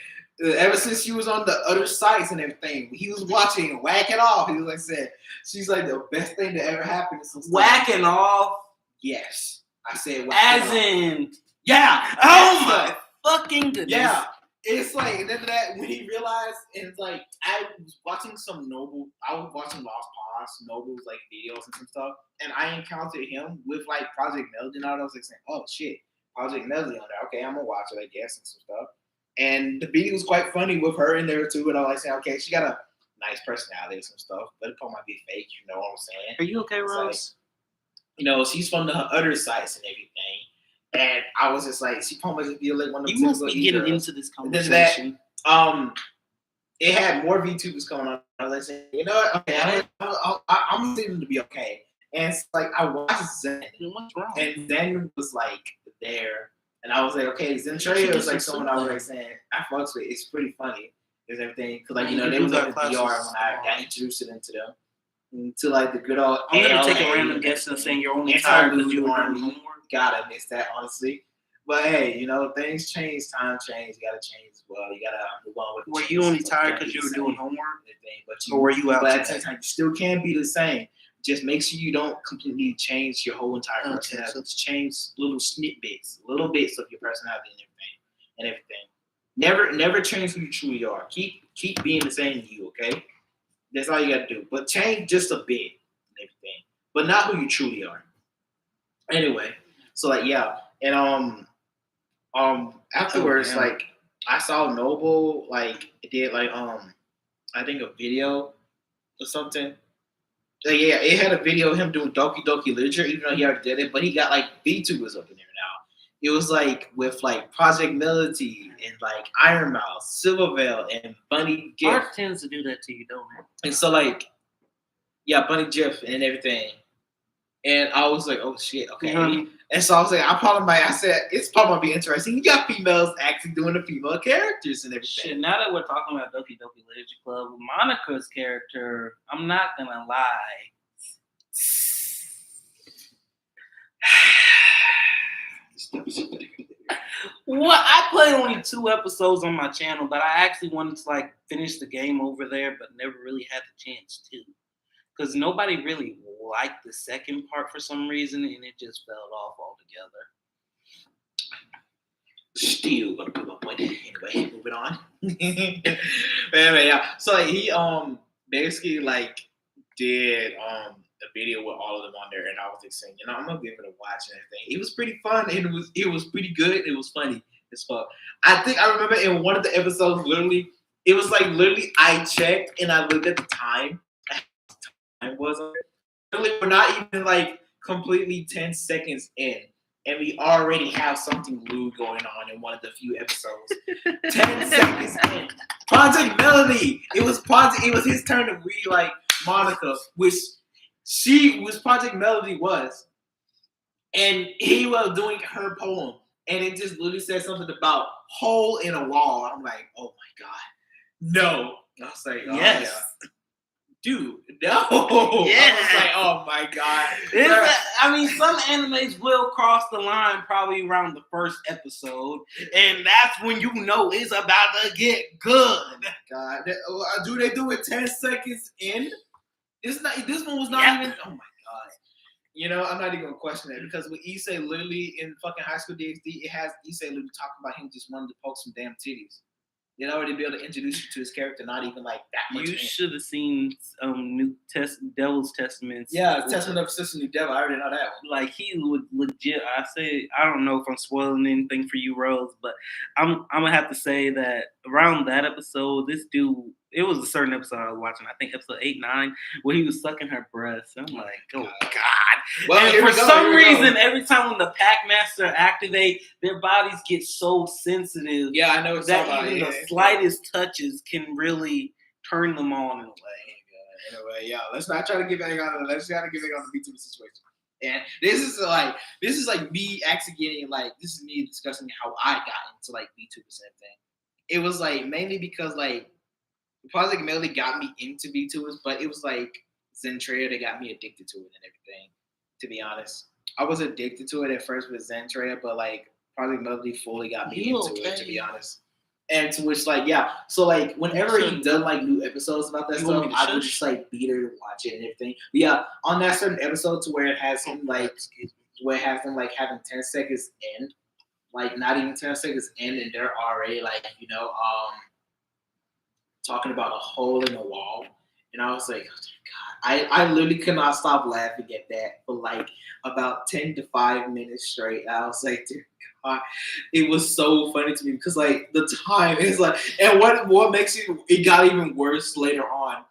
ever since she was on the other sites and everything, he was watching Whack It Off. He was like saying, she's like the best thing that ever happened to some stuff.
Whacking off?
Yes. I said
whack as in,
yeah.
Oh my fucking goodness.
Yeah. It's like, and then that, when he realized, and it's like, I was watching Lost Pause, Noble's like videos and some stuff, and I encountered him with like Project Melody, and I was like saying, oh shit, Project Melody on there. Okay, I'm gonna watch it, I guess, and some stuff. And the video was quite funny with her in there too, and I was like saying, okay, she got a nice personality and some stuff, but it probably might be fake, you know what I'm saying?
Are you okay, Rose?
Like, she's from the other sites and everything. And I was just like, she probably just be like one of the
you must be getting into this conversation.
it had more VTubers coming on. I was like, saying, you know what? Okay, I'm seeming to be okay. And it's like I watched Zen,
What's wrong?
and Zen was like there, and I was like, okay, Zentria was like someone I was like saying I fucks with. It's pretty funny. There's everything because like you know they was up in VR when I got introduced into them. To like the good old.
I'm gonna take a random guess and saying you're only tired because you were doing homework.
Gotta miss that honestly. But hey, you know things change, time change. You gotta change as well. You gotta move on with.
Were you only tired because you were doing homework?
Or were you out? But at the
today?
same time, you still can be the same. Just make sure you don't completely change your whole entire personality. So change little snippets, little bits of your personality and everything. Never change who you truly are. Keep being the same you, okay? That's all you gotta do. But change just a bit and everything. But not who you truly are. Anyway, so like yeah. And afterwards, like I saw Noble like did like I think a video or something. Yeah, it had a video of him doing Doki Doki Literature, even though he already did it, but he got like VTubers up in there now. It was like with like Project Melody and like Iron Mouse, Silverveil, and Bunny Gift.
Art tends to do that to you, don't it?
And so like, yeah, Bunny Gift and everything. And I was like, oh shit, okay. Mm-hmm. And so I was like, I said, it's probably gonna be interesting. You got females actually doing the female characters and everything.
Shit, now that we're talking about Doki Doki Literature Club, Monica's character, I'm not gonna lie. Well, I played only 2 episodes on my channel, but I actually wanted to like finish the game over there, but never really had the chance to. Because nobody really liked the second part for some reason, and it just fell off altogether.
Still gonna put my point. Anyway, moving on. Anyway, yeah. So like, he basically like did a video with all of them on there, and I was just saying, you know, I'm gonna give it a watch and everything. It was pretty fun. It was pretty good. It was funny as fuck. I think I remember in one of the episodes, literally, it was like literally I checked and I looked at the time. I wasn't really, we're not even like completely 10 seconds in, and we already have something lewd going on in one of the few episodes. 10 seconds in. Project Melody. It was his turn to read like Monica, which Project Melody was. And he was doing her poem. And it just literally said something about hole in a wall. I'm like, oh my God. No. I was like, oh yes. Yeah. Dude, no. Yeah. I was like, oh my God.
I mean, some animes will cross the line probably around the first episode, and that's when you know it's about to get good.
God, do they do it 10 seconds in? This one was not even. Oh my God. You know, I'm not even gonna question that because with Issei literally in fucking High School DxD, it has Issei literally talking about him just wanting to poke some damn titties. They'd already be able to introduce you to his character, not even like that much.
You should have seen Devil's Testaments.
Yeah, Testament of Sister New Devil. I already know that one.
Like he would legit. I don't know if I'm spoiling anything for you, Rose, but I'm gonna have to say that around that episode, this dude. It was a certain episode I was watching. I think episode 8, 9, where he was sucking her breasts. I'm like, oh God. Well, and for some reason, every time when the Packmaster activate, their bodies get so sensitive.
Yeah, I know it's
that even the slightest touches can really turn them on in a way.
Anyway, yeah, let's not try to get back on. Let's try to get back on the VTuber situation. And this is like me actually getting like this is me discussing how I got into like VTubers and everything. It was like mainly because like Project Melody got me into VTubers, but it was like Zentria that got me addicted to it and everything. To be honest, I was addicted to it at first with Zentria, but like Project Melody fully got me into it. To be honest, and to which like yeah, so like whenever he done like new episodes about that stuff, I would just like beat her to watch it and everything. But yeah, on that certain episode to where it has him like having 10 seconds in, like not even 10 seconds in, and they're already like talking about a hole in the wall, and I was like, oh my God, I literally could not stop laughing at that for like about 10 to 5 minutes straight. I was like, dear God, it was so funny to me because like the time is like, and what makes it got even worse later on.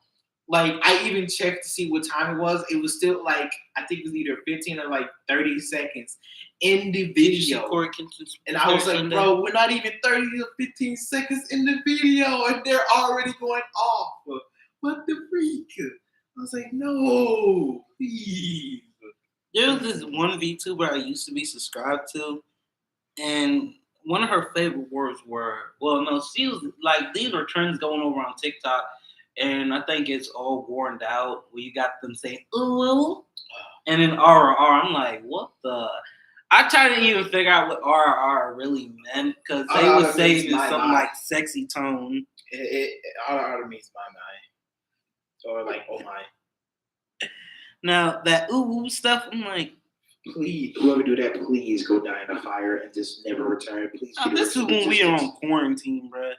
Like I even checked to see what time it was. It was still like I think it was either 15 or like 30 seconds, in the video.
Corey Kinson's
And I was like, bro, we're not even 30 to 15 seconds in the video and they're already going off. What the freak? I was like, no, please.
There was this one VTuber I used to be subscribed to, and one of her favorite words were, well, no, she was like, these are trends going over on TikTok, and I think it's all worn out where you got them saying, ooh, and then RR. I'm like, what the? I tried to even figure out what RR really meant because they would say it in something like sexy tone.
RR means my mind. Or like, oh my.
Now, that ooh stuff, I'm like,
please, whoever do that, please go die in a fire and just never return. Please.
This is when we are on quarantine, bruh.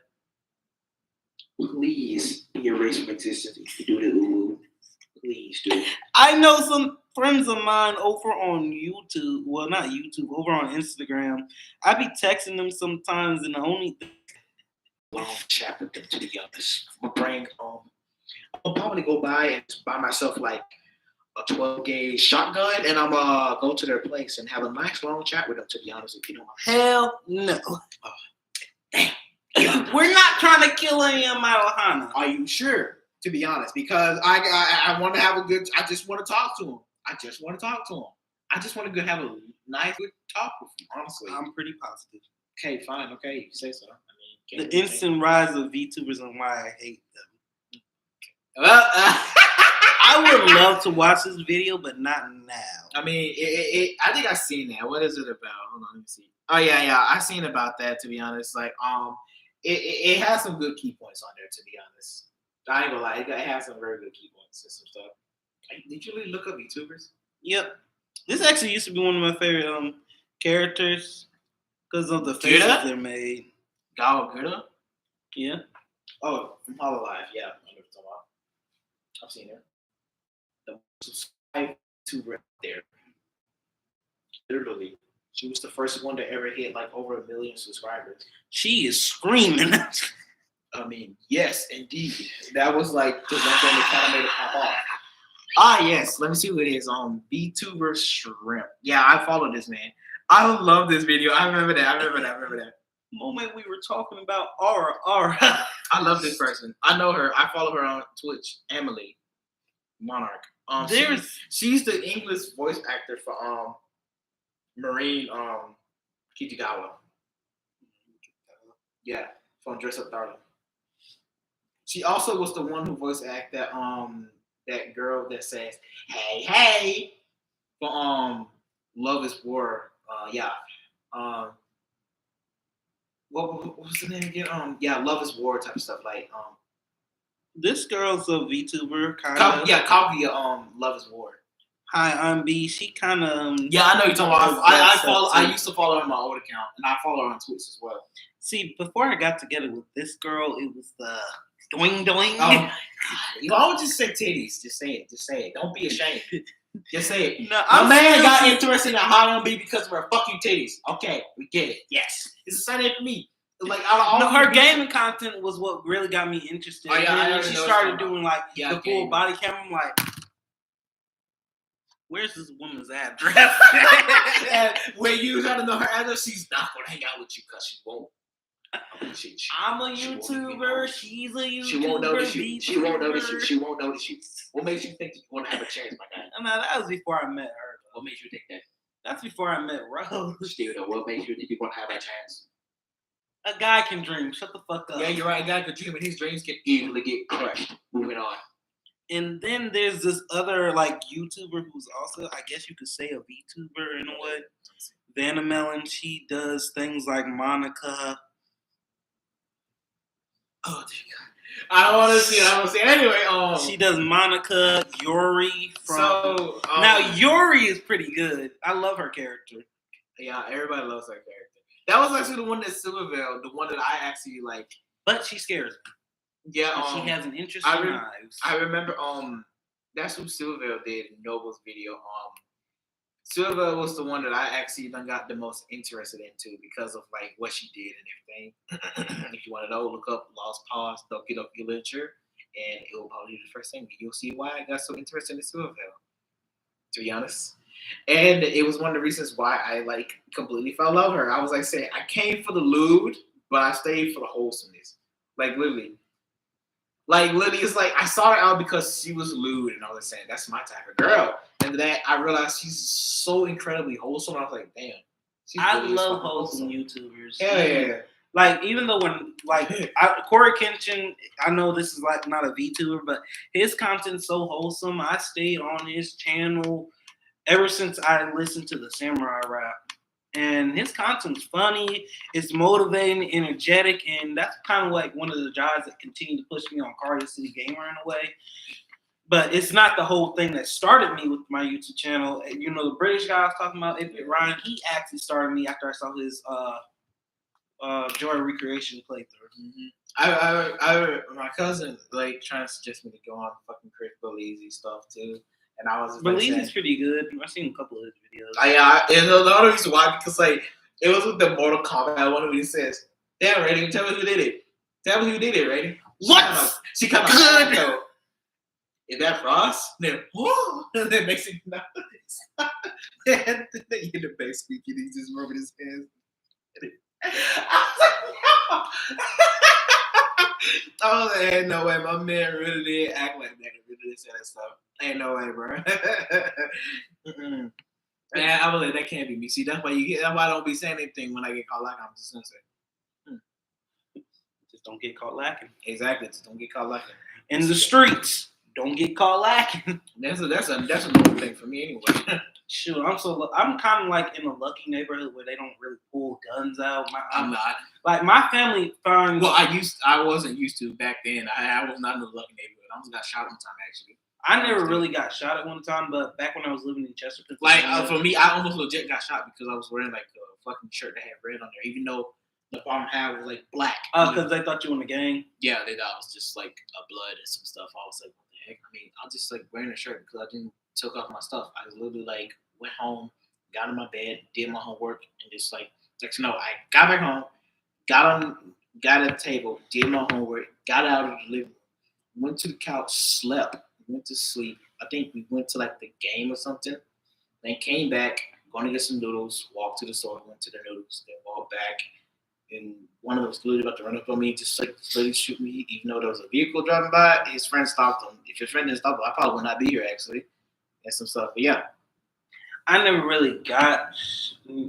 Please be erased from existence if you do the ooh. Please do.
I know some friends of mine over on YouTube. Well, not YouTube, over on Instagram. I be texting them sometimes, and the only
long chat with them, to be honest. My brain, I'll probably go by and buy myself like a 12-gauge shotgun, and I'm go to their place and have a nice long chat with them. To be honest, if you don't mind.
Hell no. Damn. We're not trying to kill any of my Ohana.
Are you sure? To be honest, because I want to have a good. I just want to talk to him. I just want to have a nice good talk with him. Honestly,
I'm pretty positive.
Okay, fine. Okay, you say so. I mean,
the instant rise of VTubers and why I hate them.
Well,
I would love to watch this video, but not now.
I mean, I think I've seen that. What is it about? Hold on, let me see. Oh yeah, I've seen about that. To be honest, like it has some good key points on there. To be honest, I ain't gonna lie, it has some very good key points and some stuff. Did you really look up YouTubers?
Yep. This actually used to be one of my favorite characters because of the faces they're made.
Gal Gerda?
Yeah.
Oh, from Hololive. Yeah, I know what you're talking about. I've seen her. The subscribed YouTuber there. Literally, she was the first one to ever hit like over 1 million subscribers.
She is screaming.
I mean, yes, indeed. That was like the one thing that kind of made it pop off. Ah, yes. Let me see who it is. VTuber Shrimp. Yeah, I follow this man. I love this video. I remember that.
Moment we were talking about RR.
I love this person. I know her. I follow her on Twitch. Emily Monarch. She's the English voice actor for Marine Kitagawa. Yeah, from Dress Up Darling. She also was the one who voice acted that girl that says "Hey, hey" for Love Is War. What was the name again? Love Is War type of stuff. Like
this girl's a VTuber kind of.
Kaguya. Love Is War.
Hi, I'm B. She kind of.
Yeah, I know you're talking about. I used to follow her on my old account, and I follow her on Twitch as well.
See, before I got together with this girl, it was the doing.
You always just say titties. Just say it. Don't be ashamed. Just say it.
No,
my man got interested in High on B because of her fucking titties. Okay, we get it. Yes, it's the same thing for me. Like
her gaming content was what really got me interested.
Oh, yeah,
and when she started doing like the full body cam, I'm like, where's this woman's address?
And when you gotta know her address, she's not gonna hang out with you because she won't.
I'm a YouTuber. She's a YouTuber.
She won't notice you. She won't notice you. What makes you think that you want to have a chance, my guy?
No, that was before I met her.
What makes you think that?
That's before I met Rose.
Still, though, what makes you think you want to have a chance?
A guy can dream. Shut the fuck up.
Yeah, you're right. A guy can dream, and his dreams can
easily get crushed. Moving on.
And then there's this other like YouTuber who's also, I guess you could say, a VTuber in a way. Vanamelon. She does things like Monica.
Oh, dear God. I don't want to see it. Anyway,
she does Monica, Yuri. Now Yuri is pretty good. I love her character.
Yeah, everybody loves her character. That was actually the one that Silvervale, the one that I actually like.
But she scares me.
Yeah,
she has an interesting eyes.
I remember that's who Silvervale did in Noble's video. Silvervale was the one that I actually got the most interested into because of like what she did and everything. If you want to know, look up Lost Pause, Doki Doki Literature, and it will probably be the first thing. You'll see why I got so interested in Silvervale. To be honest.
And it was one of the reasons why I like completely fell in love with her. I was like saying, I came for the lewd, but I stayed for the wholesomeness. Like literally. It's like I sought her out because she was lewd, and I was saying that's my type of girl. And that I realized she's so incredibly wholesome. I was like, damn.
I love wholesome YouTubers.
Hell yeah.
Like even though when Corey Kenshin, I know this is like not a VTuber, but his content's so wholesome. I stayed on his channel ever since I listened to the Samurai Rap. And his content's funny, it's motivating, energetic, and that's kind of like one of the jobs that continue to push me on Cardio City Gamer in a way. But it's not the whole thing that started me with my YouTube channel. You know, the British guy I was talking about, Ryan, he actually started me after I saw his Joy Recreation playthrough.
Mm-hmm. My cousin like trying to suggest me to go on fucking Chris Belize stuff too. And I was
Belize's pretty good. I've seen a couple of his videos.
And another reason why, because like it was with the Mortal Kombat one where he says, "Damn, Rating, tell me who did it. Tell me who did it, Rating."
What?
She kind of good though. Is that Frost? Then whoa, and then makes it noise. And then you hear the bass speaking. He's just rubbing his hands. I was like, no. I was like, ain't no way. My man really did act like that. He really did say that stuff. Ain't no way, bro. Man, I was like, that can't be me. See, that's why I don't be saying anything when I get caught lacking. I'm just gonna say,
just don't get caught lacking.
Exactly, just don't get caught lacking.
In the streets, don't get caught lacking.
That's a normal thing for me anyway.
Shoot, I'm kind of like in a lucky neighborhood where they don't really pull guns out.
I'm not.
Like my family finds.
Well, I wasn't used to back then. I was not in a lucky neighborhood. I almost got shot one time actually.
I never really got shot at one time, but back when I was living in Chester,
like for me, I almost legit got shot because I was wearing like a fucking shirt that had red on there, even though the bottom half was like black.
Oh, because they thought you were in the gang.
Yeah, they thought I was just like a blood and some stuff. I was like, what the heck? I mean, I was just like wearing a shirt because I didn't took off my stuff. I literally like went home, got in my bed, did my homework, and just like no, I got back home, got at the table, did my homework, got out of the living room, went to the couch, slept. Went to sleep. I think we went to like the game or something. Then came back, going to get some noodles, walked to the store, went to the noodles, then walked back. And one of them was literally about to run up on me, just like literally shoot me, even though there was a vehicle driving by. His friend stopped him. If your friend didn't stop him, I probably would not be here actually. And some stuff. But yeah.
I never really got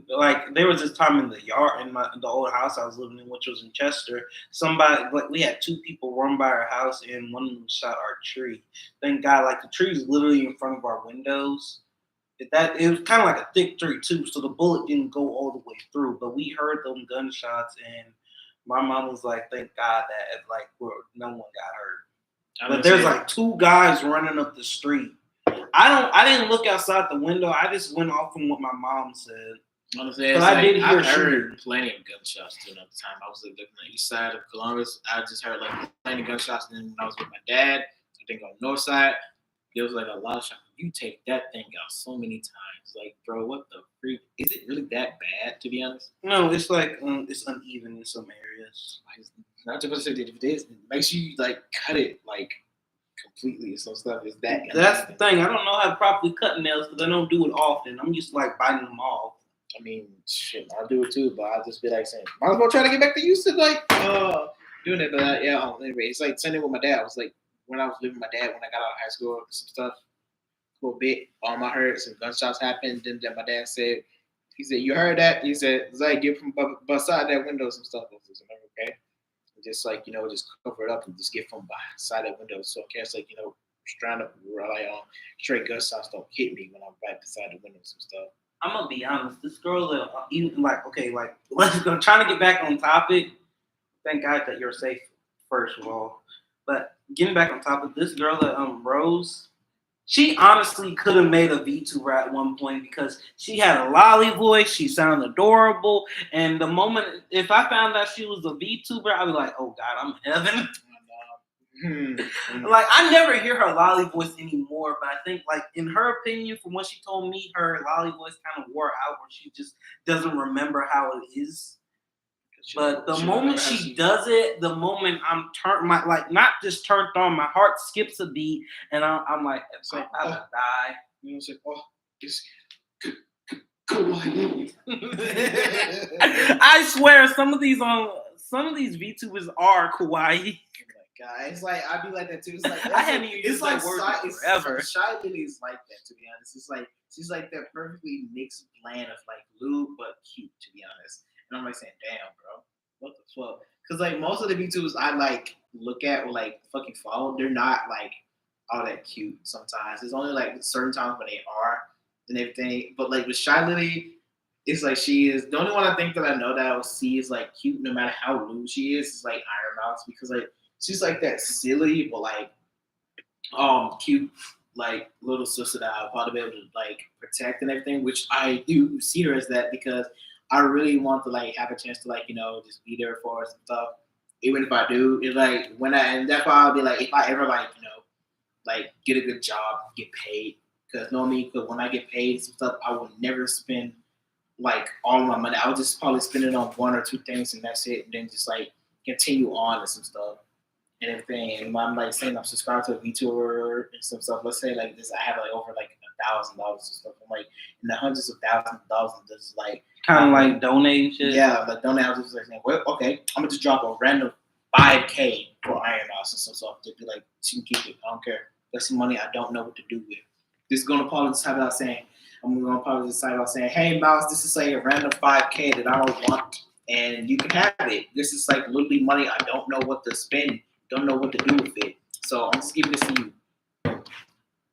like there was this time in the yard in the old house I was living in, which was in Chester. Somebody like we had two people run by our house and one of them shot our tree. Thank God, like the tree was literally in front of our windows. It was kind of like a thick tree too, so the bullet didn't go all the way through. But we heard them gunshots, and my mom was like, "Thank God that no one got hurt." But there's like two guys running up the street. I didn't look outside the window. I just went off from what my mom said.
Honestly,
but I did hear
I've
shooting.
heard plenty of gunshots too. Another time I was looking on the east side of Columbus. I just heard like plenty of gunshots. And then when I was with my dad, I think on the north side, there was like a lot of shots. You take that thing out so many times. Like, bro, what the freak? Is it really that bad? To be honest,
no. It's like it's uneven in some areas.
Not just say that if it is, make sure you like cut it like completely. Some stuff is that.
That's the thing. I don't know how to properly cut nails because I don't do it often. I'm just like biting them off.
I mean, shit, I'll do it too, but I'll just be like saying, might as well try to get back to used to like doing it. But anyway, it's like same thing with my dad. I was like when I was living with my dad when I got out of high school, some stuff for a bit. I heard some gunshots happened. Then my dad said, he said, "You heard that?" He said, "Zay, get from beside that window some stuff." I was like, okay. Just like, just cover it up and just get from beside that window. So I guess like, trying to rely on straight gunshots don't hit me when I'm right beside the window and some stuff.
I'm gonna be honest. This girl, even let's go. Trying to get back on topic. Thank God that you're safe, first of all. But getting back on topic, this girl that Rose, she honestly could have made a VTuber at one point because she had a lolly voice. She sounded adorable. And the moment, if I found out she was a VTuber, I'd be like, oh God, I'm in heaven. Like, I never hear her lolly voice anymore, but I think, like, in her opinion, from what she told me, her lolly voice kind of wore out where she just doesn't remember how it is. But the moment she does it, the moment I'm not just turned on, my heart skips a beat, and I'm like, I'm about to die.
It's like, oh, Kawaii.
I swear, some of these VTubers are kawaii.
God, it's like I'd be like that too. It's like
I hadn't even used that word in forever.
Shy Lily is like that, to be honest. It's like she's like that perfectly mixed blend of like lewd but cute, to be honest. And I'm like saying, damn, bro, what the fuck? Because like most of the VTubers I like look at or like fucking follow, they're not like all that cute. Sometimes it's only like certain times when they are and everything. But like with Shy Lily, it's like she is the only one I think that I know that I will see is like cute, no matter how lewd she is like Iron Mouse, because like she's like that silly but like cute like little sister that I'll probably be able to like protect and everything, which I do see her as that because I really want to like have a chance to like, you know, just be there for us and stuff. Even if I do, it's like and that's why I'll be like, if I ever like, you know, like get a good job, get paid. Because normally when I get paid and stuff, I will never spend like all of my money. I would just probably spend it on one or two things and that's it. And then just like continue on and some stuff. And everything, and I'm like saying I'm subscribed to a VTuber and some stuff. Let's say like this, I have like over like $1,000 and stuff. I'm like in the hundreds of thousands of dollars. And just like
kind of like donating shit.
Yeah, like donate. I was just like saying, well, okay, I'm gonna just drop a random $5K for Iron Mouse and some stuff to be like, she can keep it. I don't care. That's some money I don't know what to do with. This is gonna probably decide about saying, I'm gonna probably decide about saying, hey Mouse, this is like a random $5K that I don't want, and you can have it. This is like literally money I don't know what to spend. Don't know what to do with it, so I'm just giving this to you.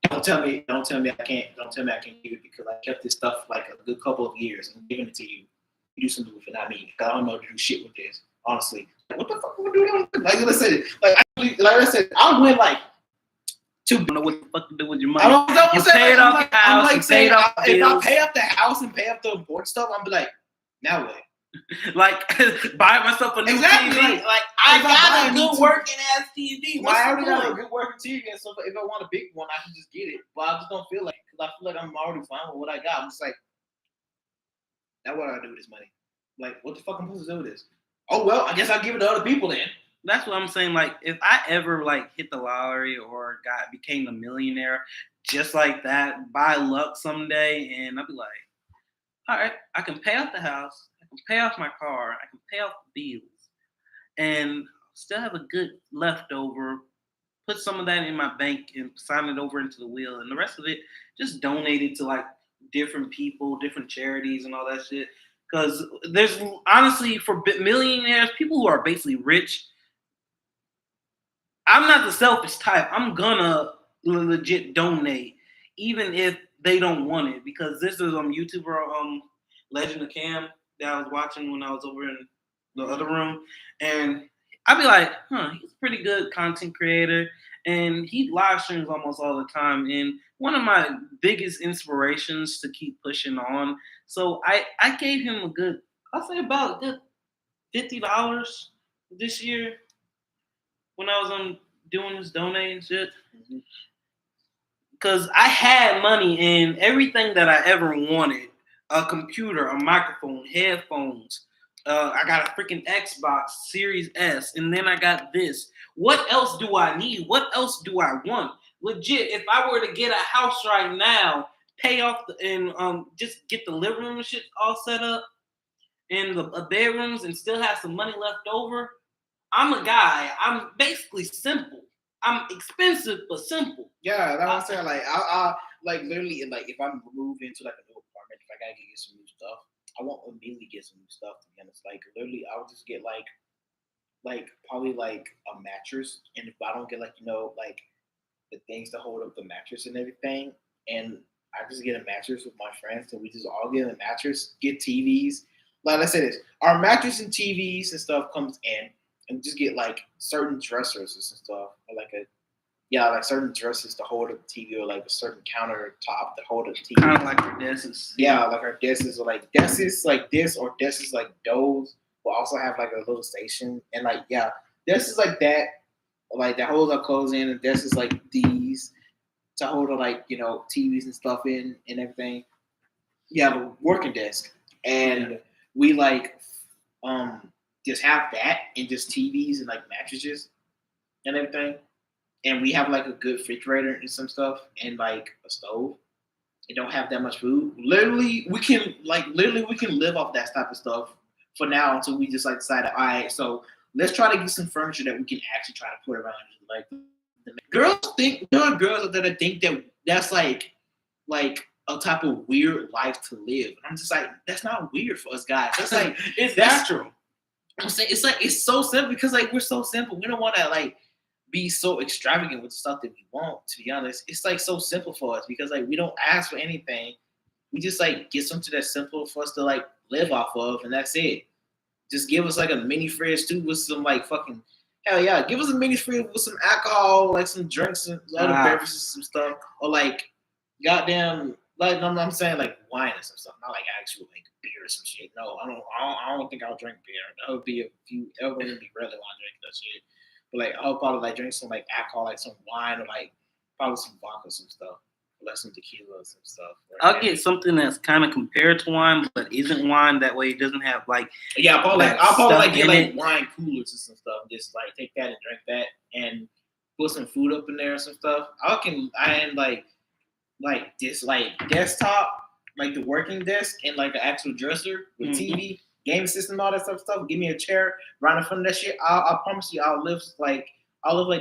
Don't tell me I can't. Don't tell me I can't give it because I kept this stuff like a good couple of years and giving it to you. You do something with it, not me. I don't know how to do shit with this. Honestly, what the fuck am I doing? Like I said, I went like
You don't know what the fuck to do with your money.
I don't know.
You paid off the house. You paid off the
if I
bills.
pay up the house and pay up the board stuff, I'm be like, now what?
Like buy myself a new
Exactly.
TV. Like
If I
I
buy
got
a
a
new
good
TV,
working ass TV. What's
I
the
already got a
point?
good working TV, and so if I want a big one, I can just get it. But I just don't feel like because I feel like I'm already fine with what I got. I'm just like, now what do I do with this money? Like, what the fuck am I supposed to do with this? Oh well, I guess I'll give it to other people then.
That's what I'm saying. Like, if I ever like hit the lottery or became a millionaire just like that by luck someday, and I'll be like, all right, I can pay off the house, I can pay off my car, I can pay off the bills, and still have a good leftover. Put some of that in my bank and sign it over into the wheel, and the rest of it just donate it to like different people, different charities, and all that shit. Because there's honestly for millionaires, people who are basically rich. I'm not the selfish type. I'm gonna legit donate, even if they don't want it, because this is YouTuber Legend of Cam that I was watching when I was over in the other room, and I'd be like, he's a pretty good content creator, and he live streams almost all the time, and one of my biggest inspirations to keep pushing on. So I gave him I'll say about a good $50 this year when I was doing this donating shit. Because I had money in everything that I ever wanted. A computer, a microphone, headphones. I got a freaking Xbox Series S, and then I got this. What else do I need? What else do I want? Legit, if I were to get a house right now, pay off and just get the living room and shit all set up, and the bedrooms, and still have some money left over, I'm a guy. I'm basically simple. I'm expensive but simple.
Yeah, that's what I'm saying. Like, I like literally, like, if I move into like a new apartment, if I gotta get some new stuff, I won't immediately get some new stuff. To be honest, like literally, I would just get like probably like a mattress, and if I don't get like like the things to hold up the mattress and everything, and I just get a mattress with my friends, and we just all get a mattress, get TVs. Like I said, this our mattress and TVs and stuff comes in. And just get like certain dressers and stuff, or like certain dressers to hold up the TV, or like a certain countertop to hold up the TV.
Kind of like our desks.
Yeah, like our desks, or like desks like this, or desks like those. Will also have like a little station, and like desks like that holds our clothes in, and desks like these to hold like TVs and stuff in and everything. Yeah, the working desk, and we like just have that and just TVs and like mattresses and everything. And we have like a good refrigerator and some stuff and like a stove. and don't have that much food, literally we can live off that type of stuff for now until we just like decide, all right, so let's try to get some furniture that we can actually try to put around. Like girls think there are girls out there that think that that's like a type of weird life to live. I'm just like, that's not weird for us guys. That's like
It's
that's
natural.
I'm saying it's like it's so simple because like we're so simple. We don't want to like be so extravagant with the stuff that we want. To be honest, it's like so simple for us because like we don't ask for anything. We just like get something that's simple for us to like live off of, and that's it. Just give us like a mini fridge too with some like fucking hell yeah. Give us a mini fridge with some alcohol, like some drinks and other beverages, some stuff, or like goddamn like I'm saying like wine or some stuff, not like actual like beer or some shit. No, I don't think I'll drink beer. That would be that wouldn't be really want to drink that shit. But like I'll probably like drink some like alcohol, like some wine or like probably some vodka, some stuff, or like some tequila, some stuff.
I'll get something that's kind of compared to wine, but isn't wine. That way, it doesn't have like
yeah. I'll probably
stuff
like get
in
like
it.
wine coolers and some stuff. Just like take that and drink that and put some food up in there and some stuff. I like this like desktop, like the working desk and like the actual dresser with TV, game system, all that stuff. Give me a chair right in front of that shit. I promise you, I'll live like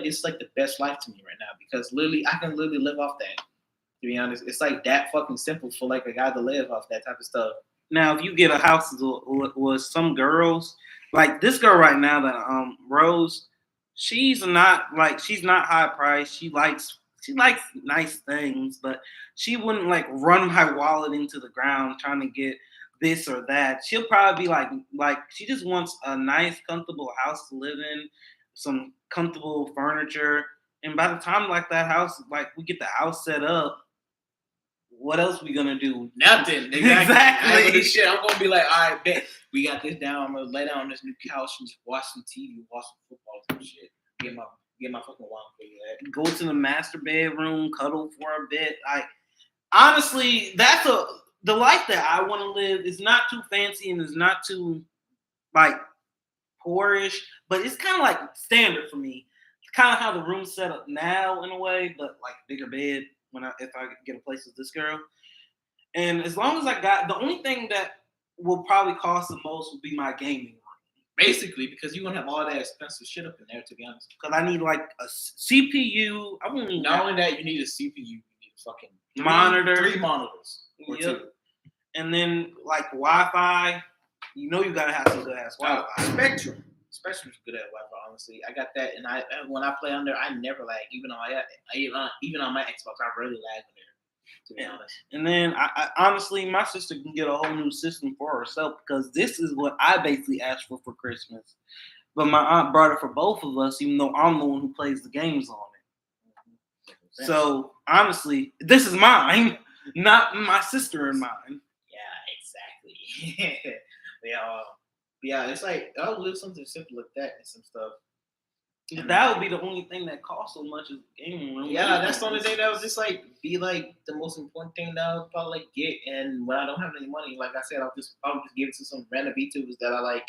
this is like the best life to me right now because literally I can literally live off that. To be honest, it's like that fucking simple for like a guy to live off that type of stuff.
Now, if you get a house with some girls, like this girl right now, that Rose, she's not high priced. She likes nice things, but she wouldn't like run my wallet into the ground trying to get this or that. She'll probably be like she just wants a nice, comfortable house to live in, some comfortable furniture, and by the time like that house, like we get the house set up, what else we gonna do?
Nothing.
Exactly.
Shit, I'm gonna be like, all right, bet we got this down. I'm gonna lay down on this new couch and just watch some TV, watch some football, some shit. Get my fucking wine for you.
Go to the master bedroom, cuddle for a bit. Like honestly, that's the life that I want to live. Is not too fancy and is not too like poorish, but it's kind of like standard for me. It's kind of how the room's set up now in a way, but like bigger bed if I get a place with this girl. And as long as I got the only thing that will probably cost the most will be my gaming room.
Basically, because you're gonna have all that expensive shit up in there, to be honest.
Because I need like a CPU. I won't need
Not only that, you need a CPU, you need a fucking
monitor.
3 monitors.
Or 2. And then like Wi-Fi. You know you gotta have some good ass Wi-Fi.
Spectrum's good at Wi-Fi. Honestly, I got that, and when I play on there, I never lag. Even on my Xbox, I rarely lag on there. To be honest.
And then I honestly, my sister can get a whole new system for herself because this is what I basically asked for Christmas. But my aunt brought it for both of us, even though I'm the one who plays the games on it. So honestly, this is mine, not my sister and mine.
Yeah, exactly. Yeah, it's like I'll live something simple like that and some stuff.
That would be the only thing that costs so much as a gaming room.
Yeah, that's the only thing that was just like be like the most important thing that I'll probably like get. And when I don't have any money, like I said, I'll just give it to some random VTubers that I like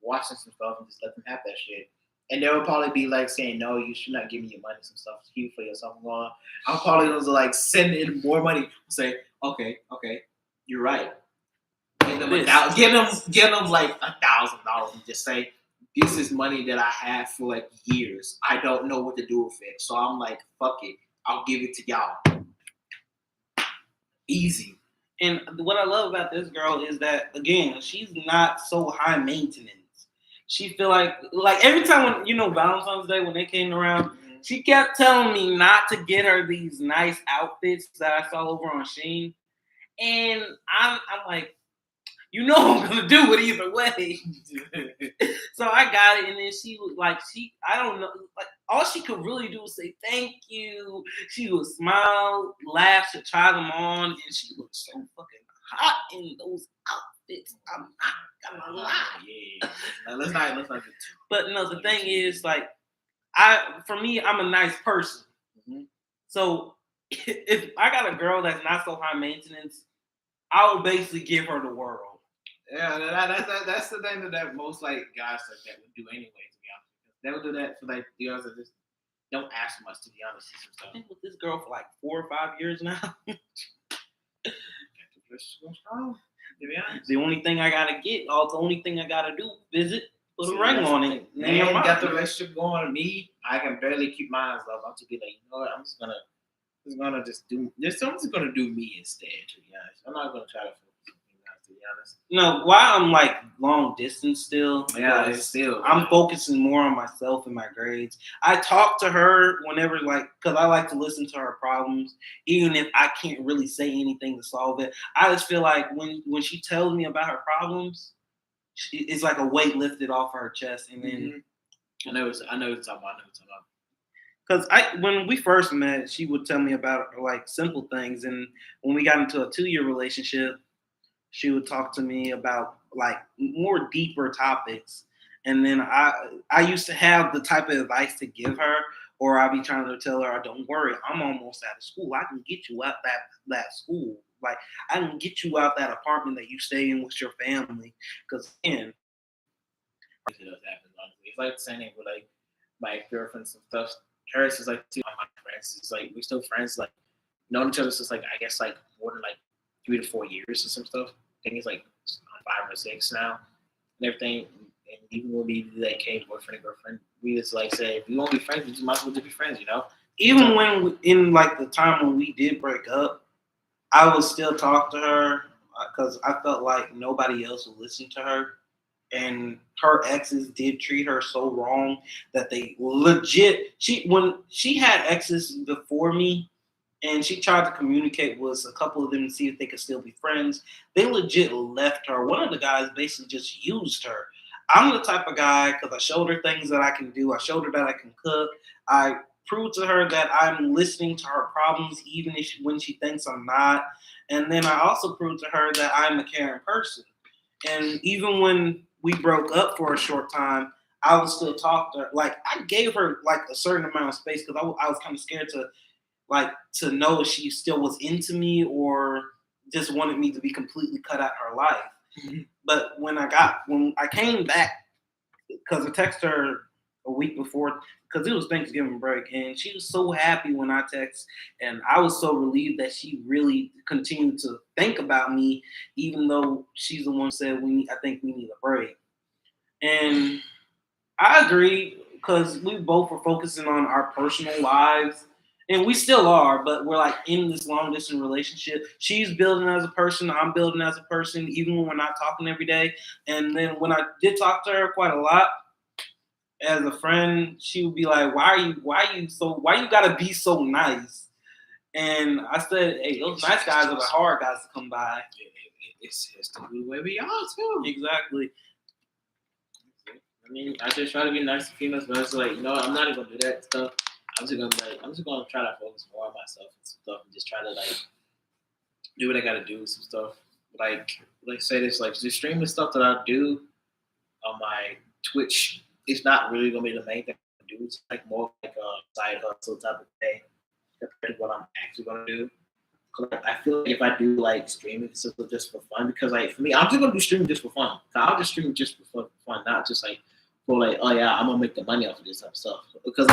watching some stuff and just let them have that shit. And they will probably be like saying, "No, you should not give me your money. Some stuff to keep for yourself." I'm probably going to like send in more money. Say, okay, you're right. Get them like $1,000 and just say, this is money that I have for like years. I don't know what to do with it. So I'm like, fuck it. I'll give it to y'all. Easy.
And what I love about this girl is that, again, she's not so high maintenance. She feel like every time when, Valentine's Day, when they came around, she kept telling me not to get her these nice outfits that I saw over on Shein. And I'm like, I'm gonna do it either way. So I got it, and then she was like, I don't know, like all she could really do was say thank you. She would smile, laugh, she'd try them on, and she looked so fucking hot in those outfits. I'm not gonna lie.
Yeah. Let's not get too.
But no, the thing is, like, for me, I'm a nice person. Mm-hmm. So if I got a girl that's not so high maintenance, I would basically give her the world.
Yeah, that's the thing that most like guys like that would do anyway. To be honest, they would do that for like the girls that just don't ask much. To be honest,
I've been with this girl for like 4 or 5 years now.
Just go strong. To be honest.
The only thing I gotta get, the only thing I gotta do, visit, put a ring on it.
Man, got the relationship going. Me, I can barely keep my eyes up. I'll just be like, you know what? I'm just gonna do. I'm just gonna do me instead. To be honest, I'm not gonna try to focus on anything else. To be honest.
No, while I'm like long distance still,
Yeah, it's still.
I'm focusing more on myself and my grades. I talk to her whenever, like, because I like to listen to her problems, even if I can't really say anything to solve it. I just feel like when she tells me about her problems, it's like a weight lifted off her chest, and then
I know it's talking about.
Because when we first met, she would tell me about like simple things, and when we got into a 2-year relationship, she would talk to me about like more deeper topics. And then I used to have the type of advice to give her, or I'd be trying to tell her, "Don't worry, I'm almost out of school. I can get you out that school. Like I can get you out that apartment that you stay in with your family." Because again,
It does happen. Honestly. It's like the same thing with like my girlfriends and stuff. Hers is like two of my friends. It's like we're still friends. Like known each other since like I guess like more than like 3 to 4 years or some stuff. I think it's like 5 or 6 now, and everything. And even when we like came boyfriend and girlfriend, we just like say if you want to be friends, you might as well just be friends, you know.
even when in like the time when we did break up, I would still talk to her because I felt like nobody else would listen to her. And her exes did treat her so wrong that they legit when she had exes before me and she tried to communicate with a couple of them to see if they could still be friends. They legit left her. One of the guys basically just used her. I'm the type of guy because I showed her things that I can do. I showed her that I can cook. I proved to her that I'm listening to her problems even if when she thinks I'm not. And then I also proved to her that I'm a caring person. And even when we broke up for a short time, I would still talk to her. Like I gave her like a certain amount of space because I was kind of scared to know if she still was into me or just wanted me to be completely cut out her life. Mm-hmm. But when I came back, because I texted her a week before, because it was Thanksgiving break, and she was so happy when I text, and I was so relieved that she really continued to think about me, even though she's the one who said I think we need a break. And I agree because we both were focusing on our personal lives, and we still are, but we're like in this long distance relationship. She's building as a person, I'm building as a person, even when we're not talking every day. And then when I did talk to her quite a lot as a friend, she would be like, why you gotta be so nice? And I said, hey, those nice guys are the hard guys to come by.
It's the way we are too.
Exactly.
I mean, I just try to be nice to females, but it's like, you know, I'm not even gonna do that stuff. I'm just gonna try to focus more on myself and stuff, and just try to like do what I gotta do, some stuff. Like say this, like the streaming stuff that I do on my Twitch, it's not really gonna be the main thing I do. It's like more like a side hustle type of thing compared to what I'm actually gonna do. I feel like if I do like streaming, it's just for fun. Because like for me, I'm just gonna do streaming just for fun. I'll just stream just for fun, not just like for like, oh yeah, I'm gonna make the money off of this type of stuff. Because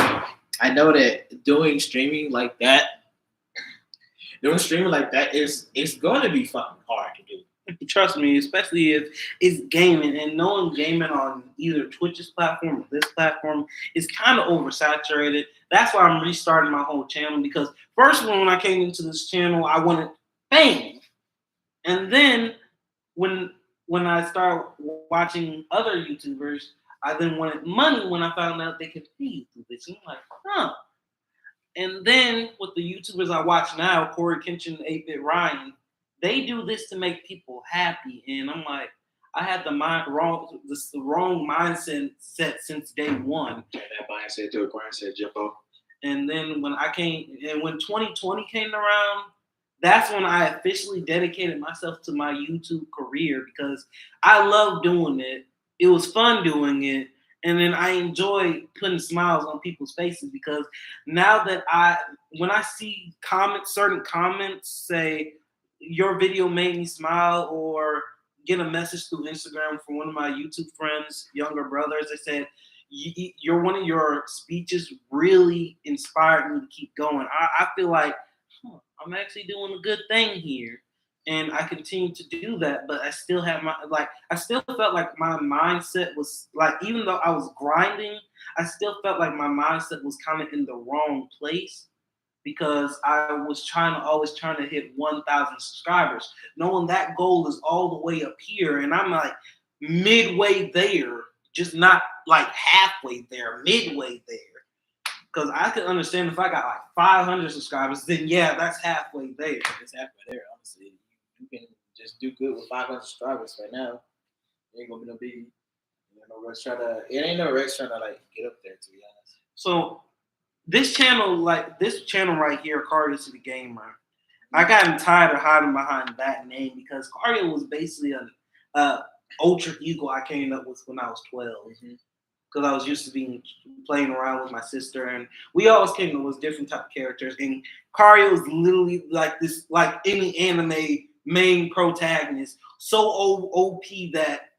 I know that doing streaming like that is it's going to be fucking hard to do.
Trust me, especially if it's gaming, and knowing gaming on either Twitch's platform or this platform is kind of oversaturated. That's why I'm restarting my whole channel, because first when I came into this channel, I wanted fame. And then when I started watching other YouTubers, I then wanted money when I found out they could feed through this. And I'm like, huh. And then with the YouTubers I watch now, Corey Kenshin, 8-Bit Ryan, they do this to make people happy. And I'm like, I had the wrong mindset since day one.
And that mindset to a mindset, Jimbo.
And then when 2020 came around, that's when I officially dedicated myself to my YouTube career, because I love doing it. It was fun doing it. And then I enjoy putting smiles on people's faces, because now that when I see certain comments say, your video made me smile, or get a message through Instagram from one of my YouTube friends, younger brothers, they said, one of your speeches really inspired me to keep going. I feel like I'm actually doing a good thing here. and I continued to do that. But I still had I still felt like my mindset was like, even though I was grinding, I still felt like my mindset was kind of in the wrong place because I was always trying to hit 1,000 subscribers, knowing that goal is all the way up here, and I'm like midway there, just not like halfway there, midway there. Because I could understand if I got like 500 subscribers, then yeah, that's halfway there.
It's halfway there, honestly. You can just do good with 500 subscribers right now. It ain't gonna be no biggie. It ain't no rush trying to like get up there, to be honest.
So this channel right here, Cario to the Gamer, I gotten tired of hiding behind that name because Cario was basically a ultra ego I came up with when I was 12. Because I was used to playing around with my sister, and we always came up with different type of characters. And Cario is literally like this, like any anime main protagonist, so OP that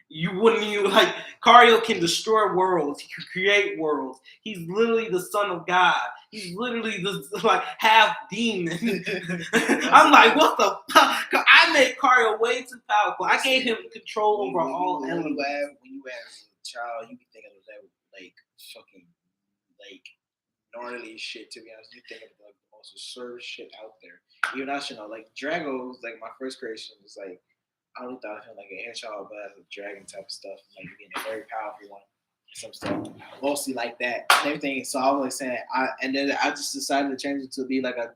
you wouldn't even like. Cario can destroy worlds. He can create worlds. He's literally the son of God. He's literally the half demon. I'm like, what the fuck? I made Cario way too powerful. I gave him control over all elements.
When you as a child, you be thinking of that like fucking like gnarly shit. To be honest, you think of like the most absurd shit out there. Even I should know, like Drago was like my first creation was like. I only thought of him like an hedgehog, but as a dragon type of stuff, like being a very powerful one, some stuff, mostly like that and everything. So I was like saying, then I just decided to change it to be like a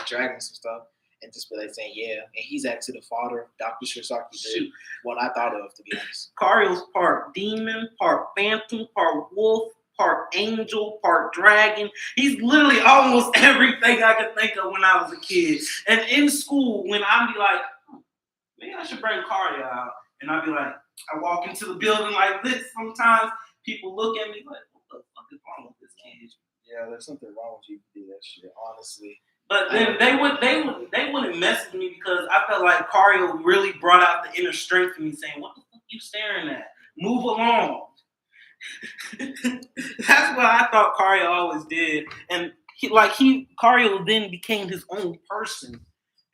dragon, some stuff, and just be like saying, yeah. And he's actually the father of Dr. Shisaki, what I thought of, to be honest.
Cario's part demon, part phantom, part wolf, part angel, part dragon. He's literally almost everything I could think of when I was a kid. And in school, when I'd be like, maybe I should bring Cario out. And I'd be like, I walk into the building like this. Sometimes people look at me like, what the fuck is wrong with this kid?
Yeah, there's something wrong with you to do that shit, honestly.
But then they wouldn't mess with me because I felt like Cario really brought out the inner strength in me, saying, what the fuck you staring at? Move along. That's what I thought Cario always did. And Cario then became his own person.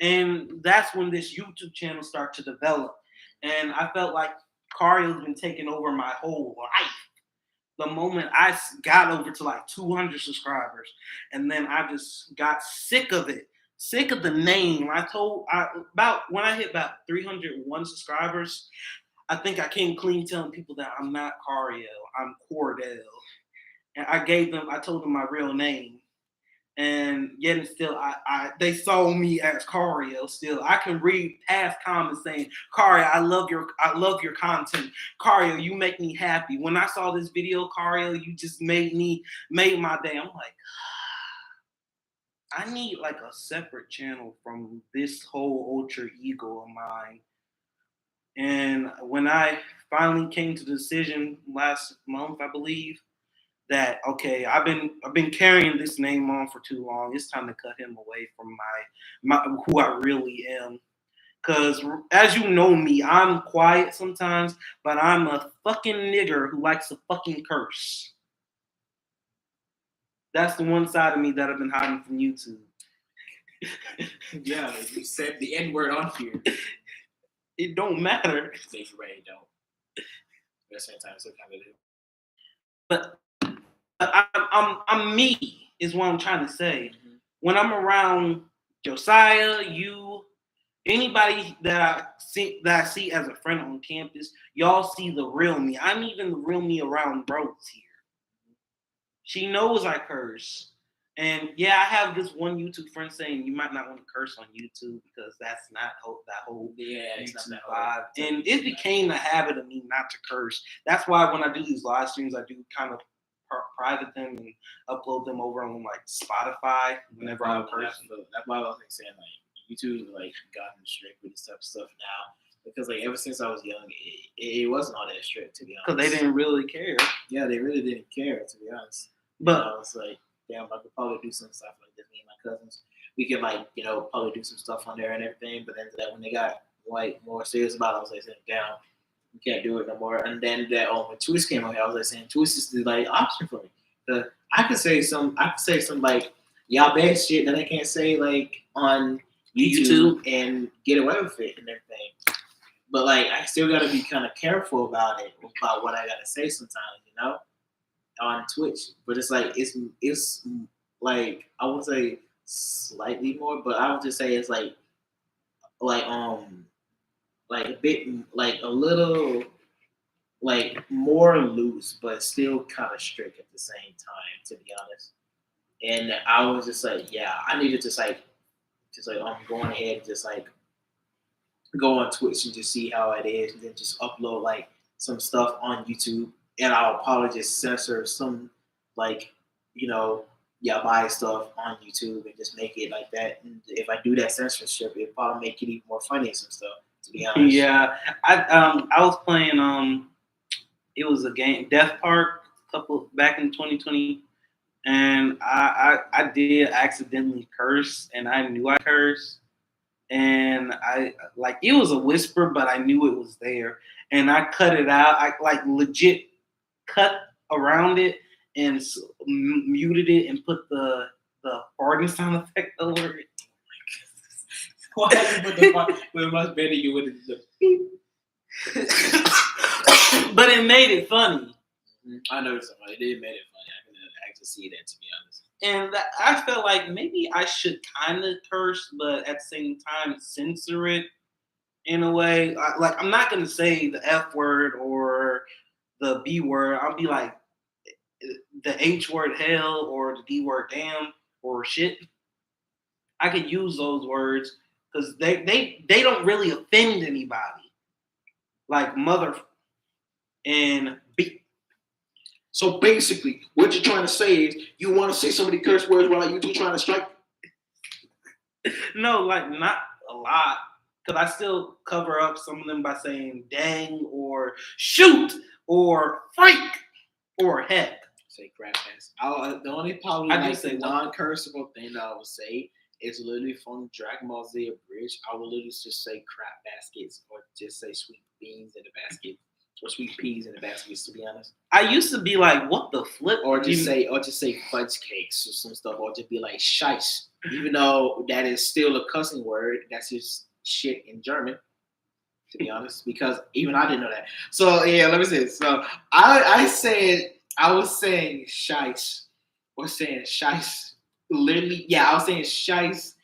And that's when this YouTube channel started to develop. And I felt like Cario's been taking over my whole life. The moment I got over to like 200 subscribers, and then I just got sick of it, sick of the name. About when I hit about 301 subscribers, I think I came clean telling people that I'm not Cario, I'm Cordell. And I told them my real name. And yet and still, they saw me as Cario. Still, I can read past comments saying, "Cario, I love your content. Cario, you make me happy. When I saw this video, Cario, you just made my day." I'm like, I need like a separate channel from this whole ultra ego of mine. And when I finally came to the decision last month, I believe, that okay, I've been carrying this name on for too long. It's time to cut him away from my who I really am. Cause as you know me, I'm quiet sometimes, but I'm a fucking nigger who likes to fucking curse. That's the one side of me that I've been hiding from YouTube.
Yeah, you said the N-word on here.
It don't matter.
They really don't. At the same time, so kind of do.
But I'm me is what I'm trying to say. Mm-hmm. When I'm around Josiah, you, anybody that I see as a friend on campus, y'all see the real me. I'm even the real me around bros here. She knows I curse. And yeah, I have this one YouTube friend saying you might not want to curse on YouTube because that's not that whole YouTube vibe. And it became a habit of me not to curse. That's why when I do these live streams, I do kind of private them and upload them over on like Spotify whenever I'm cursing.
That's why I was saying like YouTube like gotten strict with this type of stuff now. Because like ever since I was young, it wasn't all that strict, to be honest.
Because they didn't really care.
Yeah, they really didn't care, to be honest.
But
I was like, damn, I could probably do some stuff like this. Me and my cousins, we could like, probably do some stuff on there and everything. But then that when they got like more serious about it, I was like, saying, damn, we can't do it no more. And then that when Twist came on here, I was like saying, Twist is the like option for me. I could say some like y'all bad shit that I can't say like on YouTube and get away with it and everything. But like, I still gotta be kind of careful about it, about what I gotta say sometimes, on Twitch. But it's like it's like I would say slightly more, but I would just say it's like a bit like a little like more loose, but still kind of strict at the same time, to be honest. And I was just like, yeah, I need to just like I'm going ahead and just like go on Twitch and just see how it is, and then just upload like some stuff on YouTube, and I'll probably just censor some like yabai stuff on YouTube and just make it like that. And if I do that censorship, it'll probably make it even more funny and some stuff. To be honest,
yeah, I was playing it was a game Death Park back in 2020, and I did accidentally curse, and I knew I cursed. And I like it was a whisper, but I knew it was there, and I cut it out. I like legit cut around it and muted it and put the farting sound effect over it.
Why you put the fart? It must better you would have.
But it made it funny.
I know something. It did make it funny. I can actually see that, to be honest.
And I felt like maybe I should kind of curse, but at the same time censor it in a way. Like I'm not gonna say the F word or the B word. I'll be like the H word hell or the D word damn or shit. I could use those words because they don't really offend anybody. Like mother and B.
So basically, what you're trying to say is you want to say so many curse words while you two trying to strike?
No, like not a lot. Because I still cover up some of them by saying dang or shoot or freak or heck.
Say crap ass. The only probably like the non-cursable thing that I would say is literally from Dragon Ball Z Abridged. I would literally just say crap baskets or just say sweet beans in the basket. Or sweet peas in the baskets, to be honest.
I used to be like, "What the flip?"
Or just say fudge cakes or some stuff, or just be like "scheiß," even though that is still a cussing word. That's just shit in German, to be honest. Because even I didn't know that. So yeah, let me say this. So I was saying "scheiß" or saying "scheiß." Literally, yeah, I was saying "scheiß"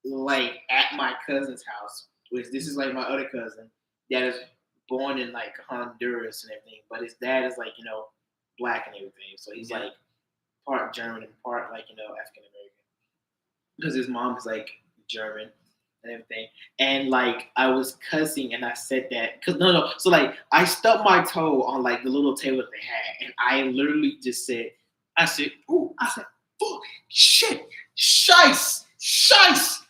like at my cousin's house, which this is like my other cousin that is born in like Honduras and everything, but his dad is like, black and everything. So he's like part German and part like, African American. Because his mom is like German and everything. And like I was cussing and I said that because so like I stubbed my toe on like the little table that they had, and I literally just said, fuck, shit, shice, shice,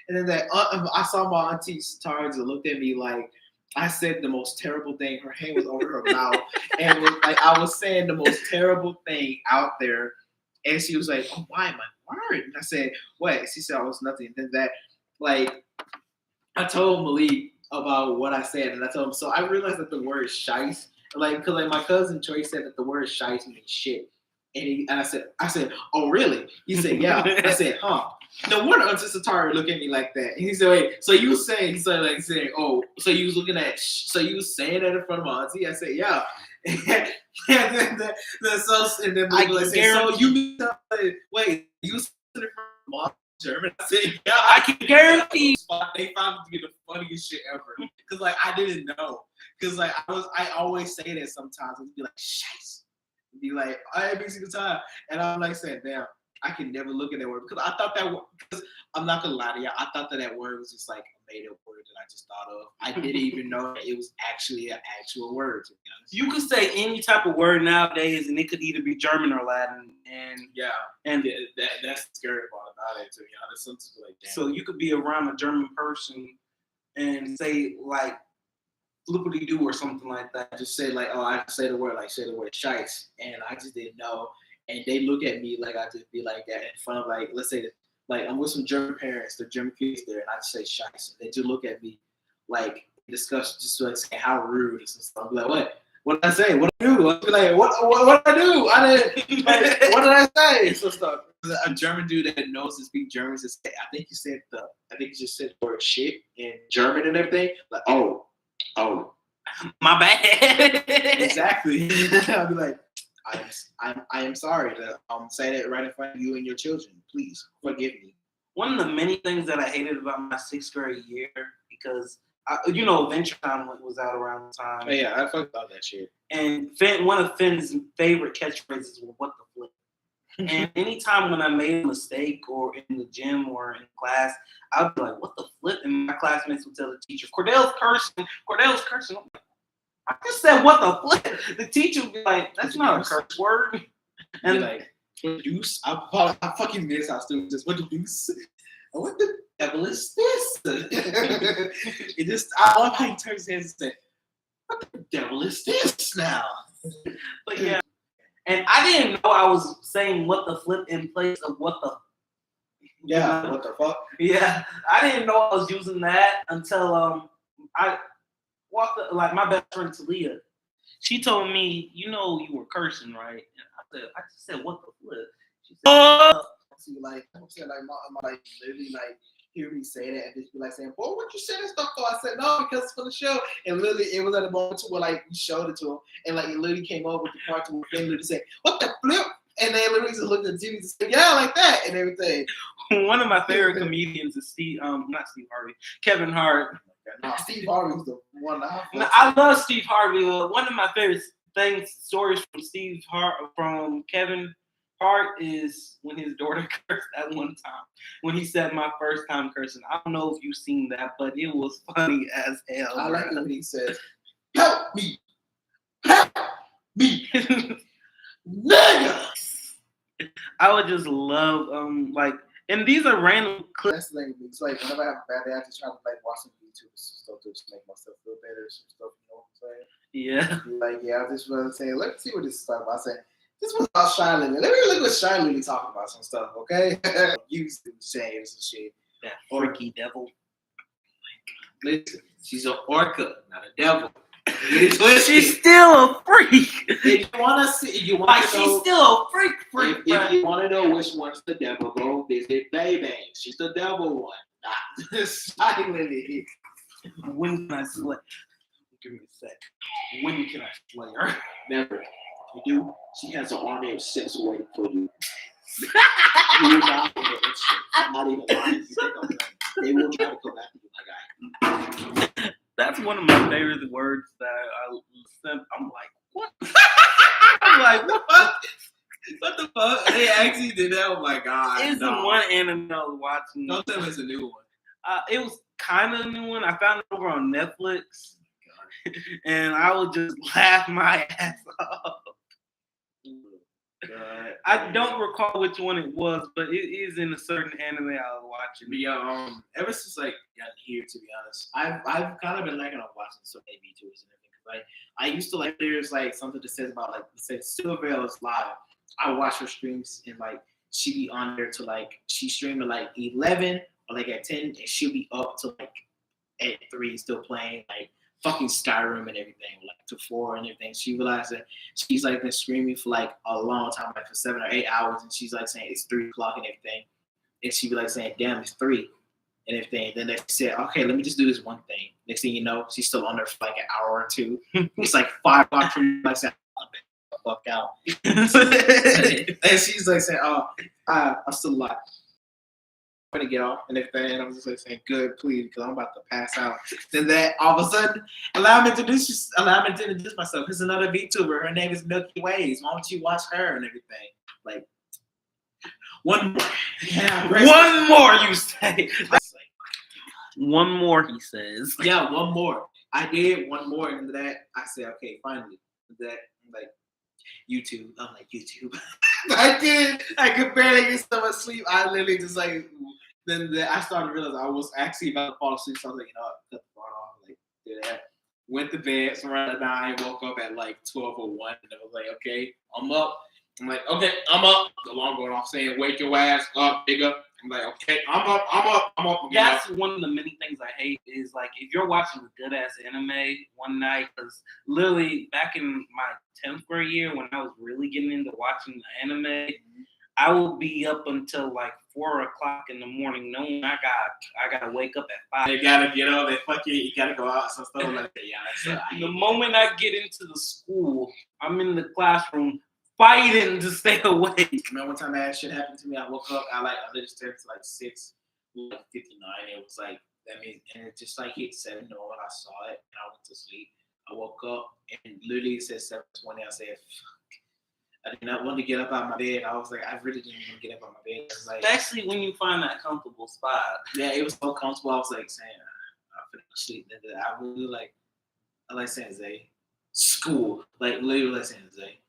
and then I saw my auntie Tarja looked at me like I said the most terrible thing. Her hand was over her mouth, and was like I was saying the most terrible thing out there. And she was like, "Oh, why am I word?" And I said, "What?" She said, "I was nothing." And then that, like, I told Malik about what I said, and I told him. So I realized that the word "shice," like, because like my cousin Troy said that the word "shice" means shit, and I said, "Oh, really?" He said, "Yeah." I said, "Huh." No wonder Auntie Satari look at me like that. And he said, "Wait, so you was saying?" He started like saying, "Oh, so you was looking at? So you was saying that in front of my auntie?" I said, "Yeah." And then I like, so you mean wait, you was in front of my German? I said, "Yeah, I can guarantee." They found it to be the funniest shit ever because like I didn't know because like I always say that sometimes and be like shit, be like every single time, and I'm like saying, "Damn, I can never look at that word," because I thought because I'm not gonna lie to you, I thought that word was just like a made up word that I just thought of. I didn't even know that it was actually an actual word, to be honest.
You could say any type of word nowadays, and it could either be German or Latin. And
that's the scary part about it, to be honest. Sometimes like that.
So you could be around a German person and say like flippity doo or something like that.
Just say like, "Oh, I say the word shice," and I just didn't know. And they look at me like I just be like that in front of like, let's say, like I'm with some German parents, the German kids there, and I just say "scheiße." They just look at me like discuss, just like say how rude and stuff. I'm like, what did I say? What did I do? I'll be like, what did I do? I didn't. Like, what did I say? So stuff.
a German dude that knows to speak German. I think he just said the word shit in German and everything. Like, oh,
My bad.
exactly. I'll be like, I am sorry to say that right in front of you and your children. Please forgive me.
One of the many things that I hated about my 6th grade year, because Adventure Time was out around the time.
Oh, yeah, I fucked about that shit.
And one of Finn's favorite catchphrases was "What the flip." And anytime when I made a mistake or in the gym or in class, I'd be like, "What the flip?" And my classmates would tell the teacher, Cordell's cursing. I'm like, I just said, "What the flip?" The teacher would be like, "That's not a curse word."
And like, what the deuce? I fucking miss how stupid this. What the deuce? What the devil is this? I love how he turns his head and says, "What the devil is this now?"
But yeah. And I didn't know I was saying "what the flip" in place of "what the."
Yeah, what the fuck?
Yeah, I didn't know I was using that until I walked like my best friend Talia. She told me, "You were cursing, right?" And I just said, "What the flip?" She said,
See, like I'm saying, like my like literally like hear me say that and just be like saying, "Boy, what you say that stuff for?" I said, "No, because it's for the show." And literally, it was at a moment to where like we showed it to him, and like it literally came up with the part to where Finn literally said, "What the flip?" And they literally just looked at the TV and said, "Yeah, like that," and everything.
One of my favorite comedians is not Steve Harvey, Kevin Hart.
No, Steve Harvey was the one.
I love Steve Harvey. One of my favorite stories from Kevin Hart is when his daughter cursed at one time. When he said, "My first time cursing." I don't know if you've seen that, but it was funny as hell.
I like it when he says, "Help me, nigga."
I would just love and these are random clips.
That's the thing. It's like whenever I have a bad day, I just try to like watch some YouTube stuff to just make myself feel better. Some stuff, you know what I'm saying?
Yeah.
Be like, yeah, I just was saying, let's see what this is talking about. I said, this was about Shy Lily. Let me look what Shy Lily talking about some stuff, okay? Used to James and shit.
That freaky devil.
Listen, she's an orca, not a devil.
She's still a freak.
If you want to see, you want to know,
she's still a freak.
If you want to know which one's the devil, go visit Baby. She's the devil one. Shy Lily.
When can I slay? Give me a sec. When can I slay her?
Never. You do. She has an army of ships waiting for you. You're not in the instant. I'm not even lying. You think I'm lying. They will try to come after you, my guy.
That's one of my favorite words that I sent. I'm like, what? I'm like, what?
What the fuck? They actually did that? Oh my god.
It's the one anime I was watching.
Don't tell me it's a new one.
It was kind of a new one. I found it over on Netflix. And I would just laugh my ass off. I don't recall which one it was, but it is in a certain anime I was watching.
But yeah, ever since like got here, to be honest, I've kind of been liking on watching some VTubers and everything. Like I used to like there's like something that says about like say Silvervale is live. I watch her streams and like she be on there to like she streamed at like 11 or like at 10 and she'll be up to like at 3 still playing like fucking Skyrim and everything, like to 4 and everything. She realized that she's like been screaming for like a long time, like for 7 or 8 hours, and she's like saying it's 3 o'clock and everything. And she be like saying, "Damn, it's 3 and everything." And then they said, "Okay, let me just do this one thing." Next thing you know, she's still on there for like an hour or 2. It's like 5 o'clock from like saying, "Fuck out." And she's like saying, "Oh, I'm still alive. I'm gonna get off," and everything. And I'm just like saying, "Good, please," because I'm about to pass out. Then that all of a sudden, allow me to introduce myself. Here's another VTuber. Her name is Milky Ways. Why don't you watch her and everything? Like one more. Yeah,
one more, you say. One more, he says.
Yeah, one more. I did one more, and that I said, okay, finally. That I'm like YouTube. I'm like YouTube. I could barely get so much sleep. I literally just like. Then I started to realize I was actually about to fall asleep. So I was like, you know what, cut the phone off. Like, did that. Went to bed. So around 9, woke up at like 12:01, and I was like, okay, I'm up. I'm like, okay, I'm up. The alarm going off saying, "Wake your ass up, nigga." I'm like, okay, I'm up.
That's one of the many things I hate is like if you're watching a good ass anime one night, because literally back in my 10th grade year when I was really getting into watching the anime, I will be up until like 4 o'clock in the morning, knowing I gotta wake up at 5.
You gotta get up and you gotta go out some stuff like that. Yeah,
The moment I get into the school, I'm in the classroom fighting to stay awake.
Man, one time that shit happened to me. I woke up. I literally stayed to like 6:59. It was like that means, and it just like hit 7 when I saw it, and I went to sleep. I woke up and literally it said 7:20. I said, "Fuck." I did not want to get up out of my bed. I was like, I really didn't want to get up out of my bed. It was like,
Especially when you find that comfortable spot.
yeah, it was so comfortable. I was like saying, I'm finna sleep. I really like, I like saying Zay, school, like literally like saying Zay.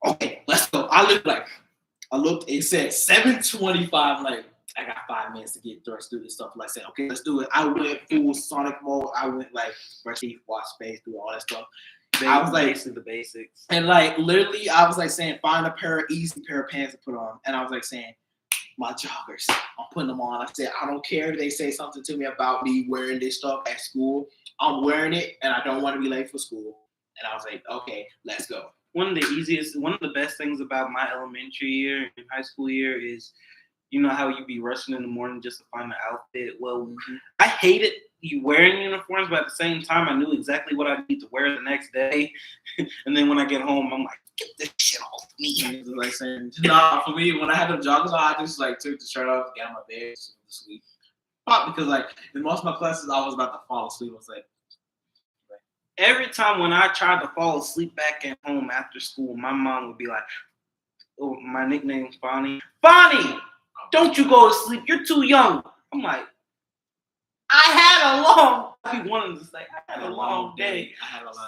Okay, let's go. I looked, it said 7:25. Like, I got 5 minutes to get through this stuff. Like, saying, okay, let's do it. I went full Sonic mode. I went like brush teeth, wash face, do all that stuff. I was like,
the basics.
And like literally, I was like saying, find a easy pair of pants to put on. And I was like saying, my joggers, I'm putting them on. I said, I don't care if they say something to me about me wearing this stuff at school. I'm wearing it, and I don't want to be late for school. And I was like, okay, let's go.
One of the best things about my elementary year and high school year is, you know how you be rushing in the morning just to find the outfit. Well, I hated you wearing uniforms, but at the same time, I knew exactly what I need to wear the next day. And then when I get home, I'm like, get this shit off me.
Like saying, nah, for me, when I had them joggers on, I just like took the shirt off, got on my bed, and sleep. Because like in most of my classes, I was about to fall asleep. I was like,
every time when I tried to fall asleep back at home after school, my mom would be like, oh, my nickname's Bonnie. Bonnie, don't you go to sleep. You're too young. I'm like, I wanted to say, I had a long day.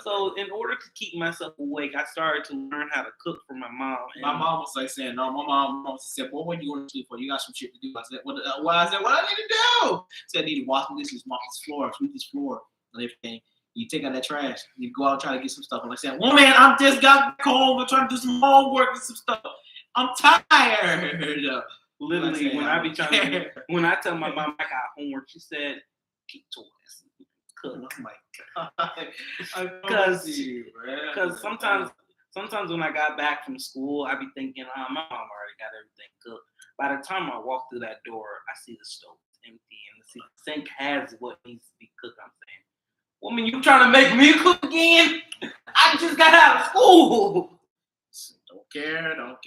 So in order to keep myself awake, I started to learn how to cook for my mom.
My mom was like saying, no, my mom said, well, what are you going to sleep for? You got some shit to do. I said, what I need to do? I said, I need to wash the dishes, mop this floor, sweep this floor, and everything. You take out that trash. You go out and try to get some stuff. I'm like saying, well, man, I just got back home. I'm trying to do some homework and some stuff. I'm tired.
Literally, when I tell my mom I got homework, she said, keep to it. Cook.
Oh my
God. Because sometimes when I got back from school, I be thinking, my mom already got everything cooked. By the time I walk through that door, I see the stove empty and the sink has what needs to be cooked. I'm saying, woman, you trying to make me cook again? I just got out of school.
Don't care. Do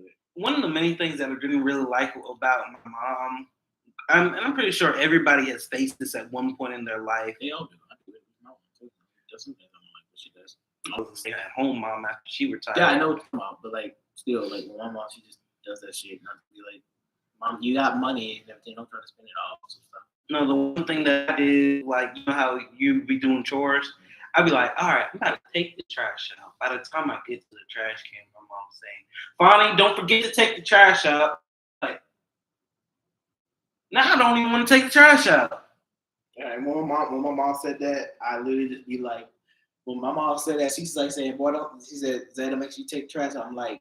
it.
One of the main things that I didn't really like about my mom, and I'm pretty sure everybody has faced this at one point in their life.
They all do. I do it. My mom does something I don't like what she does.
I was a stay-at-home mom after she retired.
Yeah, I know what you're talking about, but like still, like my mom, she just does that shit. Not to be like, mom, you got money and everything. Don't try to spend it all and stuff.
No, the one thing that I did, like, you know how you be doing chores? I'd be like, all right, I'm about to take the trash out. By the time I get to the trash can, my mom's saying, Bonnie, don't forget to take the trash out. Like, now I don't even want to take the trash out.
Yeah, and when my mom said that, I literally just be like, when my mom said that, she's like saying, boy, she said, Zayda, make sure you take the trash out. I'm like,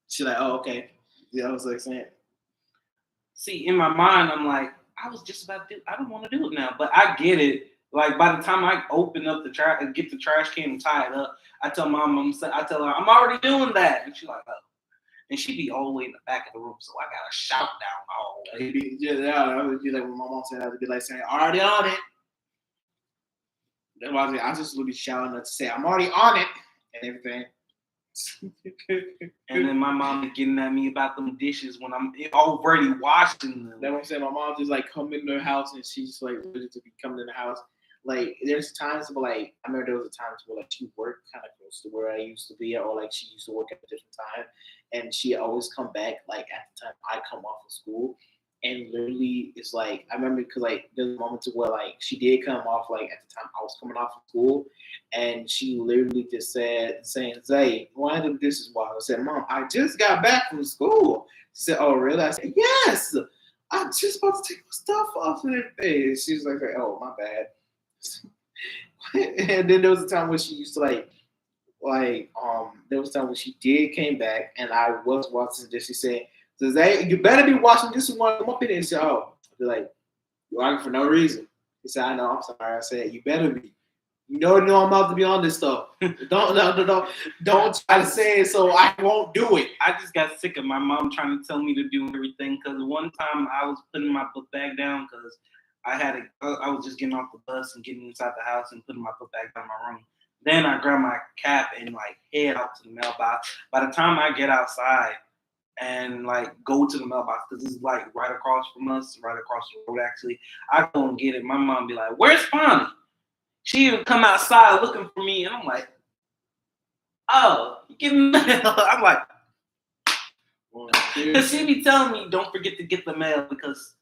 she's like, oh, okay. Yeah, I was like saying.
See, in my mind, I'm like, I was just about to do, I don't want to do it now, but I get it. Like, by the time I open up the trash and get the trash can and tie it up, I tell her, I'm already doing that. And she's like, oh. And she be all the way in the back of the room, so I got to shout down all the way.
Yeah, I would be like, when my mom said, I would be like saying, already on it. That's why I just would be shouting to say, I'm already on it, and everything.
And then my mom be getting at me about them dishes when I'm already washing them.
That's what I'm saying. My mom just like come in their house and she's like ready to be coming in the house. Like there's times where like I remember there was a times where like she worked kind of close to where I used to be at, or like she used to work at a different time, and she always come back like at the time I come off of school. And literally, it's like I remember because like there's moments where like she did come off like at the time I was coming off of school, and she literally just saying, "Zay, why did this is why?" I said, "Mom, I just got back from school." She said, "Oh, really?" I said, "Yes, I'm just about to take my stuff off and everything." She was like, "Oh, my bad." And then there was a time when she used to there was a time when she did came back, and I was watching this. She said. So Zay, you better be watching this one. Come up in there and say, oh, I'd be like, you're arguing for no reason. He said, I know, I'm sorry. I said, you better be.
You already know I'm about to be on this stuff. Don't try to say it so I won't do it.
I just got sick of my mom trying to tell me to do everything because one time I was putting my book bag down because I was just getting off the bus and getting inside the house and putting my book bag down in my room. Then I grab my cap and like head out to the mailbox. By the time I get outside and like go to the mailbox, because it's like right across from us, right across the road actually, I go and get it. My mom be like, "Where's Bonnie?" She even come outside looking for me, and I'm like, "Oh, you getting mail?" I'm like, because she be telling me, "Don't forget to get the mail," because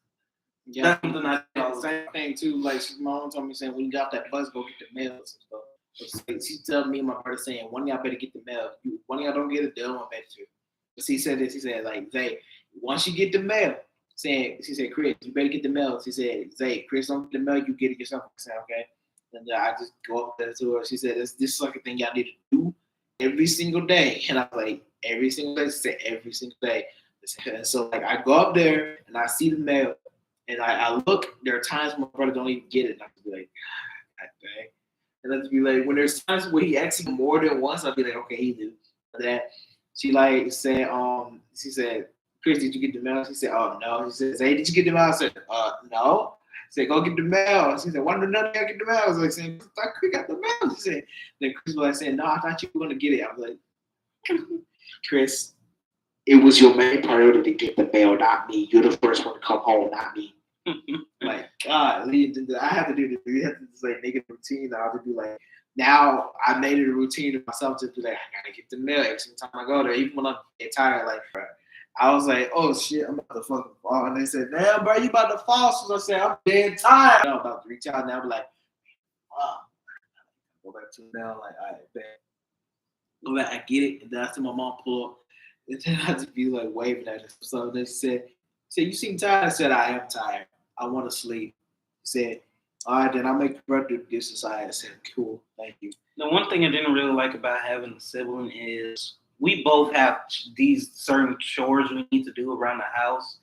that's something I do.
Same thing too. Like my mom told me saying, when you got off that bus, go get the mail and stuff. But she told me and my brother saying, one of y'all better get the mail. One of y'all don't get it, the other one better too. But she said this. She said like, Zay, once you get the mail, she said, Chris, you better get the mail. She said, Zay, Chris, don't get the mail. You get it yourself. I said, okay. And I just go up there to her. She said, this is like a thing y'all need to do every single day. And I was like, every single day? She said, every single day. And so like I go up there and I see the mail and I look. There are times my brother don't even get it. And I just be like, God dang. And I'll be like, when there's times where he asks me more than once, I'll be like, okay, he do that. She like said, she said, Chris, did you get the mail? She said, oh no. She said, hey, did you get the mail? I said, no. She said, go get the mail. She said, why did none of y'all get the mail? I was like saying, I thought Chris got the mail. She said, then Chris was like saying, no, I thought you were gonna get it. I was like, Chris, it was your main priority to get the mail, not me. You're the first one to come home, not me. Like, God, I have to do this. You have to just like make it a routine. I have to do like, now I made it a routine to myself to be like, I gotta get the mail every single time I go there, even when I'm tired. Like, bro, I was like, oh shit, I'm about to fucking fall. And they said, damn, bro, you about to fall. So I said, I'm dead tired. I'm about to reach out now, be like, wow. Go back to the mail, like, all right, bet. Go back, I get it. And then I see my mom pull up. And then I just be like waving at her. So they said, you seem tired. I said, I am tired. I want to sleep. He said, all right, then I'll make the brother do this aside. I said, cool, thank you.
The one thing I didn't really like about having a sibling is we both have these certain chores we need to do around the house.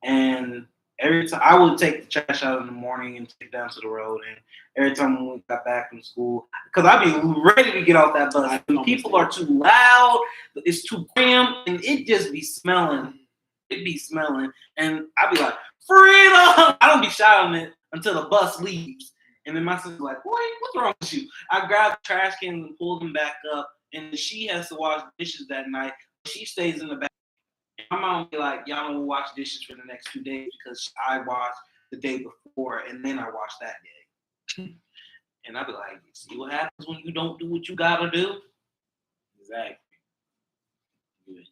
And every time I would take the trash out in the morning and take it down to the road. And every time we got back from school, because I'd be ready to get off that bus. People are too loud, it's too cramped, and it just be smelling. It be smelling. And I'd be like, freedom! I don't be shouting it until the bus leaves. And then my sister's like, boy, what's wrong with you? I grab the trash cans and pull them back up. And she has to wash dishes that night. She stays in the back. My mom be like, y'all don't wash dishes for the next 2 days because I washed the day before and then I washed that day. And I'd be like, see what happens when you don't do what you gotta do?
Exactly.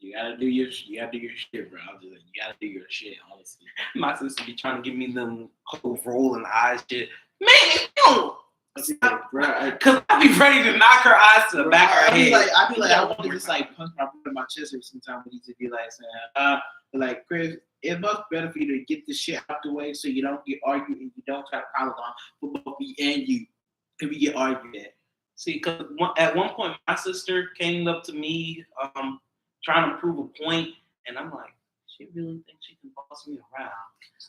You gotta do your shit, bro. I'm just like, you gotta do your shit, honestly.
My sister be trying to give me them whole rolling eyes shit. Man, no! Cause I be ready to knock her eyes to the back of her head.
I be like, I want to just like punch my brother in my chest every single time we need to be like saying, but like Chris, it's much better for you to get this shit out the way so you don't get argued and you don't try to pile on for both me and you. If we get argued at.
See, because at one point my sister came up to me trying to prove a point, and I'm like, she really thinks she can boss me around.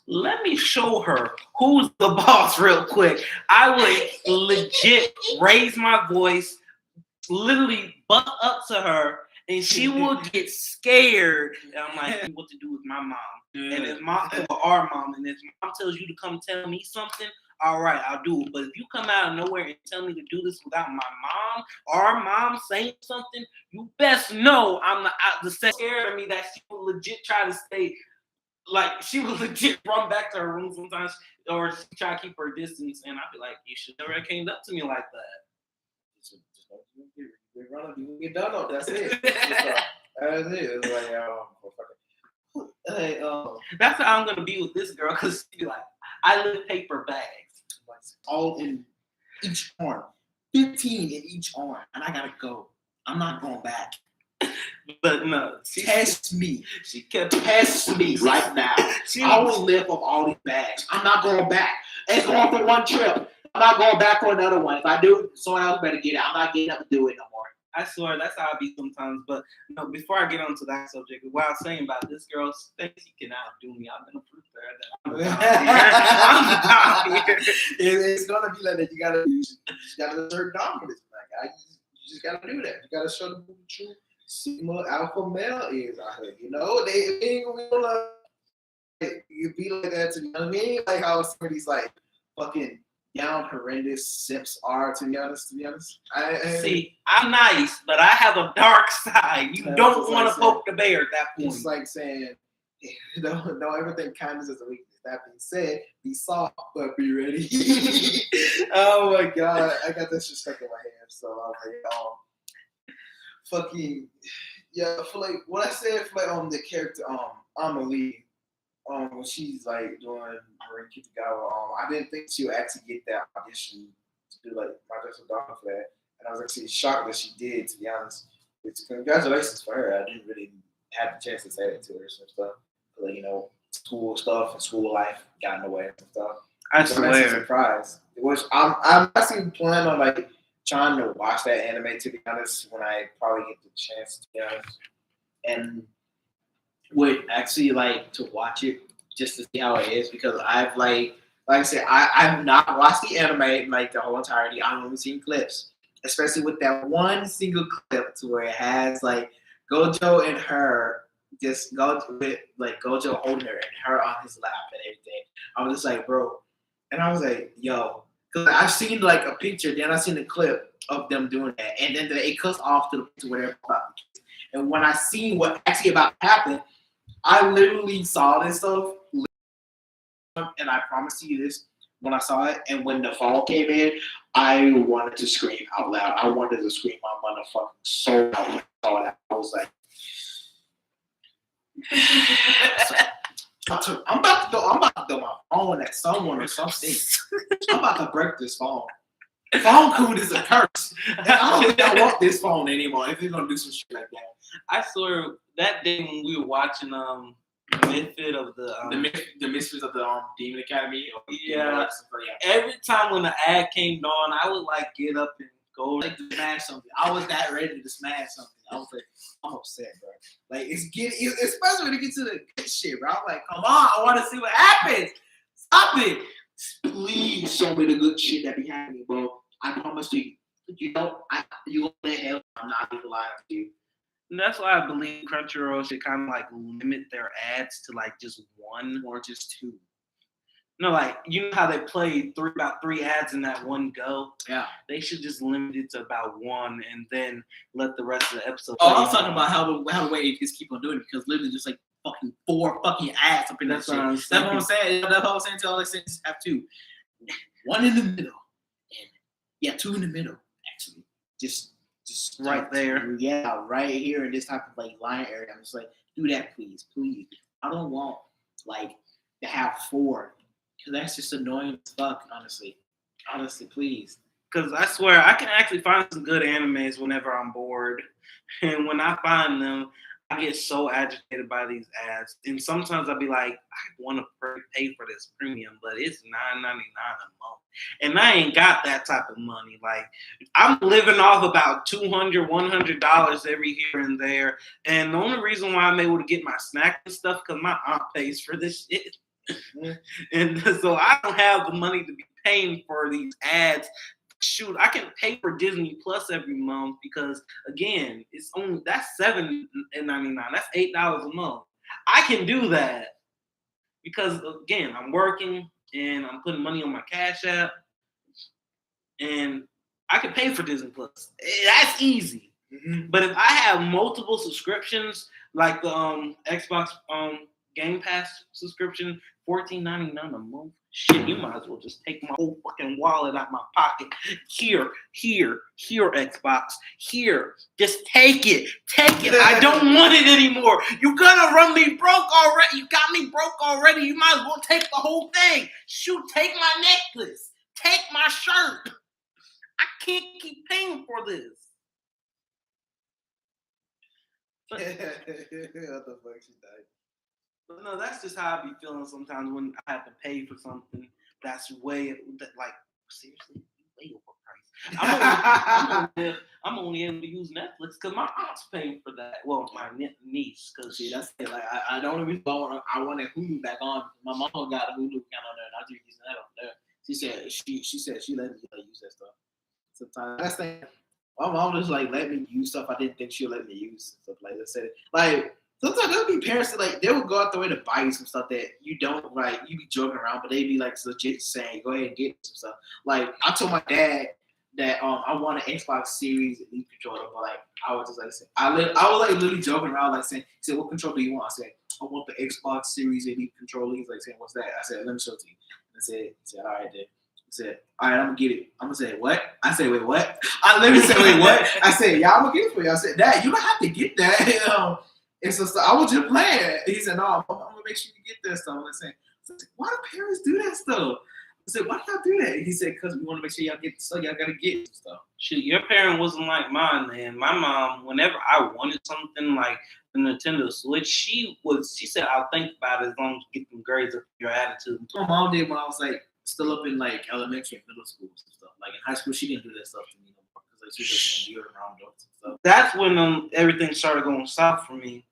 Let me show her who's the boss real quick. I would legit raise my voice, literally butt up to her, and she would get scared. And I'm like, what to do with my mom? And if our mom, and if mom tells you to come tell me something, all right, I'll do it. But if you come out of nowhere and tell me to do this without my mom, our mom saying something, you best know I'm the scared of me that she will legit try to stay. Like, she would legit run back to her room sometimes, or she try to keep her distance, and I'd be like, you should never have came up to me like that.
You get done on, that's it. That's it. It's like,
that's how I'm gonna be with this girl, because she be like, I live paper bags.
All in each arm. 15 in each arm, and I gotta go. I'm not going back.
But no,
test me.
She kept
test me right now. I will live off all these bags. I'm not going back. It's going for one trip. I'm not going back for another one. If I do, someone else better get it. I'm not getting up to do it no more.
I swear, that's how I be sometimes. But no, before I get onto that subject, what I was saying about this girl thinks she can outdo me. I've been a proof to I'm down here.
It's gonna be like that. You just gotta assert dominance, man. You just gotta do that. You gotta show them who the true Sigma alpha male is out here. You know, they ain't gonna be like you be like that to me. You know what I mean? Like how some of these like fucking down horrendous simps are. To be honest,
See, I'm nice, but I have a dark side. You don't want to poke the bear at that point.
It's like saying, don't ever think kindness is a weakness. That being said, be soft, but be ready. Oh my god, I got that shit stuck in my head. So I was like, fucking, yeah. For like what I said for like the character Amelie, when she's like doing Marin Kitagawa, I didn't think she would actually get that audition to do like my dress of Dawn for that, and I was actually shocked that she did. To be honest, it's congratulations for her. I didn't really have the chance to say it to her and stuff. But, you know, school stuff and school life got in the way and stuff.
I
So
swear.
that's a surprise. I'm actually planning on like trying to watch that anime, to be honest, when I probably get the chance, to be honest, and would actually like to watch it just to see how it is, because I've like I said, I've not watched the anime like the whole entirety. I've only seen clips, especially with that one single clip to where it has like Gojo and her just go with like Gojo holding her and her on his lap and everything. I was just like, bro, and I was like, yo, because I've seen like a picture, then I seen a clip of them doing that, and then it cuts off to the picture where they're about the kids. And when I seen what actually about to happen, I literally saw this stuff, and I promise you this, when I saw it, and when the fall came in, I wanted to scream out loud. I wanted to scream my motherfucking soul out when I saw that. I was like, I'm about to throw my phone at someone or something. I'm about to break this phone. Phone code is a curse. And I don't want this phone anymore if you're gonna do some shit like that.
I swear that day when we were watching Misfit of
the Misfits of the Demon Academy.
Yeah. Every time when the ad came on, I would like get up and go
like to smash something. I was that ready to smash something. I was like, I'm upset, bro. Like especially when it gets to the good shit, bro. I'm like, come on, I want to see what happens. Stop it.
Please show me the good shit that be happening, bro. I promise you. You know, you go to hell. I'm not even lying to you.
And that's why I believe Crunchyroll should kind of like limit their ads to like just one or just two. No, like you know how they play about three ads in that one go.
Yeah,
they should just limit it to about one, and then let the rest of the episode.
Oh, I was talking about how the way it just keep on doing it, because literally just like fucking 4 fucking ads up in that shit. That's what I'm saying. That's what I'm saying. To all the senses have 2, one in the middle, and 2 in the middle. Actually, just
right there.
Yeah, right here in this type of like line area. I'm just like, do that, please. I don't want like to have 4. Because that's just annoying as fuck, honestly. Honestly, please.
Because I swear, I can actually find some good animes whenever I'm bored. And when I find them, I get so agitated by these ads. And sometimes I'll be like, I want to pay for this premium, but it's $9.99 a month. And I ain't got that type of money. Like, I'm living off about $200, $100 every here and there. And the only reason why I'm able to get my snack and stuff, because my aunt pays for this shit. And so I don't have the money to be paying for these ads. Shoot, I can pay for Disney Plus every month because again, that's $7.99. That's $8 a month. I can do that because again, I'm working and I'm putting money on my Cash App, and I can pay for Disney Plus. That's easy. Mm-hmm. But if I have multiple subscriptions, like the Xbox Game Pass subscription, $14.99 a month. Shit, you might as well just take my whole fucking wallet out my pocket. Here, Xbox. Here, just take it. I don't want it anymore. You're gonna run me broke already. You got me broke already. You might as well take the whole thing. Shoot, take my necklace. Take my shirt. I can't keep paying for this.
What the fuck she died?
But no, that's just how I be feeling sometimes when I have to pay for something that's seriously way overpriced. I'm only able to use Netflix because my aunt's paying for that. Well, my niece, because
See, that's it. Like, I the only reason I wanted Hulu back on. My mom got a Hulu account on there, and I just using that on there. She said she let me use that stuff. Sometimes that's the thing. My mom just like let me use stuff I didn't think she'll let me use. Stuff like that. Said like sometimes there'll be parents that like they will go out the way to buy you some stuff that you don't like. You be joking around, but they be like legit saying, "Go ahead and get some stuff." Like I told my dad that I want an Xbox Series Elite controller, but like I was just like saying, I was like literally joking around, like saying, he said, "What controller do you want?" I said, "I want the Xbox Series Elite controller." He's like saying, "What's that?" I said, "Let me show it to you." He said, "All right, then." He said, "All right, I'm gonna get it." I'm gonna say, "What?" I said, "Wait, what?" I literally said, "Wait, what?" I said, "Yeah, I'm gonna get it for you." I said, "Dad, you don't have to get that." And so I was just playing. He said, "No, I'm gonna make sure you get that stuff." I said, "Why do parents do that stuff?" I said, "Why do y'all do that?" He said, "Because we want to make sure y'all get stuff. Y'all gotta get stuff."
Shoot, your parent wasn't like mine, man. My mom, whenever I wanted something like the Nintendo Switch, she said, "I'll think about it as long as you get them grades up your attitude."
My mom did when I was like still up in like elementary and middle school and stuff. Like in high school, she didn't do that stuff to me no more because like she was just doing around adults and stuff.
That's when everything started going south for me.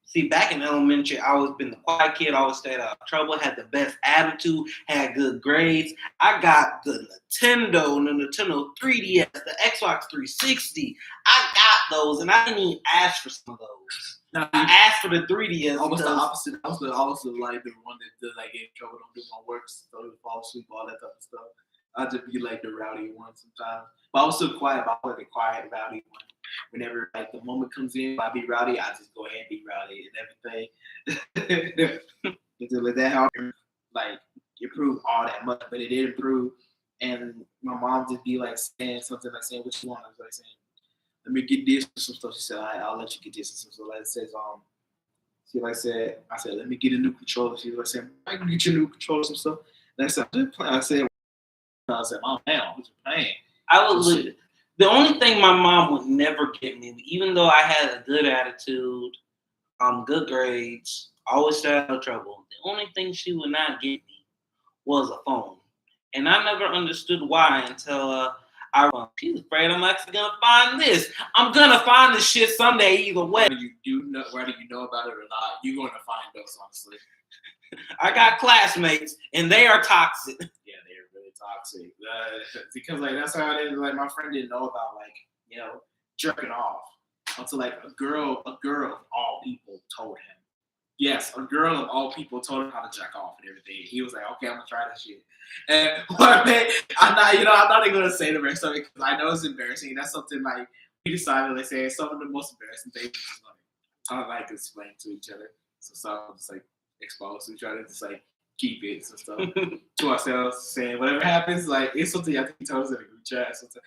See, back in elementary, I always been the quiet kid, always stayed out of trouble, had the best attitude, had good grades. I got the Nintendo 3DS, the Xbox 360. I got those, and I didn't even ask for some of those.
Now,
I asked for the 3DS.
I was the opposite. I was like the one that like get in trouble, don't do my work, so fall asleep, all that type of stuff. I'd just be like the rowdy one sometimes. But I was still quiet, but I was like the quiet, rowdy one. Whenever like the moment comes in, I be rowdy, I just go ahead and be rowdy and everything. Until that how like improve all that much, but it did improve. And my mom just be like saying something like saying what you want. I was like saying, "Let me get this or some stuff." She said, I'll let you get this and some stuff. Like it says, she like said, I said, "Let me get a new controller." She was like saying, "I can get you a new controller some stuff." And I said, I said, "Mom, man, I'm just playing."
The only thing my mom would never get me, even though I had a good attitude, good grades, always stayed out of trouble, the only thing she would not get me was a phone. And I never understood why until she's afraid I'm actually gonna find this. I'm gonna find this shit someday either way.
Whether you know about it or not, you're going to find those, honestly.
I got classmates, and they are toxic.
Yeah, they're really toxic. Because like that's how it is. Like my friend didn't know about like jerking off until like a girl of all people told him. Yes, a girl of all people told him how to jack off and everything. He was like, "Okay, I'm gonna try that shit." And one day, I'm not even gonna say the rest of it because I know it's embarrassing. That's something like we decided, like, say some of the most embarrassing things. I don't like to explain to each other, so some just like expose to each other, just like keep it and stuff to ourselves, saying whatever happens. Like it's something I think he told us in a group chat. Something.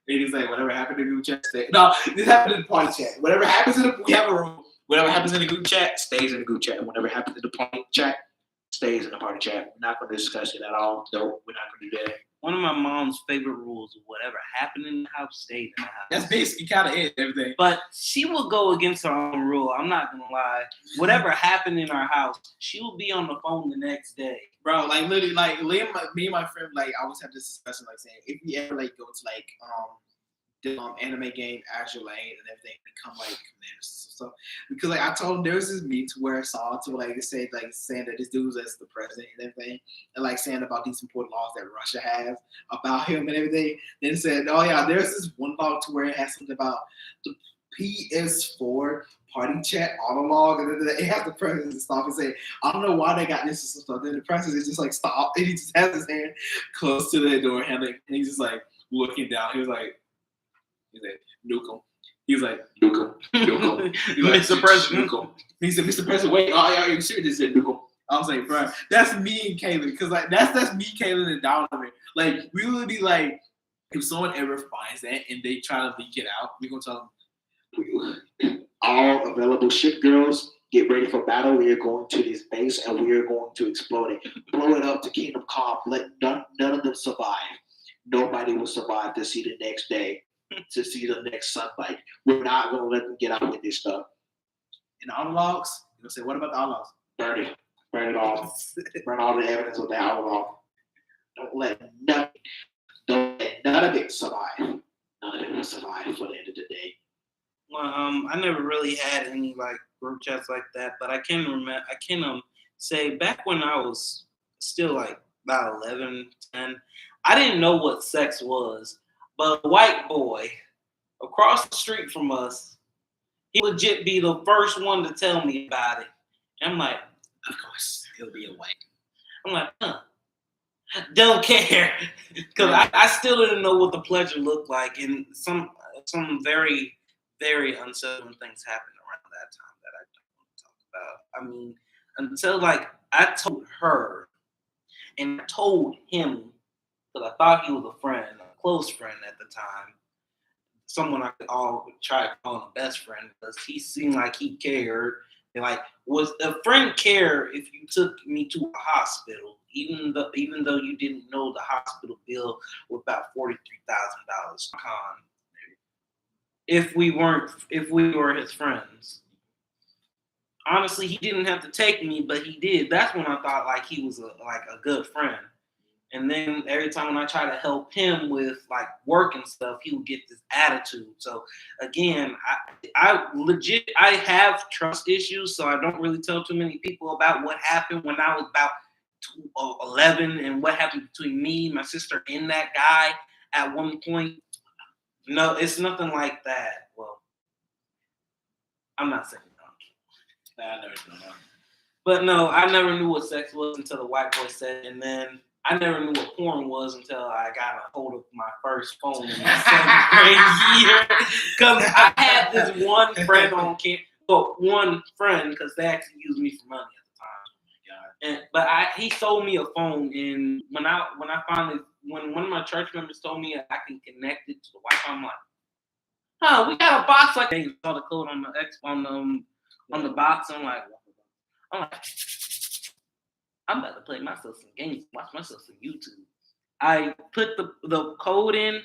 And he's like, "Whatever happened in the group chat, stay." No, this happened in the party chat. Whatever happens we have a rule. Whatever happens in the group chat stays in the group chat. Whatever happens in the party chat stays in the party chat. We're not going to discuss it at all. No, we're not going to do that.
One of my mom's favorite rules is whatever happened in the house stayed in the house.
That's basically kind of it, everything.
But she will go against her own rule. I'm not going to lie. Whatever happened in our house, she will be on the phone the next day.
Bro, like literally, like me and my friend, like I always have this discussion, like saying if we ever like go to like the anime game Azure Lane and everything, become like commanders and stuff. Because like I told him there was this meme to where I saw to like they say like saying that this dude was the president and everything, and like saying about these important laws that Russia has about him and everything. Then it said, "Oh yeah, there's this one law to where it has something about the PS4 party chat auto log, and then it has the president stop and say, I don't know why they got this and stuff." Then the president is just like stop, and he just has his hand close to the door handle, and he's just like looking down. He was like, "Nuke him." He's like, "Nuke him, nuke him."
Mr. President.
Nuke him. He said, "Mr. President, wait, are you sure?" They said, "Nuke him." I was like, "Bro, that's me and Kaylin," because like that's me, Kaylin, and Donovan. Like we would be like, if someone ever finds that and they try to leak it out, we gonna tell them,
"All available ship girls, get ready for battle. We are going to this base and we are going to explode it. Blow it up to Kingdom Come. Let none of them survive. Nobody will survive to see the next day, to see the next sunlight. We're not going to let them get out with this stuff."
And the auto logs, you know, say, what about the auto logs?
Burn it. Burn it all. Burn all the evidence of the auto log. Don't let none of it survived. None of it will survive for the end of the day.
Well, I never really had any like group chats like that, but I can remember. I can say back when I was still like about 11, 10, I didn't know what sex was, but a white boy across the street from us, he legit be the first one to tell me about it. And I'm like,
Of course, he'll be a white.
I'm like, don't care, because I still didn't know what the pleasure looked like, and some very very unsettling things happened around that time that I don't want to talk about. I mean, until like I told her and I told him because I thought he was a friend, a close friend at the time, someone I could all try to call him a best friend because he seemed like he cared. And like, was a friend care if you took me to a hospital, even though you didn't know the hospital bill was about $43,000. If we were his friends. Honestly, he didn't have to take me, but he did. That's when I thought like he was a good friend. And then every time when I try to help him with like work and stuff, he would get this attitude. So again, I have trust issues, so I don't really tell too many people about what happened when I was about 11 and what happened between me, my sister, and that guy at one point. No, it's nothing like that. Well, I'm not saying no.
Nah, I never done that.
But no, I never knew what sex was until the white boy said, and then I never knew what porn was until I got a hold of my first phone in my 7th grade year. Because I had this one friend on campus, one friend, because they actually used me for money at the time. But he sold me a phone, and when one of my church members told me I can connect it to the Wi-Fi, I'm like, we got a box like that. You saw the code on the box. I'm like, I'm about to play myself some games, watch myself some YouTube. I put the code in,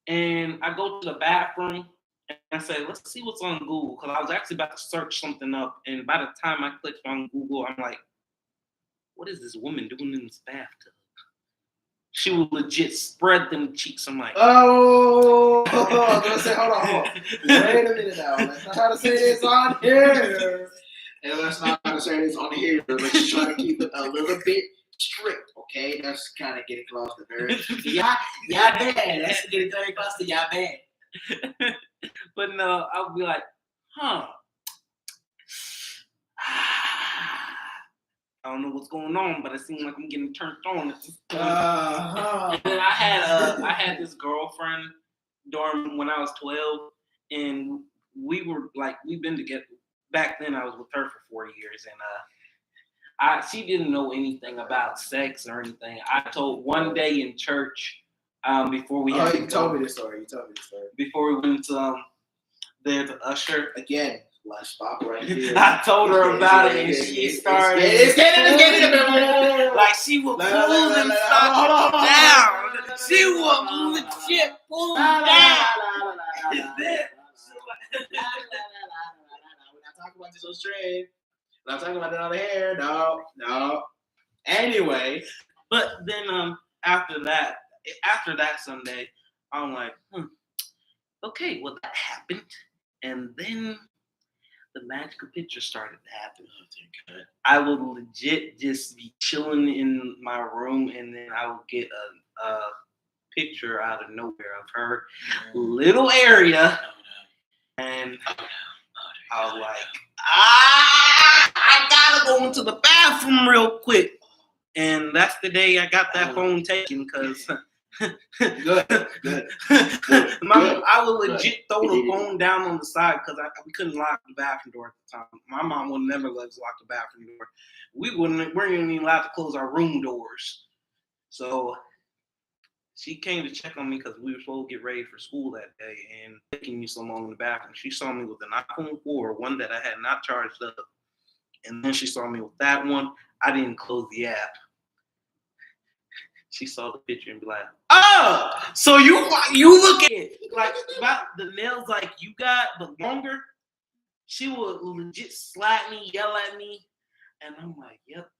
and I go to the bathroom, and I say, let's see what's on Google, because I was actually about to search something up, and by the time I clicked on Google, I'm like, what is this woman doing in this bathtub? She would legit spread them cheeks. I'm like,
oh, I was gonna say, hold on. Wait a minute now. Let's not try to say this on here. And let's not try to say this on here. Let's try to keep it a little bit strict, okay? That's kind of getting close to there. Yeah, bad. That's getting very close to yeah, bad.
But no, I'll be like, I don't know what's going on, but it seems like I'm getting turned on at this point. And then I had this girlfriend during when I was 12, and we've been together. Back then, I was with her for 4 years, and she didn't know anything about sex or anything. I told one day in church before we.
You told me this story.
Before we went to there to usher
again. Let's stop right here.
I told her about it, and she started. It's getting like she would pull them stuff down. She would legit pull them down.
We're not talking about this on stream. We're not talking about it on the hair. No. Anyway,
but then after that Sunday, I'm like, okay, well that happened, and then the magical picture started to happen. I would legit just be chilling in my room, and then I would get a picture out of nowhere of her little area, and I was like, I gotta go into the bathroom real quick. And that's the day I got that phone taken, because
Good.
I would legit throw the phone down on the side because we couldn't lock the bathroom door at the time. My mom would never let us lock the bathroom door. We weren't even allowed to close our room doors. So she came to check on me because we were supposed to get ready for school that day, and taking me so long in the bathroom. She saw me with an iPhone 4, one that I had not charged up, and then she saw me with that one. I didn't close the app. She saw the picture and be like, "Oh, so you look at it like about the nails like you got, but longer." She would legit slap me, yell at me, and I'm like, "Yep,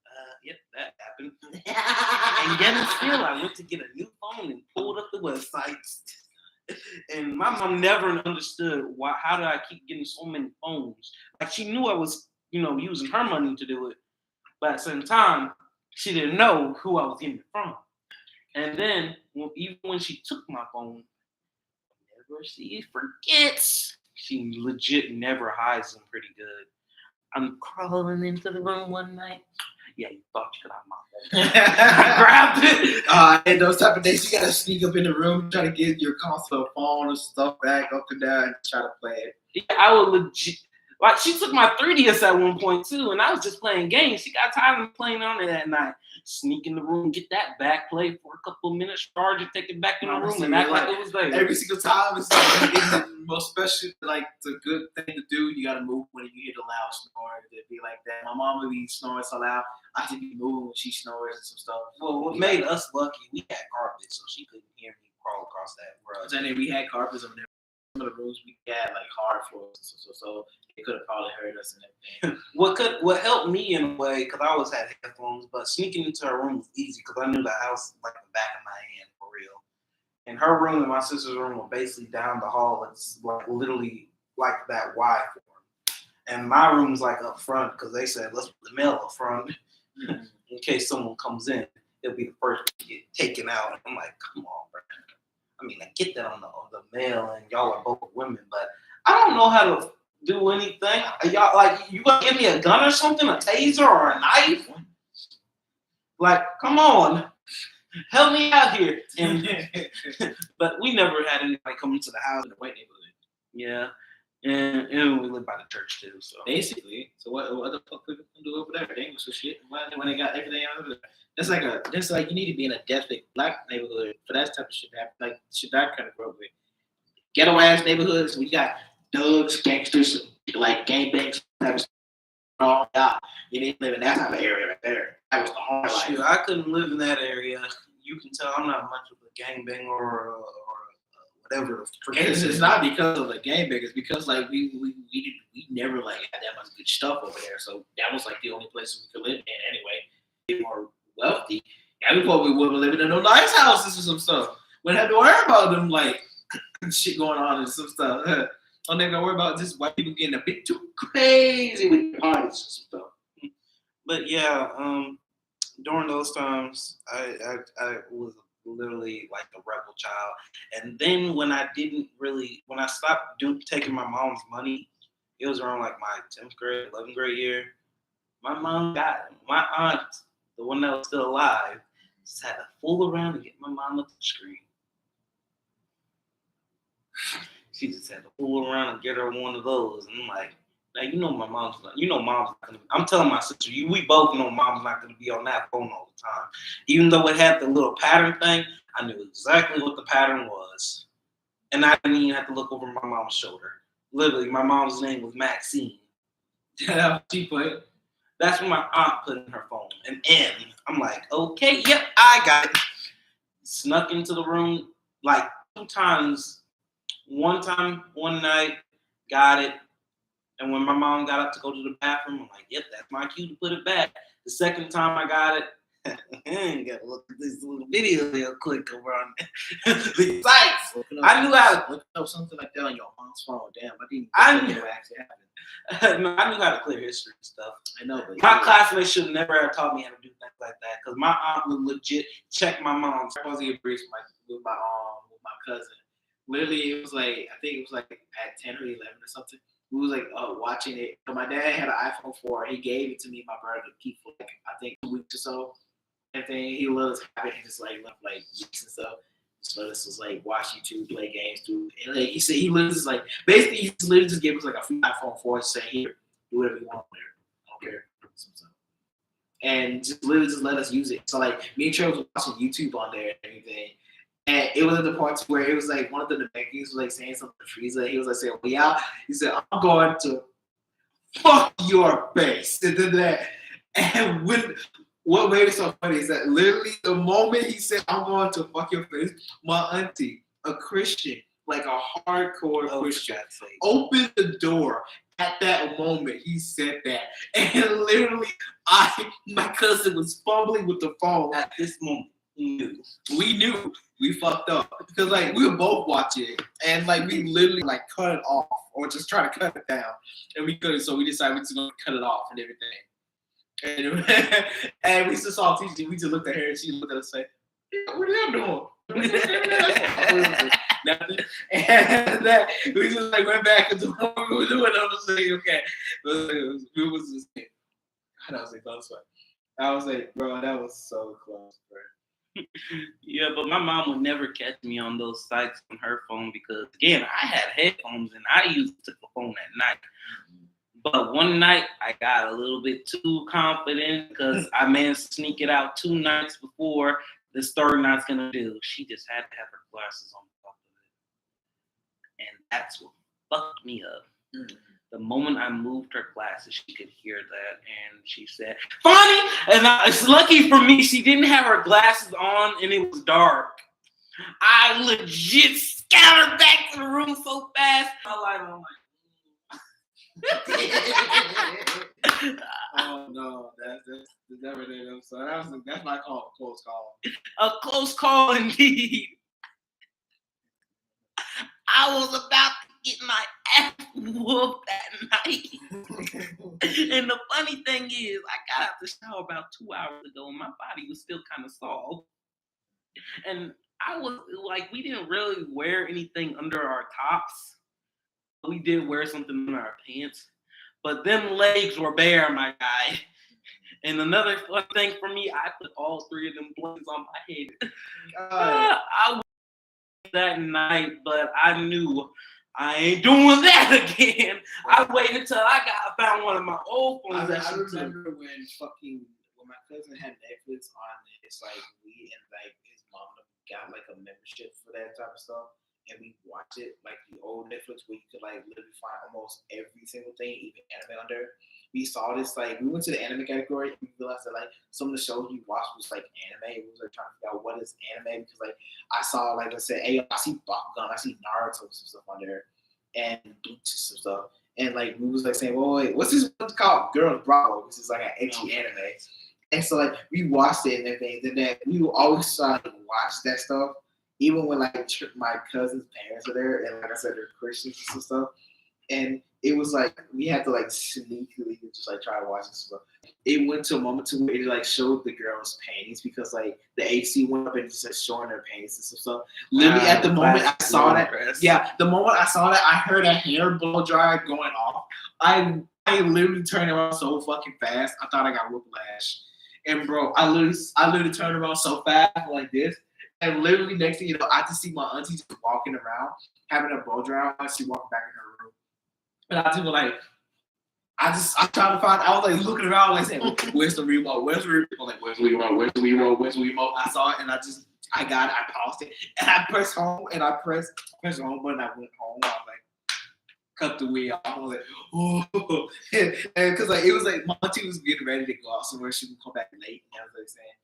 that happened." And yet and still, I went to get a new phone and pulled up the websites. And my mom never understood how did I keep getting so many phones. Like she knew I was, using her money to do it, but at the same time, she didn't know who I was getting it from. And then even when she took my phone, never she forgets. She legit never hides them pretty good. I'm crawling into the room one night. Yeah, you thought you could have my phone. I grabbed it.
And those type of days, you gotta sneak up in the room, try to get your console phone and stuff back up and down, and try to play it.
Yeah, I would legit. Like she took my 3DS at one point too, and I was just playing games. She got tired of playing on it that night. Sneak in the room, get that back, play for a couple of minutes, charge it, take it back in the room, and act like it was there.
Every single time, it's like, most especially like the good thing to do. You gotta move when you hear the loud snoring. It'd be like that. My mom would be snoring so loud, I should be moving when she snores and some stuff.
Well, what made us lucky, we had carpet, so she couldn't hear me crawl across that rug.
And then we had carpets on there. Some of the rooms we had like hard floors, so it could have probably heard us and everything.
What helped me in a way, because I always had headphones, but sneaking into her room was easy because I knew the house like the back of my hand for real. And her room and my sister's room were basically down the hall. It's like literally like that wide for them. And my room's like up front because they said let's put the mail up front in case someone comes in. It'll be the first to get taken out. I'm like, come on, bro. I mean, I get that on the mail, and y'all are both women, but I don't know how to do anything. Y'all like you gonna give me a gun or something, a taser or a knife? Like, come on, help me out here. And but we never had anybody come into the house in the white neighborhood. Yeah, and we live by the church too. So
basically, so what the fuck people can do over there? They ain't so shit. When they got everything over there. That's like you need to be in a definite black neighborhood for that type of shit to happen. Like shit that kind of grow up with. Ghetto ass neighborhoods, we got thugs, gangsters, like gangbangs, type of stuff. You need to live in that type of area right there. That was the hard life.
Shoot, I couldn't live in that area. You can tell I'm not much of a gangbang or whatever.
It's not because of the gangbang. It's because like we never like had that much good stuff over there. So that was like the only place we could live in anyway. Be more wealthy. Yeah, we probably would be living in no nice houses or some stuff. Wouldn't have to worry about them like shit going on and some stuff. Don't even worry about just white people getting a bit too crazy with parties and stuff.
But yeah, during those times, I was literally like a rebel child. And then when I stopped taking my mom's money, it was around like my 10th grade, 11th grade year. My aunt, the one that was still alive, just had to fool around and get my mom up the screen. She just had to fool around and get her one of those. And I'm like, now mom's not gonna. I'm telling my sister, we both know mom's not gonna be on that phone all the time. Even though it had the little pattern thing, I knew exactly what the pattern was. And I didn't even have to look over my mom's shoulder. Literally, my mom's name was Maxine.
Yeah, she put.
That's what my aunt put in her phone. An M. I'm like, okay, yep, I got it. Snuck into the room like 2 times. One time, one night, got it. And when my mom got up to go to the bathroom, I'm like, yep, that's my cue to put it back. The second time I got it, I gotta look at this little video real quick over on the sites. I knew how to
look up something like that on your mom's phone. Damn,
I knew
what actually happened.
I knew how to clear history and stuff.
I know, but
my classmates should never have taught me how to do things like that because my aunt would legit check my mom's.
I was with my cousin. Literally, it was like I think it was like at 10 or 11 or something. We was like watching it. So my dad had an iPhone 4. He gave it to me and my brother to keep for like I think 2 weeks or so. And then he let us have it and just like left like weeks and stuff. So this was like watch YouTube, play games through. And like, he said he literally just like basically he literally just gave us like a free iPhone 4 and said here, do whatever you want there. I don't care. And just literally just let us use it. So like me and Trey was watching YouTube on there and everything. And it was at the part where it was like one of the Dominican was like saying something to Frieza. He was like saying, "We out." He said, "I'm going to fuck your face." And then that, and what made it so funny is that literally the moment he said, "I'm going to fuck your face," my auntie, a Christian, like a hardcore Christian, opened the door. At that moment, he said that, and literally, my cousin was fumbling with the phone
at this moment.
We knew we fucked up because like we were both watching and like we literally like cut it off or just try to cut it down and we couldn't, so we decided we just gonna cut it off and everything. And, and we just saw teacher, we just looked at her and she looked at us and said, "What are y'all doing?" Nothing. And that we just like went back into what we were doing. I was like, okay, we was just I was like, bro, that was so close, bro.
Yeah, but my mom would never catch me on those sites on her phone because, again, I had headphones and I used the phone at night. But one night I got a little bit too confident because I managed to sneak it out 2 nights before the story night's gonna do. She just had to have her glasses on top of it, and that's what fucked me up. Mm-hmm. The moment I moved her glasses, she could hear that, and she said, "Funny!" And it's lucky for me, she didn't have her glasses on, and it was dark. I legit scattered back to the room so fast. I'm like,
oh no, that's never there. So that's my call, a close call.
A close call indeed. I was about to get my ass whooped that night. And the funny thing is, I got out the shower about 2 hours ago and my body was still kind of soft. And I was like, we didn't really wear anything under our tops. We did wear something in our pants. But them legs were bare, my guy. And another fun thing for me, I put all 3 of them blankets on my head. I was that night, but I knew I ain't doing that again. I waited till I found one of my old phones.
I remember when my cousin had Netflix on, it's like we and like his mom got like a membership for that type of stuff. And we watched it like the old Netflix where you could like literally find almost every single thing, even anime under. We saw this like we went to the anime category and we realized that like some of the shows we watched was like anime. We was like trying to figure out what is anime because like I saw like I said, hey, I see Bakugan, I see Naruto and some stuff on there, and Bleach and some stuff. And like we was like saying, well, wait, what's this one called? Girls Bravo, which is like an ecchi anime. And so like we watched it and everything. And then we would always try to watch that stuff. Even when like my cousin's parents were there, and like I said, they're Christians and stuff, and it was like we had to like sneakily just like try to watch this stuff. It went to a moment to where it like showed the girls' panties because like the AC went up and just like showing their panties and stuff. Literally at the moment I saw that, the moment I saw that, I heard a hair blow dryer going off. I literally turned around so fucking fast. I thought I got whiplash, and bro, I literally turned around so fast like this. And literally next thing you know, I just see my auntie just walking around, having a blow dryer on. She walking back in her room. And I just was like, I'm trying to find, I was like looking around, like saying, where's the remote? Where's the remote? I'm like, where's the remote? Where's the remote? Where's the remote? I saw it and I got it, I paused it, and I pressed home, and I pressed the home button, I went home. I was like, cut the wheel. I was like, oh. And because like, it was like, my auntie was getting ready to go out somewhere. She would come back late, and I was like saying,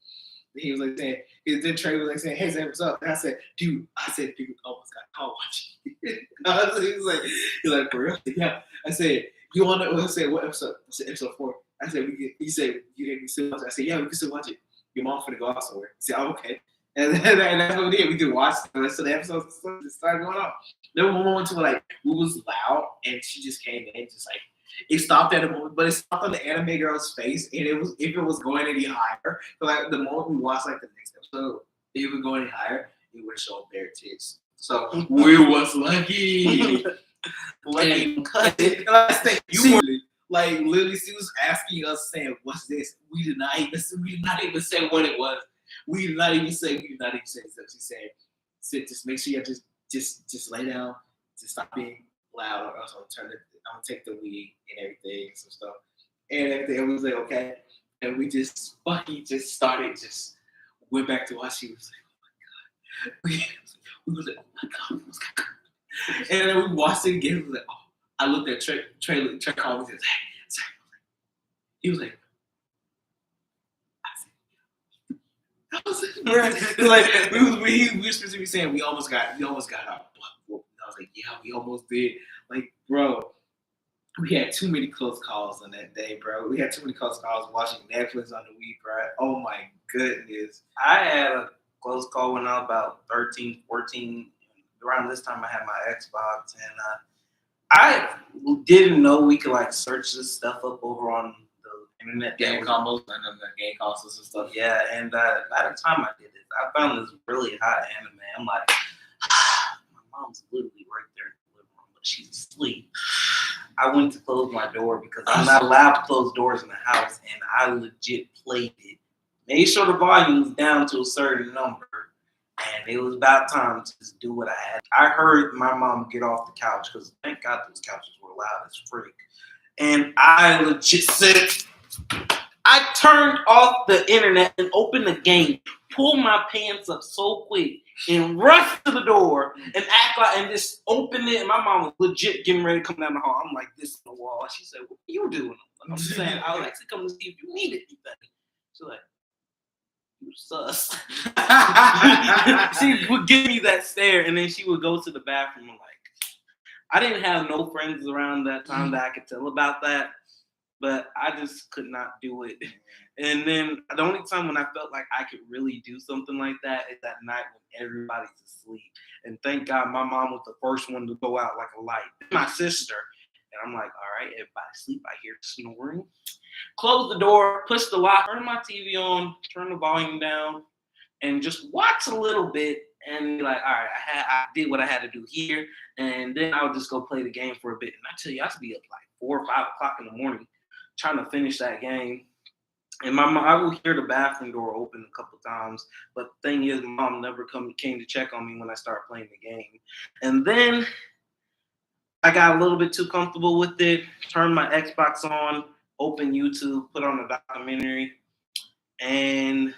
he was like saying, then Trey was like saying, hey, Zay, what's up? And I said, dude, people almost got caught watching. He's like, for real? Yeah. I said, you want to, I said, what episode? I said, episode 4. I said, he said, you can still watch it. I said, yeah, we can still watch it. Your mom's finna go out somewhere. He said, oh, okay. And that's what we did. We did watch the rest of the episodes. Just started going on. There was one moment where like, we was loud, and she just came in, just like, it stopped at a moment, but it stopped on the anime girl's face, and it was if it was going any higher. So like the moment we watched like the next episode, if it would go any higher, it would show bare tits. So we was lucky. Lucky cut it. You were like literally, she was asking us, saying, "What's this?" We did not even say what it was. We did not even say stuff. She said, "Sit, just make sure you just lay down, just stop being loud, or else I'm gonna take the weed and everything, some stuff, and everything." And we was like, okay, and we just went back to watch. She was like, oh my god, we was like, oh my god, what's going on? And then we watched it again. We was like, oh, I looked at Trey called me and said, hey, sorry. He was like, I was like, we were specifically saying we almost got our butt whooped. I was like, yeah, we almost did. Like, bro, we had too many close calls on that day, bro. We had too many close calls watching Netflix on the week, bro. Oh my goodness.
I had a close call when I was about 13, 14. Around this time, I had my Xbox, and I didn't know we could like search this stuff up over on the internet.
Game combos and then the game consoles and stuff.
Yeah, and by the time I did it, I found this really hot anime. I'm like, my mom's literally right there in the living room, but she's asleep. I went to close my door because I'm not allowed to close doors in the house, and I legit played it. Made sure the volume was down to a certain number, and it was about time to just do what I had. I heard my mom get off the couch because thank God those couches were loud as freak. And I legit said, I turned off the internet and opened the game, pulled my pants up so quick, and rushed to the door and act like and just opened it. And my mom was legit getting ready to come down the hall. I'm like this on the wall. She said, "What are you doing?" I'm saying, "I was actually coming to see if you need anything." She's like, "You sus." She would give me that stare, and then she would go to the bathroom. I'm like, I didn't have no friends around that time that I could tell about that. But I just could not do it. And then the only time when I felt like I could really do something like that is that night when everybody's asleep. And thank God my mom was the first one to go out like a light. My sister. And I'm like, all right, everybody asleep. I hear snoring. Close the door, push the lock, turn my TV on, turn the volume down, and just watch a little bit. And be like, all right, I did what I had to do here. And then I would just go play the game for a bit. And I tell you, I used to be up like 4 or 5 o'clock in the morning trying to finish that game. And my mom, I would hear the bathroom door open a couple times. But the thing is, my mom never came to check on me when I started playing the game. And then I got a little bit too comfortable with it, turned my Xbox on, opened YouTube, put on a documentary, and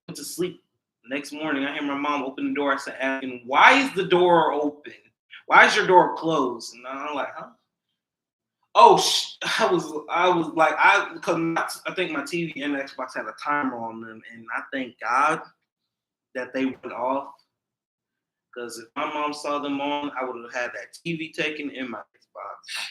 went to sleep. Next morning, I hear my mom open the door. I said, asking, "Why is the door open? Why is your door closed?" And I'm like, "Huh?" Oh, I was like, because I think my TV and the Xbox had a timer on them, and I thank God that they went off. Because if my mom saw them on, I would have had that TV taken in my Xbox.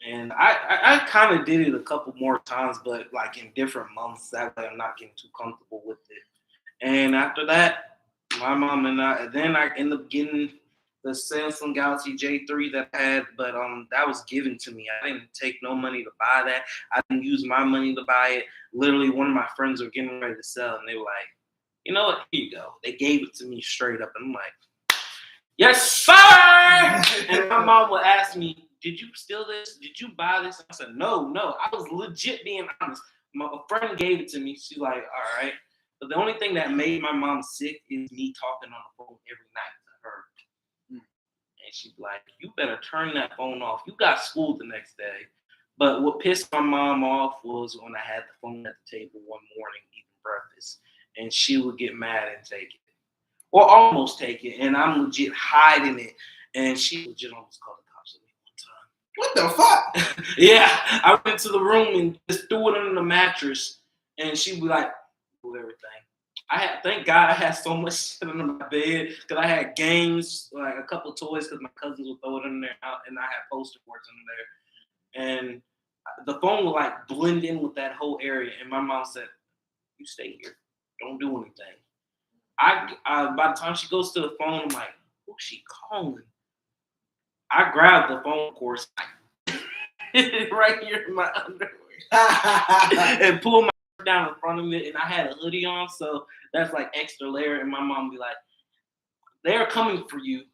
And I kind of did it a couple more times, but like in different months. That way I'm not getting too comfortable with it. And after that, my mom and I ended up getting the Samsung Galaxy J3 that I had, but that was given to me. I didn't take no money to buy that. I didn't use my money to buy it. Literally, one of my friends were getting ready to sell, and they were like, "You know what? Here you go." They gave it to me straight up, and I'm like, "Yes, sir!" And my mom would ask me, "Did you steal this? Did you buy this?" I said, No. I was legit being honest. My friend gave it to me. She's like, "All right." But the only thing that made my mom sick is me talking on the phone every night to her. And she's like, "You better turn that phone off. You got school the next day." But what pissed my mom off was when I had the phone at the table one morning eating breakfast. And she would get mad and take it. Or almost take it. And I'm legit hiding it. And she legit almost called the cops on me one time.
What the fuck?
Yeah. I went to the room and just threw it under the mattress. And she'd be like, "Do everything." Thank God I had so much shit under my bed because I had games, like a couple toys because my cousins would throw it in there and I had poster boards in there. And the phone would like blend in with that whole area. And my mom said, "You stay here. Don't do anything." By the time she goes to the phone, I'm like, "Who's she calling?" I grabbed the phone, of course, right here in my underwear, and pulled my down in front of it. And I had a hoodie on, so that's like extra layer. And my mom be like, "They're coming for you."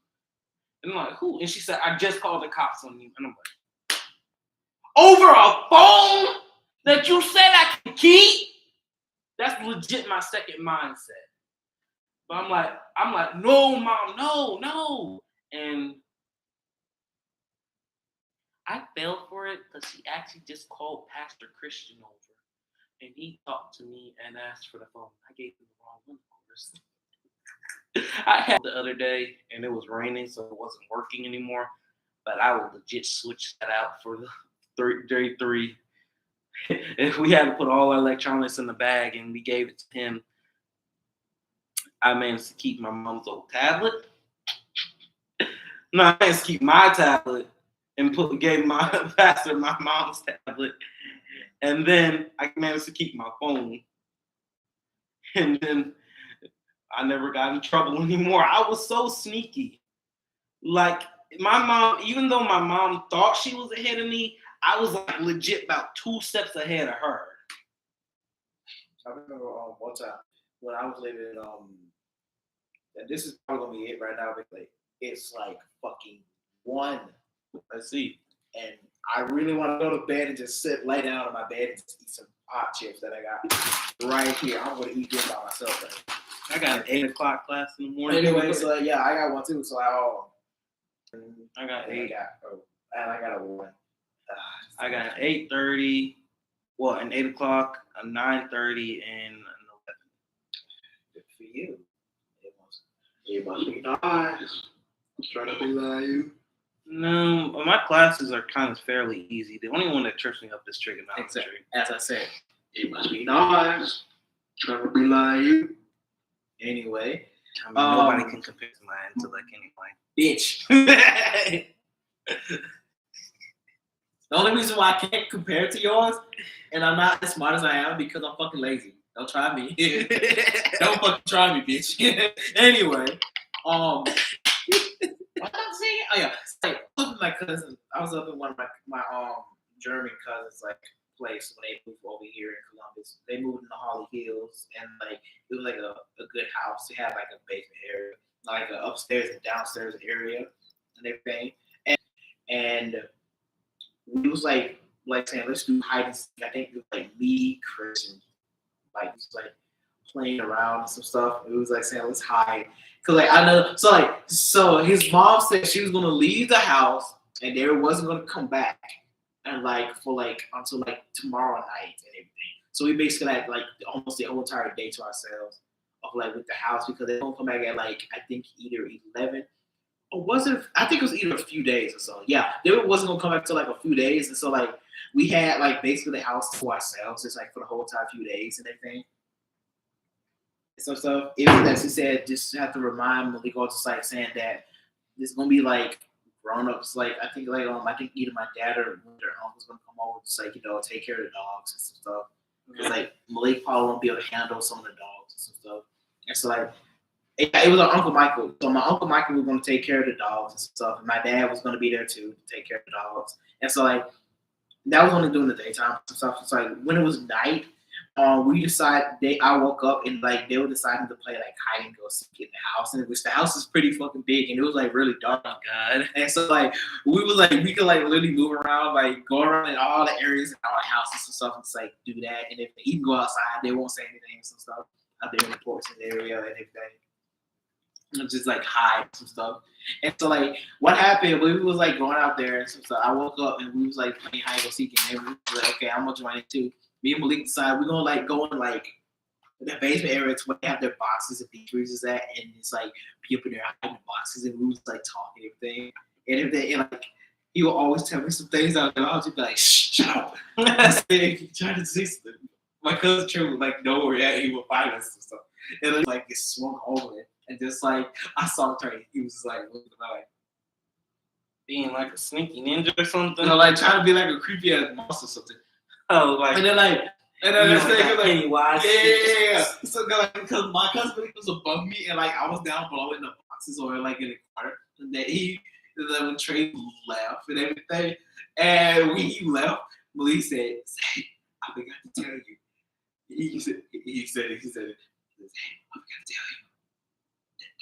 And I'm like, "Who?" And she said, "I just called the cops on you." And I'm like, "Over a phone that you said I can keep?" That's legit my second mindset. But I'm like, "No, Mom, no." And I fell for it because she actually just called Pastor Christian over. And he talked to me and asked for the phone. I gave him the wrong one, of course. I had the other day, and it was raining, so it wasn't working anymore. But I would legit switch that out for the 33. If we had to put all our electronics in the bag and we gave it to him, I managed to keep my mom's old tablet. No, I managed to keep my tablet and gave my pastor my mom's tablet. And then I managed to keep my phone. and then I never got in trouble anymore. I was so sneaky. Like my mom, even though my mom thought she was ahead of me, I was like legit about 2 steps ahead of her.
I remember one time when I was living and this is probably gonna be it right now, but like, it's like fucking 1.
Let's see.
And I really want to go to bed and just lay down on my bed and just eat some hot chips that I got right here. I'm gonna eat this by myself. Right?
I got an 8 o'clock class in the morning.
Anyway, so yeah, I got one too. So
I got
and
8.
And I got a 1.
I got an 8:30. Well, an 8 o'clock, a 9:30, and an 11.
Good for you. It must be nice. I'm trying to be like you.
No, my classes are kind of fairly easy. The only one that trips me up is trigonometry.
Exactly. As I said.
It must be nice. Trying to be like you. Anyway.
I mean, nobody can compare to my intellect anyway.
Bitch. The only reason why I can't compare it to yours, and I'm not as smart as I am, because I'm fucking lazy. Don't try me. Don't fucking try me, bitch. Anyway, what was I saying? Oh yeah, I was up with my cousin. I was up in one of my German cousins place when they moved over here in Columbus. They moved in the Holly Hills, and it was a good house. They had a basement area, like an upstairs and downstairs area, and everything. And we was saying, let's do hide and seek. I think it was me, Chris, and playing around and some stuff. It was saying let's hide, cause I know. So his mom said she was gonna leave the house and they wasn't gonna come back, and for until tomorrow night and everything. So we basically had almost the whole entire day to ourselves of with the house, because they don't come back at I think either 11. Or was it? I think it was either a few days or so. Yeah, they wasn't gonna come back till a few days, and so we had basically the house to ourselves, just for the whole entire few days and everything. So stuff. It was that she said just have to remind Malik, just saying that there's gonna be grown ups. I think I think either my dad or their uncle's gonna come over to take care of the dogs and some stuff. Because Malik probably won't be able to handle some of the dogs and some stuff. And so it was our Uncle Michael. So my Uncle Michael was going to take care of the dogs and stuff. And my dad was going to be there too to take care of the dogs. And so that was only during the daytime and stuff. It's when it was night, we decided I woke up and they were deciding to play hide and go seek in the house, and which the house is pretty fucking big and it was really dark.
Oh God.
And so we was we could literally move around, go around in all the areas in our houses and stuff, and just do that. And if they even go outside, they won't say anything and some stuff out there in the porch area and everything. Just hide some stuff. And so what happened, we was going out there and some stuff. I woke up and we was playing hide and go seek, and we was okay, I'm gonna join it too. Me and Malik decided we're gonna go in the basement area to where they have their boxes and deep freezers at, and it's people there hiding the boxes, and we was talking everything. And everything, and he will always tell me some things out there. I was just shh, shut up. I said, if you try to see something, my cousin Trey would know where at, he would find us and stuff. And then it swung over it. And just I saw Trey, he was looking
being a sneaky ninja or something.
trying to be a creepy ass monster or something.
Oh,
and then this thing
Pennywise.
yeah. So because my cousin was above me and I was down below in the boxes or in the corner, and then when Trey left and everything, and when he left, Malik said, I forgot to tell you. He said, hey, I forgot to tell you.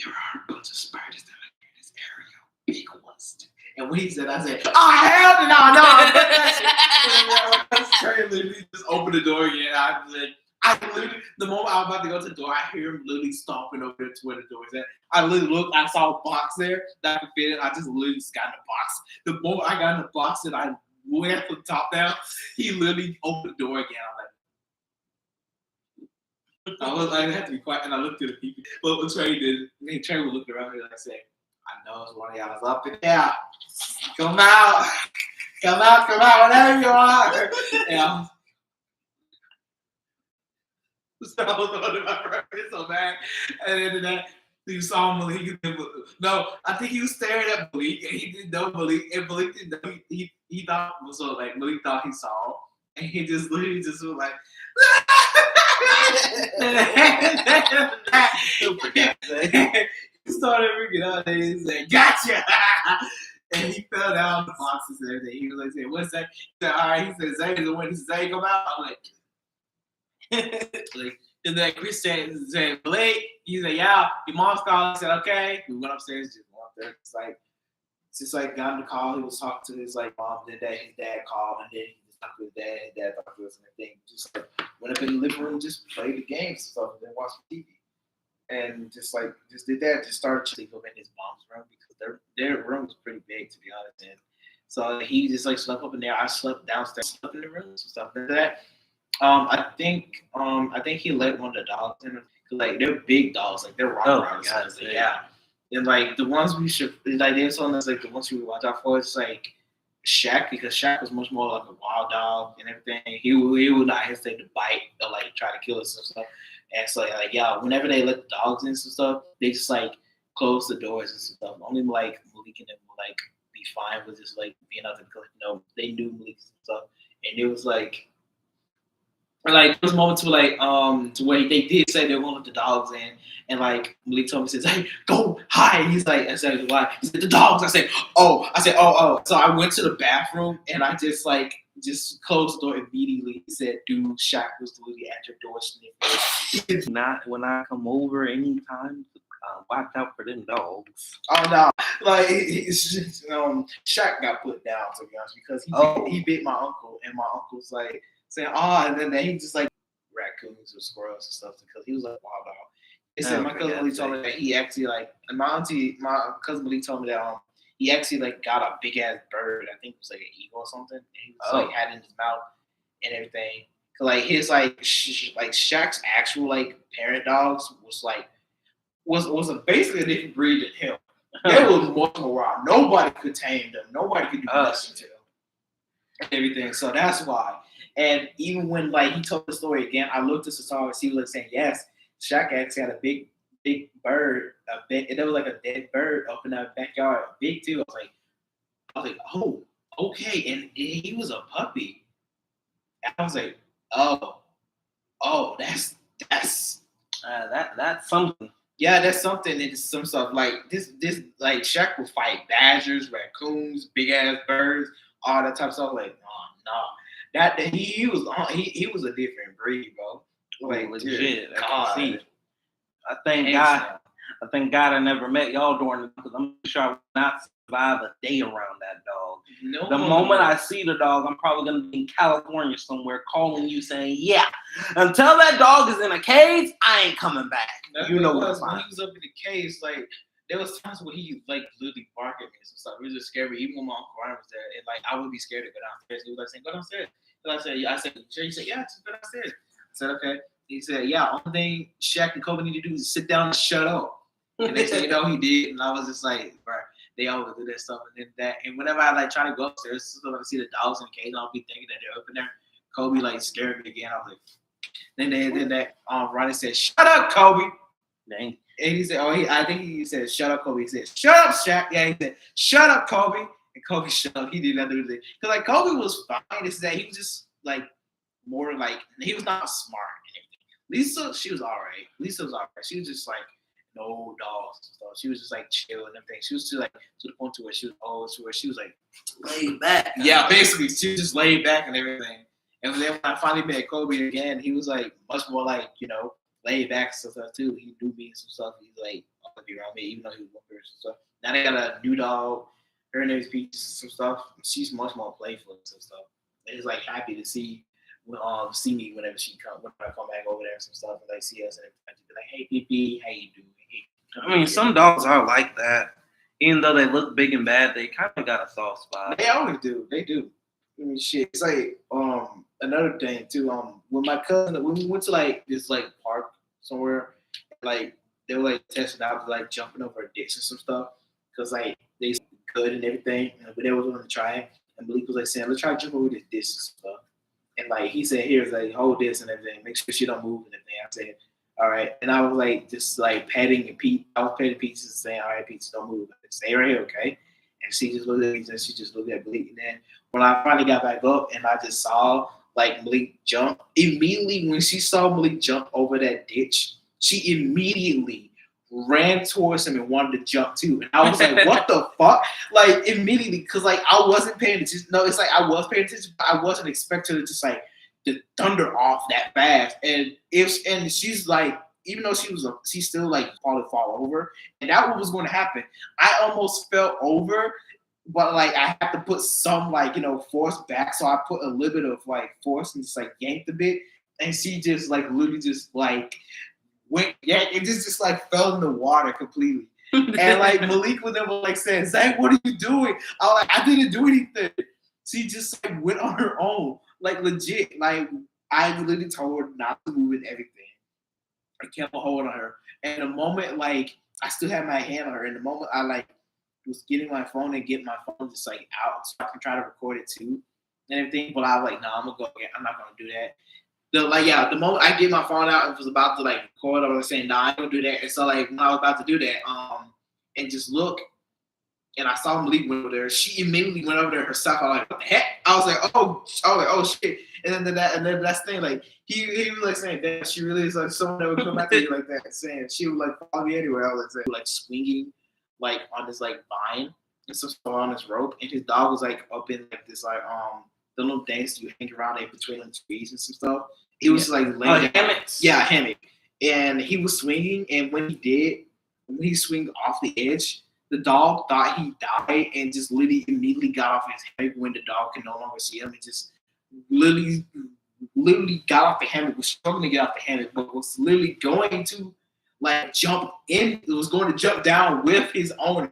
There are a bunch of spiders that are in this area, big ones. And when he said, I said, oh, hell no. Trey literally just opened the door again. I literally, the moment I was about to go to the door, I hear him literally stomping over there to where the door is at. I literally looked, I saw a box there that I could fit in. I just literally just got in the box. The moment I got in the box and I went from the top down, he literally opened the door again. I had to be quiet, and I looked at the people. But what Trey did, Trey was looking around me and I said, I know it's one of y'all up in there. Come out, whatever you are. And so I was under my breath so bad. And then you saw Malik. No, I think he was staring at Malik, and he didn't know Malik. And Malik didn't know he thought so. Malik thought he saw.
and he just literally just was like. He started freaking out and he said, "Gotcha!" And he fell down the boxes and everything. He was like, saying, "What's that?" He said, "All right." He said, "Zay is the one." He said, "Zay, come out." I'm like, and then Chris said, "Blake." He said, "Yeah." Your mom's calling. He said, "Okay." We went upstairs, just walked there. It's just like got in the call. He was talking to his like mom. Then his dad called, and then he just talked to his dad. His dad talked to us and everything. Just like went up in the living room, just played the games and stuff, and then watched TV. And just did that. Just started to sleep up in his mom's room because their room was pretty big, to be honest. And so he just like slept up in there. I slept downstairs, slept in the room and stuff like that. I think he let one of the dogs in. Like they're big dogs, like they're rock guys. Yeah. And like the ones we should like, there's one that's like the ones we watch out for. It's like Shaq, because Shaq was much more like a wild dog and everything. He would not hesitate to bite or like try to kill us and stuff. And so like yeah, whenever they let the dogs in and stuff, they just like close the doors and stuff. Only like Malik and them will like be fine with just like being out there because they knew Malik and stuff. And it was like there was moments where to where they did say they were gonna let the dogs in, and like Malik told me, he says, "Hey, go hide." He's like, I said, "Why?" He said, "The dogs." I said, "Oh." So I went to the bathroom and I just closed the door immediately. He said, "Dude, Shaq was literally at your door sniffing."
Not when I come over anytime. Watch out for them dogs.
Oh no! It's just, Shaq got put down, to be honest, because he bit my uncle, and my uncle's like saying, and then he just like raccoons or squirrels and stuff because he was like wild dog. They said my cousin Malik told me that he actually my cousin Malik told me that he actually like got a big ass bird. I think it was like an eagle or something, and he was like had it in his mouth and everything. Like his Shaq's actual like parent dogs was basically a different breed than him. They was much more wild. Nobody could tame them. Nobody could do nothing to them. And everything. So that's why. And even when like he told the story again, I looked at Satar and he was like saying, yes, Shaq actually had a big bird, and there was like a dead bird up in that backyard, big too. I was like, oh, okay. And he was a puppy. And I was like, oh, that's
something.
Yeah, that's something. It's some stuff like this like Shaq will fight badgers, raccoons, big ass birds, all that type of stuff. Like, no. That he was a different breed, bro. Like
legit. I thank God I never met y'all during it because I'm sure I would not survive a day around that dog.
No.
The moment I see the dog, I'm probably gonna be in California somewhere calling you saying, yeah, until that dog is in a cage, I ain't coming back.
You know what? When he was up in the cage, like there was times where he like literally barked at me and stuff. It was just scary. Even when my Uncle Ryan was there, and like I would be scared to go downstairs. He was like saying, "Go downstairs." And I said, "Sure." He said, "Yeah, just go downstairs." I said, "Okay." He said, "Yeah, only thing Shaq and Kobe need to do is sit down and shut up." And they said, he did. And I was just like, bro, they always do that stuff. And then that, and whenever I like try to go upstairs, so I see the dogs in the cage, I'll be thinking that they're up in there. Kobe like scared me again. I was like, then Ronnie said, "Shut up, Kobe."
Dang.
And he said, I think he said, "Shut up, Kobe." He said, "Shut up, Shaq." Yeah, he said, "Shut up, Kobe." And Kobe shut up. He did not do anything. Because like Kobe was fine. It's that he was just like more like he was not smart and everything. Lisa, she was all right. Lisa was all right. She was just like no dogs and stuff. She was just like chill and everything. She was to the point to where she was old, to where she was like laid back. Yeah, basically, she was just laid back and everything. And then when I finally met Kobe again, he was like much more like laid back and stuff too. He knew me and some stuff. He's like always be around me, even though he was one person and stuff. Now they got a new dog. Her name is Peach and some stuff. She's much more playful and some stuff. And he's like happy to see me whenever I come back over there and some stuff and like see us and everything. She'd be like, "Hey, PP, how you doing?"
I mean, some dogs are like that. Even though they look big and bad, they kind of got a soft spot.
They always do. They do. I mean, shit. It's like another thing too. When my cousin, when we went to like this like park somewhere, like they were like testing out like jumping over dicks and some stuff because like they good and everything, but they was going to try it. And Malik was like saying, "Let's try to jump over this disc and stuff." And like he said, "Here's like hold this and everything. Make sure she don't move and everything." I said, "All right." And I was like just like patting and Pete. I was patting Pete and saying, "All right, Pete, don't move. Stay right here, okay?" And she just looked at me and she just looked at Malik. And then when I finally got back up and I just saw
like Malik jump, immediately when she saw Malik jump over that ditch, she immediately ran towards him and wanted to jump too. And I was like, what the fuck? Like immediately, because like I wasn't paying attention. No, it's like I was paying attention, but I wasn't expecting her to just like to thunder off that fast. And she's like, even though she's still like fall over, and that was going to happen. I almost fell over, but like I had to put some like force back, so I put a little bit of like force and just like yanked a bit, and she just like literally just like went, yeah, it just like fell in the water completely. And like Malik was never like saying, Zach, what are you doing? I was like, I didn't do anything. She just like went on her own, like legit. Like I literally told her not to move and everything. I kept a hold on her, and the moment like I still had my hand on her, and the moment I like was getting my phone and get my phone just like out so I can try to record it too and everything, but I was like, no, I'm gonna go again. I'm not gonna do that. The moment I get my phone out and was about to like record, I was saying, nah, I ain't gonna do that. And so like when I was about to do that, and just look, and I saw Malik went over there, she immediately went over there herself. I was like, what the heck? I was like, oh shit. And then that's the thing, like he was like saying, damn, she really is like someone that would come after you like that, saying she would like follow me anywhere. I was like swinging like on this like vine and stuff on this rope, and his dog was like up in like this like the little things you hang around in between the trees and some stuff. It was like laying
hammocks.
Yeah, hammock. And he was swinging, and when he swung off the edge, the dog thought he died and just literally immediately got off his hammock when the dog could no longer see him, and just literally got off the hammock, was struggling to get off the hammock, but was literally going to like jump in, it was going to jump down with his owner.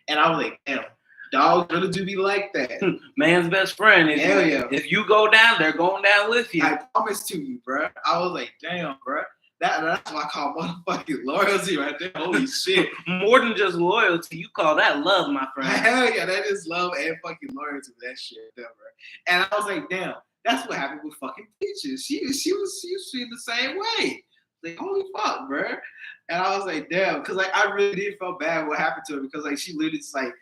And I was like, damn, dogs really do be like that.
Man's best friend.
Hell yeah.
If you go down, they're going down with you.
I promise to you, bro. I was like, damn, bro. That's what I call motherfucking loyalty right there. Holy shit.
More than just loyalty, you call that love, my friend.
Hell yeah, that is love and fucking loyalty to that shit, bro. And I was like, damn, that's what happened with fucking Peaches. She was feeling the same way. Like, holy fuck, bro. And I was like, damn, because like I really did feel bad what happened to her, because like she literally just like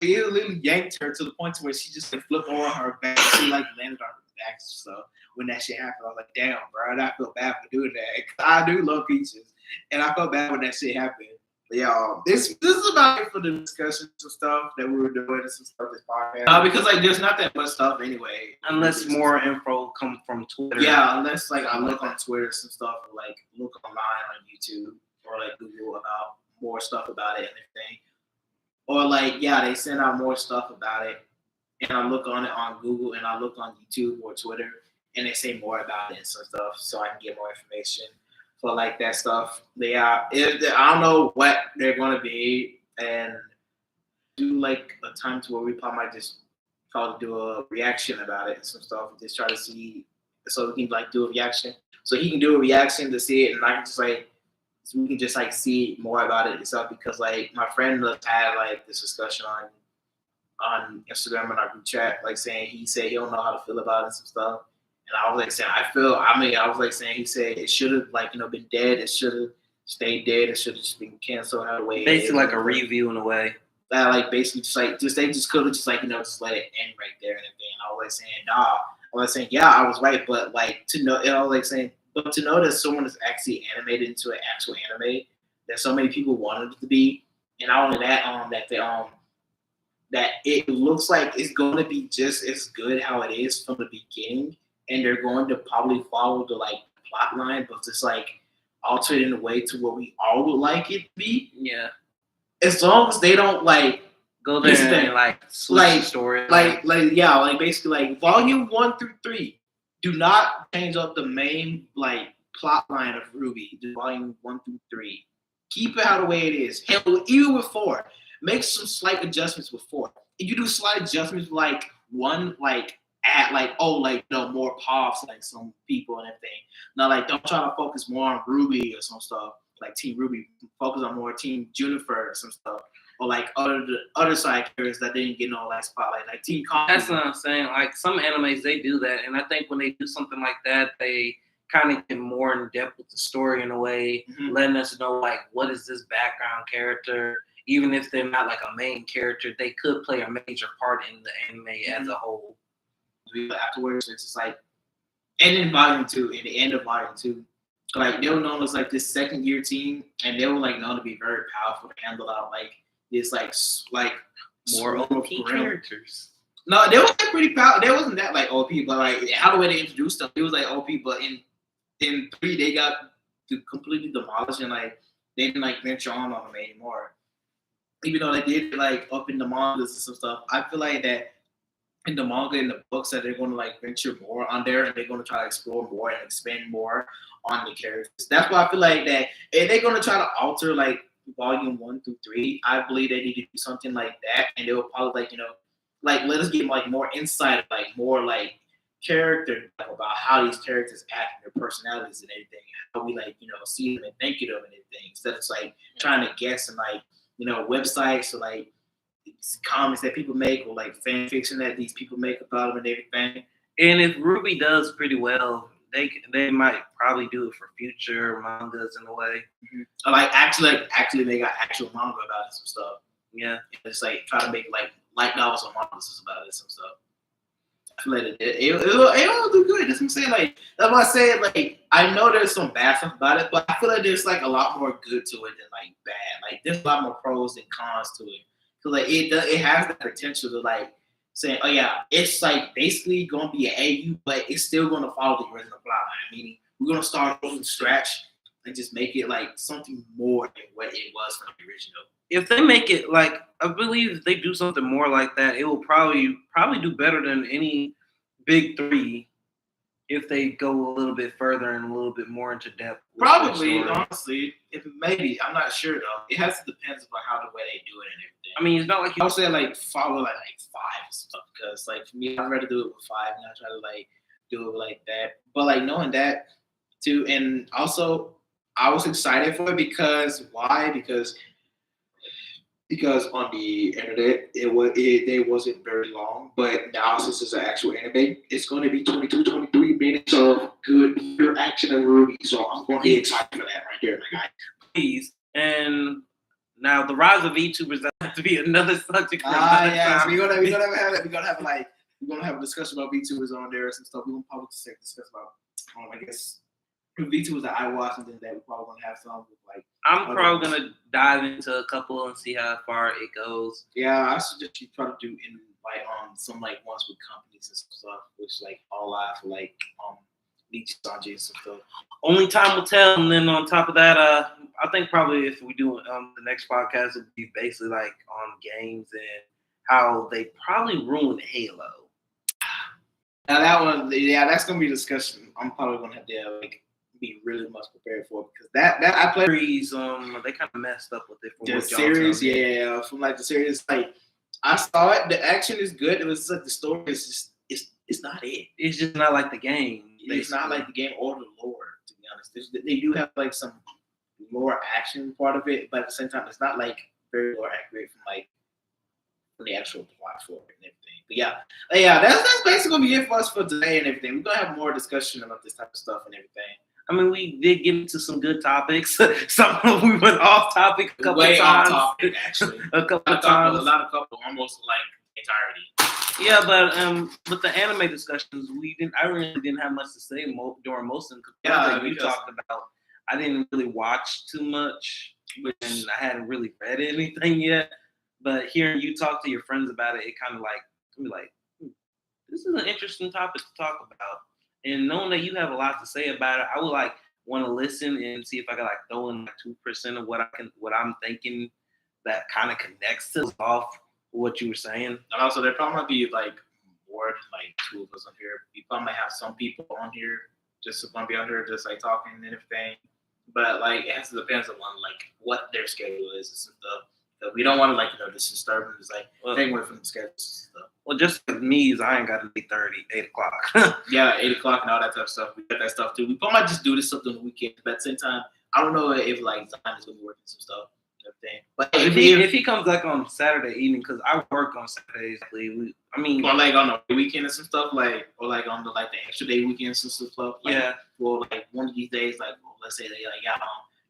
it literally yanked her to the point to where she just like flipped over on her back. She like landed on her back. So when that shit happened, I was like, damn, bro, I feel bad for doing that. I do love Peaches, and I felt bad when that shit happened. But yeah, this is about it for the discussions and stuff that we were doing and some stuff this podcast. Because like there's not that much stuff anyway.
Unless more info comes from Twitter.
Yeah, unless like I look on Twitter some stuff, or like look online on YouTube or like Google about more stuff about it and everything. Or like, yeah, they send out more stuff about it, and I look on it on Google, and I look on YouTube or Twitter, and they say more about it and some stuff, so I can get more information for like that stuff. I don't know what they're gonna be, and do like a time to where we probably might just probably do a reaction about it and some stuff, just try to see, so we can like do a reaction, so he can do a reaction to see it, and I can just like. So we can just like see more about it and stuff, because like my friend had like this discussion on Instagram in our group chat, like saying he said he don't know how to feel about it and some stuff. And I was like saying I was like saying he said it should have like been dead, it should have stayed dead, it should have just been canceled out of the way.
Basically like a review in a way.
That like basically they just could have just like just let it end right there and everything. And I was like saying I was saying yeah, I was right, but like to know, I was like saying. But to know that someone is actually animated into an actual anime that so many people wanted it to be, and not only that, that it looks like it's going to be just as good how it is from the beginning, and they're going to probably follow the like plot line, but just like alter it in a way to what we all would like it to be.
Yeah.
As long as they don't like
go there and like switch the story.
Like basically like volume 1 through 3. Do not change up the main like plot line of Ruby, volume 1 through 3. Keep it how the way it is. Hell, even with 4, make some slight adjustments with 4. If you do slight adjustments like 1, like add like more pops like some people and everything. Now like don't try to focus more on Ruby or some stuff like Team Ruby. Focus on more Team Juniper or some stuff. Or like other side characters that didn't get no like spotlight, like Team Coffee.
That's what I'm saying. Like some animes, they do that, and I think when they do something like that, they kind of get more in depth with the story in a way, letting us know like what is this background character. Even if they're not like a main character, they could play a major part in the anime as a whole.
Afterwards, it's just like
And in volume 2, in the end of volume 2, like they were known as like this second year team, and they were like known to be very powerful to handle out like this like
More
swarm of
OP
grim-
characters.
No, they was like pretty powerful. They wasn't that like OP, but like how the way they introduced them, it was like OP. But in 3, they got completely demolished, and like they didn't like venture on them anymore. Even though they did like up in the mangas and some stuff, I feel like that in the manga and the books that they're going to like venture more on there, and they're going to try to explore more and expand more on the characters. That's why I feel like that if they're going to try to alter like volume 1 through 3, I believe they need to do something like that, and they will probably like like let us get like more insight, like more like character about how these characters act and their personalities and everything, how we like see them and think of them and everything, instead of like trying to guess and like websites or like comments that people make or like fan fiction that these people make about them and everything.
And if Ruby does pretty well, they might probably do it for future mangas in a way.
Or like actually they got actual manga about it and some stuff.
Yeah,
It's like try to make like novels or mangas about it and some stuff. I feel like it'll do good. That's what I'm saying. Like that's why I say like I know there's some bad stuff about it, but I feel like there's like a lot more good to it than like bad. Like there's a lot more pros and cons to it. Cause like it has the potential to like say, oh yeah, it's like basically gonna be an AU, but it's still gonna follow the original plotline. Meaning we're gonna start from scratch and just make it like something more than what it was from the original.
if they make it like, I believe if they do something more like that, it will probably do better than any big 3 if they go a little bit further and a little bit more into depth.
Probably, honestly, if maybe I'm not sure though. It has to depend on how the way they do it and everything.
I mean, it's not like
I would say like follow like 5 and stuff because like for me, I'd rather do it with 5 and I try to like do it like that. But like knowing that too, and also I was excited for it because why? Because on the internet it wasn't very long, but now since it's an actual anime, it's going to be 23 minutes of good pure action and Ruby. So I'm going to be excited for that right there, my guy.
please. And now the rise of VTubers, that has to be another subject. For
Yeah,
time.
so we're gonna have a discussion about VTubers on there and some stuff. We're gonna probably discuss about I guess VTubers that I watch, and then that we're probably gonna have some with like.
I'm probably gonna dive into a couple and see how far it goes.
Yeah, I suggest you try to do in like some like ones with companies and stuff, which like all live for like Leech Sanjay and some stuff.
Only time will tell. And then on top of that, I think probably if we do the next podcast, it'll be basically like on games and how they probably ruined Halo.
Now that one, yeah, that's gonna be a discussion. I'm probably gonna have to like be really much prepared for because that I played
Series, they kind of messed up with it. From
the
what y'all
series,
tell me.
yeah, from like the series. Like I saw it, the action is good. It was like the story is just it's not it.
It's just not like the game.
It's not like the game or the lore, to be honest. They do have like some lore action part of it, but at the same time, it's not like very lore accurate from the actual plot for it and everything. But yeah, that's basically gonna be it for us for today and everything. We're gonna have more discussion about this type of stuff and everything.
I mean, we did get into some good topics. Some we went off topic a couple
Way
times.
off topic, actually.
A couple times.
Almost like entirety.
Yeah, but with the anime discussions, I really didn't have much to say during most of them.
Yeah,
you talked about. I didn't really watch too much, and I hadn't really read anything yet. But hearing you talk to your friends about it, it kind of like, this is an interesting topic to talk about. And knowing that you have a lot to say about it, I would like want to listen and see if I can like throw in like 2% of what I'm thinking that kind of connects to off what you were saying.
And also, there probably might be like more than like 2 of us on here. We probably might have some people on here just to be on here, just like talking and everything. But like, it has to depend on like what their schedule is and stuff. So we don't want to like disturb them. It's like take away from the schedule and stuff.
Well, just like me, I ain't got to be 8 o'clock.
Yeah, 8 o'clock and all that type of stuff. We got that stuff too. We probably might just do this stuff on the weekend. But at the same time, I don't know if like Zion is gonna be working some stuff. But
if he comes like on Saturday evening, because I work on Saturdays.
or like on the weekend and some stuff, like or like on the extra day weekends and stuff. Like,
yeah.
Well, like one of these days, like let's say they like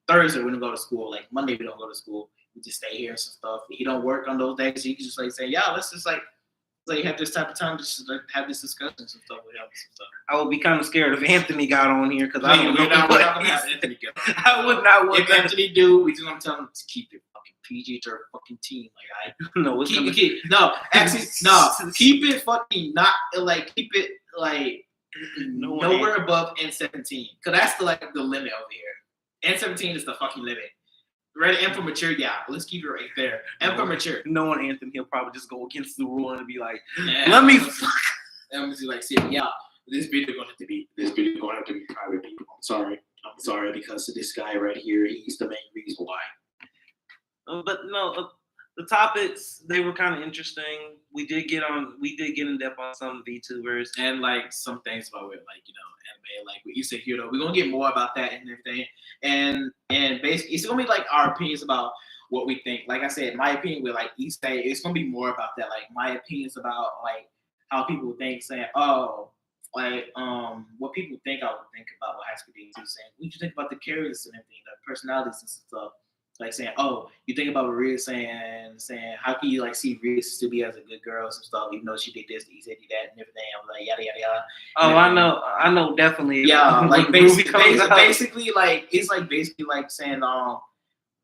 Thursday we're gonna go to school. Like Monday we don't go to school. We just stay here and some stuff. If you don't work on those days, you can just like say, yeah, let's just like like have this type of time to just like, have this discussion and stuff with him and stuff.
I would be kind of scared if Anthony got on here because I don't know
We're not
what
gonna have
he's-
Anthony get on.
I would not want
If
that.
Anthony do, we just gonna tell him to keep it fucking PG to our fucking team. Like
No, it's gonna
keep no, actually no, keep it fucking not like keep it like nowhere above N17 because that's the like the limit over here. N17 is the fucking limit. Right, and for mature, yeah. Let's keep it right there. And for mature,
knowing Anthony, he'll probably just go against the rule and be like,
yeah.
"Let me."
I'm just like, see, yeah. This video gonna have to be private people. I'm sorry because this guy right here, he's the main reason why.
But no, the topics they were kind of interesting. We did get in depth on some VTubers
And like some things about it, like anime, like what you said here though. We're gonna get more about that and everything. And basically it's gonna be like our opinions about what we think. Like I said, my opinion with like each day, it's gonna be more about that. Like my opinions about like how people think, saying, oh, like what people think I would think about what High School DxD is saying. What do you think about the characters and everything, the personalities and stuff? Like saying, oh, you think about Maria saying, how can you like see Rhea still be as a good girl and some stuff, even though she did this, he said that, and everything. I'm like yada yada yada.
Oh, I know, definitely.
Yeah, like
Ruby
basically, like it's like basically like saying,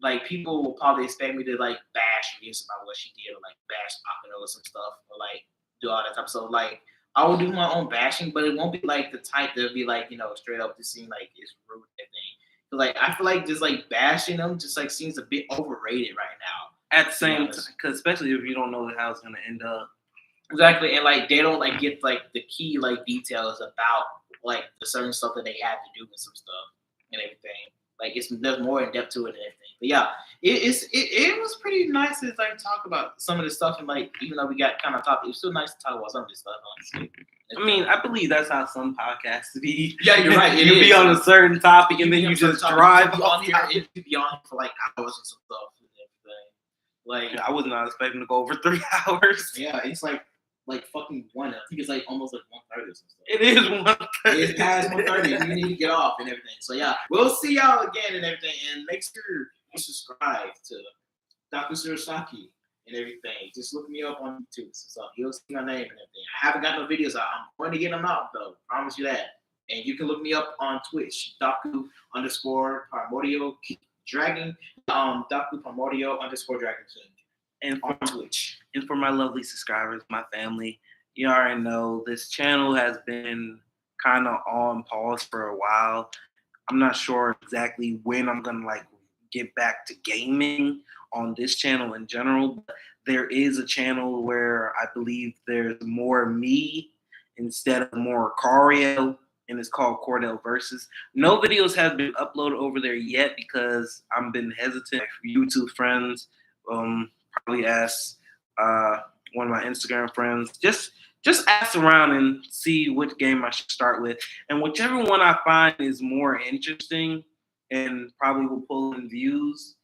like people will probably expect me to like bash Rhea about what she did, or like bash Akano or some stuff, or like do all that type of stuff. Like I will do my own bashing, but it won't be like the type that'll be like straight up to seem like it's rude and thing. Like I feel like just like bashing them just like seems a bit overrated right now.
At the same time, because especially if you don't know how it's gonna end up.
Exactly, and like they don't like get like the key like details about like the certain stuff that they have to do with some stuff and everything. Like there's more in depth to it and everything. But yeah, it was pretty nice to like talk about some of this stuff, and like even though we got kind of topic, it's still nice to talk about some of this stuff. Honestly,
I mean, I believe that's how some podcasts be.
Yeah, you're right.
You be on a certain topic and then you just drive
on here. It could be on for like hours and some stuff and everything. Like
I was not expecting to go over 3 hours.
Yeah, it's like fucking 1. I think it's like almost like 1:30 or something.
It is 1:30.
It's past 1:30. You need to get off and everything. So yeah, we'll see y'all again and everything. And make sure you subscribe to Daku Surasaki and everything. Just look me up on YouTube. So you'll see my name and everything. I haven't got no videos out. I'm going to get them out though. Promise you that. And you can look me up on Twitch, Daku_Primordial Dragon, Daku Primordial _ Dragon King.
And
on Twitch.
And for my lovely subscribers, my family, you already know this channel has been kind of on pause for a while. I'm not sure exactly when I'm gonna like get back to gaming on this channel in general. But there is a channel where I believe there's more me instead of more Cario, and it's called Cordell Versus. No videos have been uploaded over there yet because I've been hesitant. YouTube friends probably ask one of my Instagram friends, just ask around and see which game I should start with. And whichever one I find is more interesting and probably will pull in views,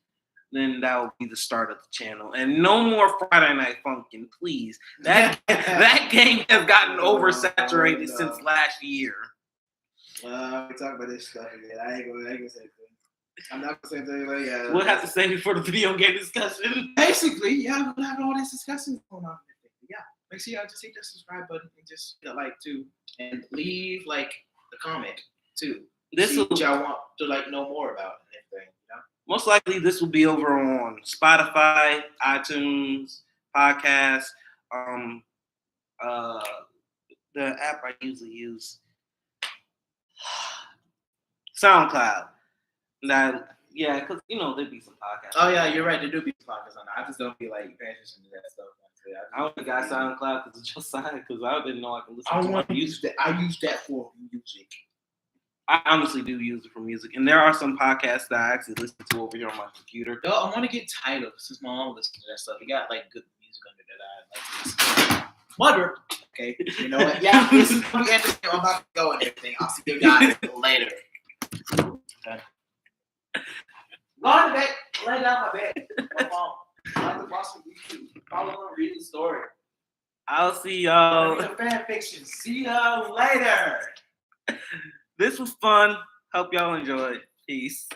then that will be the start of the channel. And no more Friday Night Funkin', please. That game has gotten oversaturated since last year.
We talk about this stuff again. I ain't gonna say anything. I'm not gonna say anything. Like, yeah,
We'll have to save it for the video game discussion.
Basically, yeah, we'll have all this discussion going on. Yeah, make sure y'all just hit the subscribe button and just hit the like too, and leave like the comment too.
This
what y'all want to like know more about and everything. You know?
Most likely, this will be over on Spotify, iTunes, podcast, the app I usually use, SoundCloud. Now, yeah, because there'd be some podcasts.
Oh yeah, you're right. There do be podcasts on there. I just don't be like paying attention to that stuff.
I only got SoundCloud because it's your side, because I didn't know I can listen
I
to
want
my
to use that. I use that for music.
I honestly do use it for music, and there are some podcasts that I actually listen to over here on my computer.
Yo, I want to get titles since my mom listens to that stuff. You got like good music under that I like to listen to. Mother. Okay, you know what? Yeah, this is gonna be interesting. I'm about to go and everything. I'll see you guys later. Okay. Go on to bed. Lay down my bed. Come on. I like to watch some YouTube. Follow and read the story.
I'll see y'all.
Fan fiction. See y'all later.
This was fun. Hope y'all enjoyed. Peace.